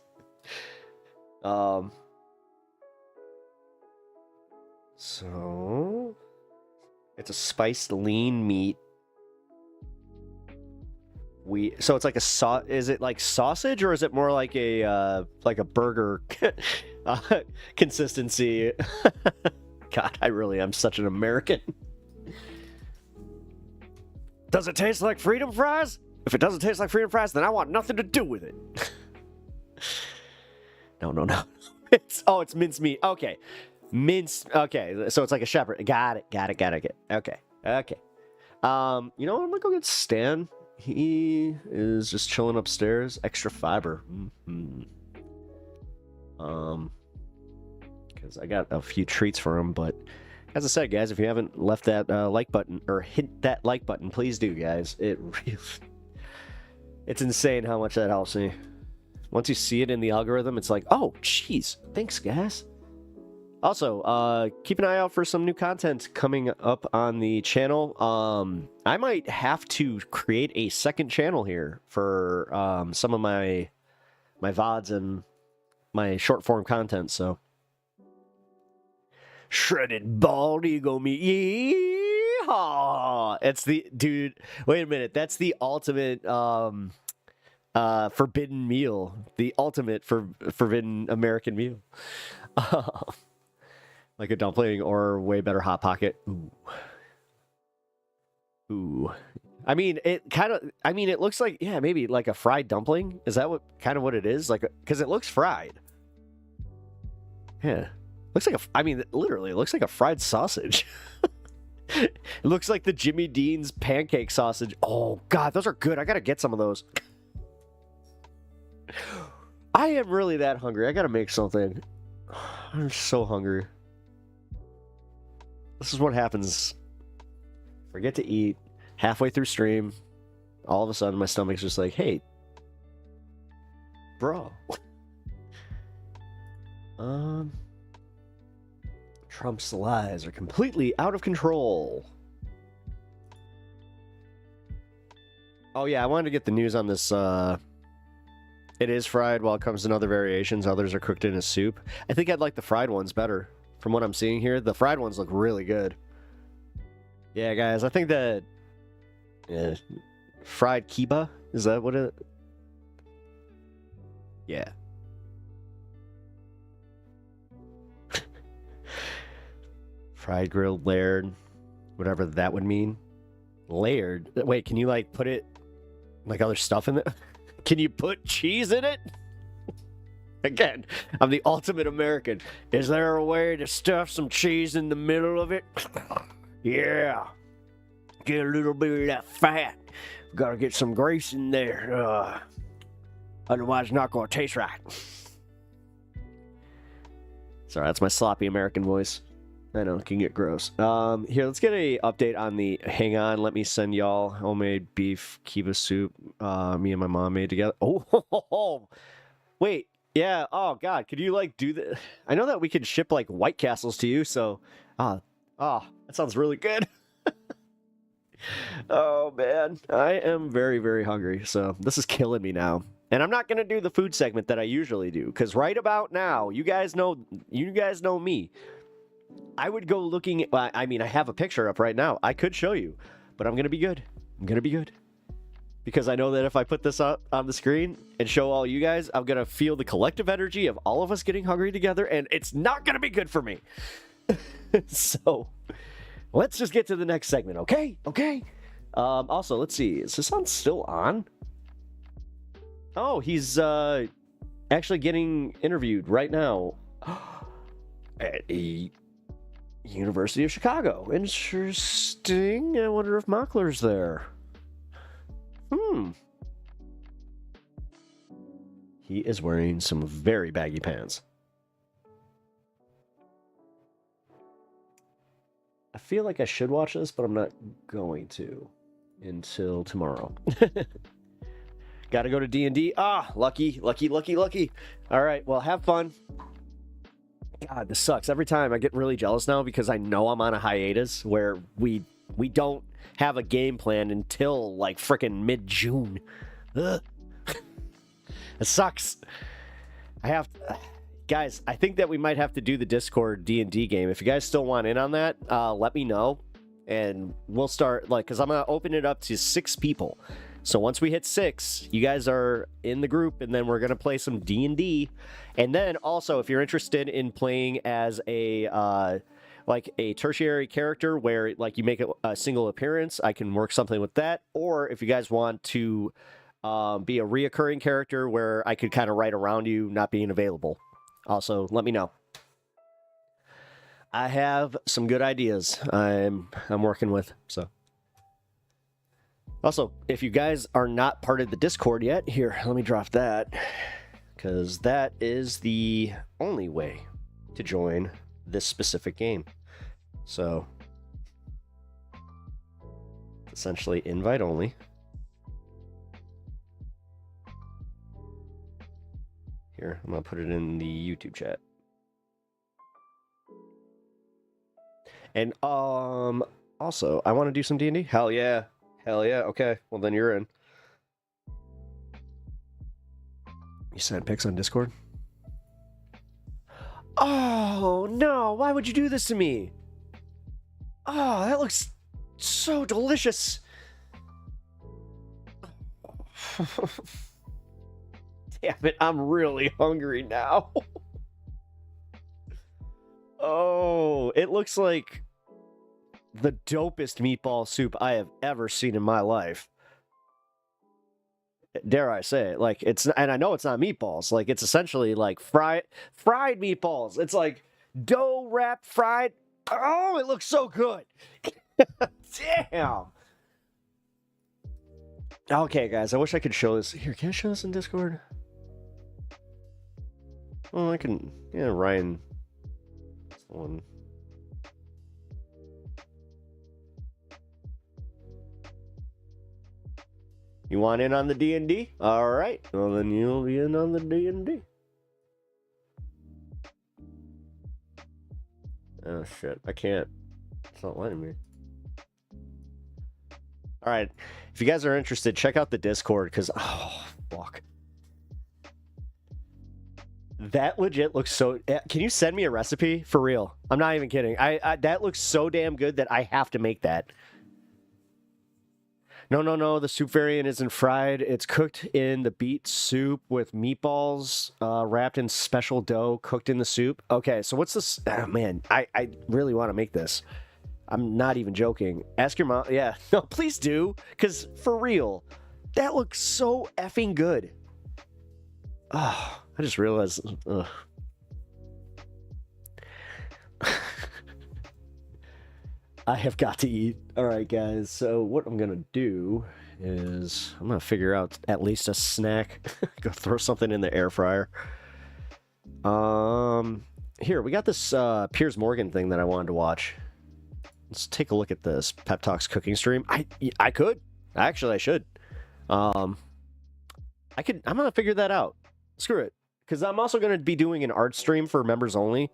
So it's a spiced lean meat. So it's like is it like sausage, or is it more like a burger consistency? God, I really am such an American. Does it taste like freedom fries? If it doesn't taste like freedom fries, then I want nothing to do with it. No. It's mincemeat. Okay. Okay, so it's like a shepherd. Got it. Okay. You know what? I'm gonna go get Stan. He is just chilling upstairs. Extra fiber. Because I got a few treats for him. But as I said, guys, if you haven't left that like button or hit that like button, please do, guys. It's insane how much that helps me. Once you see it in the algorithm, it's like, oh, jeez, thanks, guys. Also, keep an eye out for some new content coming up on the channel. I might have to create a second channel here for some of my VODs and my short form content. So, shredded bald eagle meat, yeehaw! It's the dude. Wait a minute, that's the ultimate forbidden meal, the ultimate forbidden American meal. Like a dumpling or way better Hot Pocket. Ooh. I mean, it looks like, yeah, maybe like a fried dumpling. Is that what it is? Like, because it looks fried. Yeah. Looks like literally, it looks like a fried sausage. It looks like the Jimmy Dean's pancake sausage. Oh, God, those are good. I gotta get some of those. I am really that hungry. I gotta make something. I'm so hungry. This is what happens. Forget to eat halfway through stream. All of a sudden, my stomach's just like, hey, bro. Trump's lies are completely out of control. Oh yeah, I wanted to get the news on this. It is fried while it comes in other variations. Others are cooked in a soup. I think I'd like the fried ones better. From what I'm seeing here, the fried ones look really good. Yeah, guys, I think that fried kiba, is that what it? Yeah. Fried grilled layered, whatever that would mean. Layered. Wait, can you like put it like other stuff in it? Can you put cheese in it? Again, I'm the ultimate American. Is there a way to stuff some cheese in the middle of it? Yeah. Get a little bit of that fat. Gotta get some grease in there. Otherwise, it's not gonna taste right. Sorry, that's my sloppy American voice. I know, it can get gross. Here, let's get a update on the... Hang on, let me send y'all homemade beef kiba soup me and my mom made together. Oh, wait. Yeah, oh, God. Could you, like, do the... I know that we could ship, like, White Castles to you, so... that sounds really good. Oh, man. I am very, very hungry, so this is killing me now. And I'm not going to do the food segment that I usually do, because right about now, you guys know me. I would go looking at, I mean, I have a picture up right now. I could show you, but I'm going to be good. I'm going to be good. Because I know that if I put this up on the screen and show all you guys, I'm going to feel the collective energy of all of us getting hungry together, and it's not going to be good for me. So, let's just get to the next segment, okay? Okay. Also, let's see. Is HASAN still on? Oh, he's actually getting interviewed right now at a University of Chicago. Interesting. I wonder if Mockler's there. He is wearing some very baggy pants. I feel like I should watch this, but I'm not going to until tomorrow. Gotta go to D&D. Lucky. All right, well, have fun. God, this sucks. Every time I get really jealous now because I know I'm on a hiatus where we don't have a game plan until like frickin' mid-June. Ugh. It sucks. Guys, I think that we might have to do the Discord D&D game. If you guys still want in on that, let me know. And we'll start, like, because I'm going to open it up to 6 people. So once we hit 6, you guys are in the group, and then we're going to play some D&D. And then also, if you're interested in playing as a, like, a tertiary character where, like, you make a single appearance, I can work something with that. Or if you guys want to be a reoccurring character where I could kind of write around you not being available. Also, let me know. I have some good ideas I'm working with, so. Also, if you guys are not part of the Discord yet, here, let me drop that, because that is the only way to join this specific game. So, essentially invite only. Here, I'm going to put it in the YouTube chat. And also, I want to do some D&D. Hell yeah. Hell yeah. Okay, well then you're in. You sent pics on Discord? Oh, no. Why would you do this to me? Oh, that looks so delicious. Damn it, I'm really hungry now. Oh, it looks like the dopest meatball soup I have ever seen in my life. Dare I say it? Like, it's, and I know it's not meatballs. Like, it's essentially like fried meatballs. It's like dough wrapped fried. Oh, it looks so good. Damn. Okay, guys, I wish I could show this. Here, can I show this in Discord? Oh, I can. Yeah, Ryan. One. You want in on the D&D? All right. Well, then you'll be in on the D&D. Oh, shit. I can't. It's not letting me. All right. If you guys are interested, check out the Discord, because, oh, fuck. That legit looks so... Can you send me a recipe? For real. I'm not even kidding. That looks so damn good that I have to make that. No. The soup variant isn't fried. It's cooked in the beet soup with meatballs wrapped in special dough, cooked in the soup. Okay, so what's this? Oh, man, I really want to make this. I'm not even joking. Ask your mom. Yeah, no, please do. Because for real, that looks so effing good. Oh, I just realized. I have got to eat. All right, guys. So what I'm going to do is I'm going to figure out at least a snack. Go throw something in the air fryer. Here, we got this Piers Morgan thing that I wanted to watch. Let's take a look at this Pep Talks cooking stream. I could. Actually, I should. I'm going to figure that out. Screw it. Because I'm also going to be doing an art stream for members only.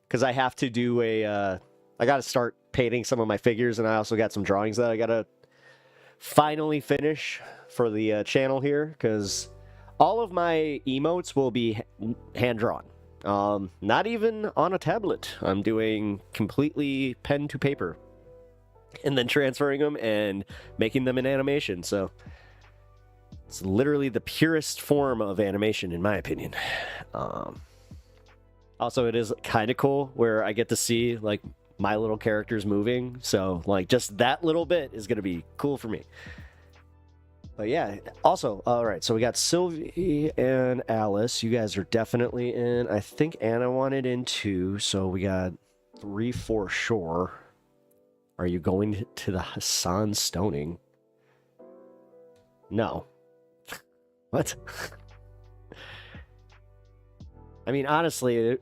Because I have to do a... I got to start painting some of my figures, and I also got some drawings that I got to finally finish for the channel here, because all of my emotes will be hand-drawn. Not even on a tablet. I'm doing completely pen to paper, and then transferring them and making them in animation, so it's literally the purest form of animation, in my opinion. Also, it is kind of cool where I get to see, like, my little characters moving, so like just that little bit is gonna be cool for me. But yeah, also, all right, so we got Sylvie and Alice. You guys are definitely in. I think Anna wanted in too, so we got 3 for sure. Are you going to the HASAN stoning? No. What? I mean, honestly,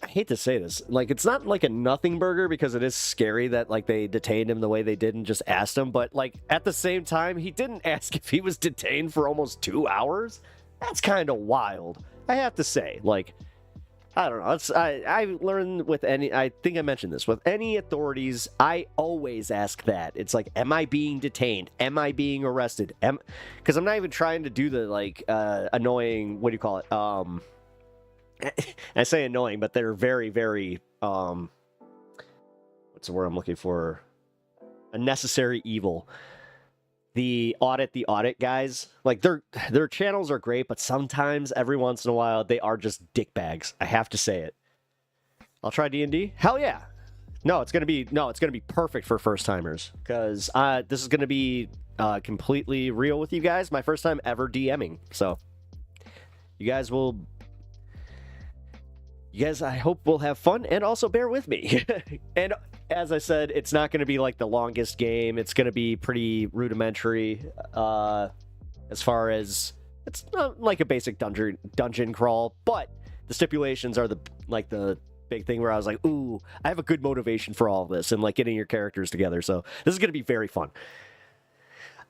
I hate to say this, like, it's not like a nothing burger, because it is scary that, like, they detained him the way they did and just asked him, but, like, at the same time, he didn't ask if he was detained for almost 2 hours. That's kind of wild, I have to say. Like, I don't know, I learned with any, I think I mentioned this, with any authorities, I always ask that. It's like, am I being detained? Am I being arrested? Because I'm not even trying to do the, like, annoying, what do you call it, I say annoying, but they're very, very, what's the word I'm looking for? A necessary evil. The audit guys, like, their channels are great, but sometimes, every once in a while, they are just dickbags. I have to say it. I'll try D&D? Hell yeah. No, it's gonna be perfect for first timers, because this is gonna be completely real with you guys. My first time ever DMing, so you guys, I hope will have fun, and also bear with me. And as I said, it's not going to be like the longest game. It's going to be pretty rudimentary, as far as it's not like a basic dungeon crawl, but the stipulations are the big thing where I was like, ooh, I have a good motivation for all of this, and like getting your characters together. So this is going to be very fun.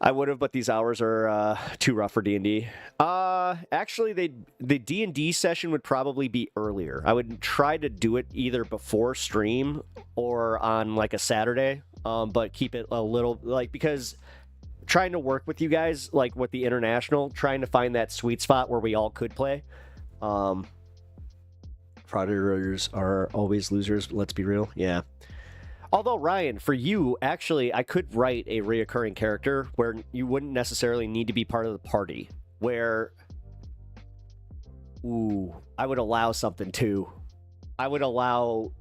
I would have, but these hours are too rough for D&D. Actually, the D&D session would probably be earlier. I would try to do it either before stream or on like a Saturday, but keep it a little, like, because trying to work with you guys, like with the international, trying to find that sweet spot where we all could play. Fraudsters are always losers, let's be real. Yeah. Although, Ryan, for you, actually, I could write a reoccurring character where you wouldn't necessarily need to be part of the party. Where, ooh, I would allow something too. I would allow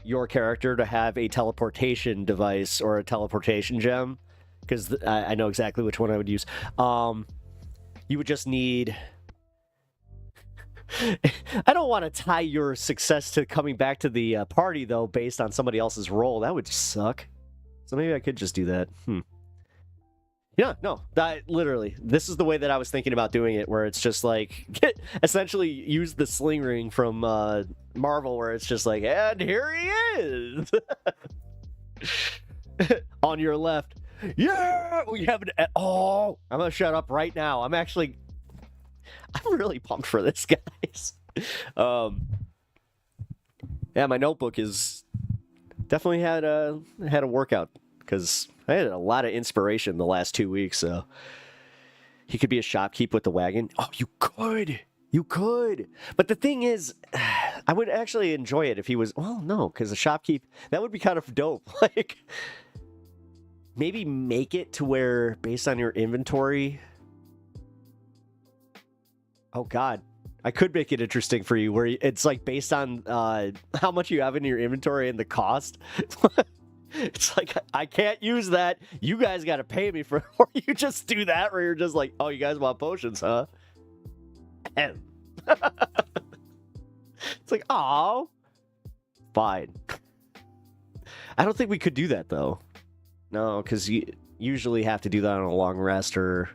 your character to have a teleportation device or a teleportation gem, because I know exactly which one I would use. You would just need... I don't want to tie your success to coming back to the party, though, based on somebody else's role. That would suck. So maybe I could just do that. Yeah, no, literally, this is the way that I was thinking about doing it, where it's just like, essentially use the sling ring from Marvel, where it's just like, and here he is! On your left, Yeah, we have an. Oh, I'm gonna shut up right now. I'm really pumped for this, guys. Yeah, my notebook is definitely had a workout because I had a lot of inspiration the last 2 weeks. So he could be a shopkeep with the wagon. Oh, you could. But the thing is, I would actually enjoy it if he was. Well, no, because a shopkeep, that would be kind of dope. Like, maybe make it to where based on your inventory. Oh God, I could make it interesting for you, where it's like based on how much you have in your inventory and the cost. It's like, I can't use that. You guys got to pay me for it. Or you just do that where you're just like, oh, you guys want potions, huh? It's like, oh, fine. I don't think we could do that, though. No, because you usually have to do that on a long rest or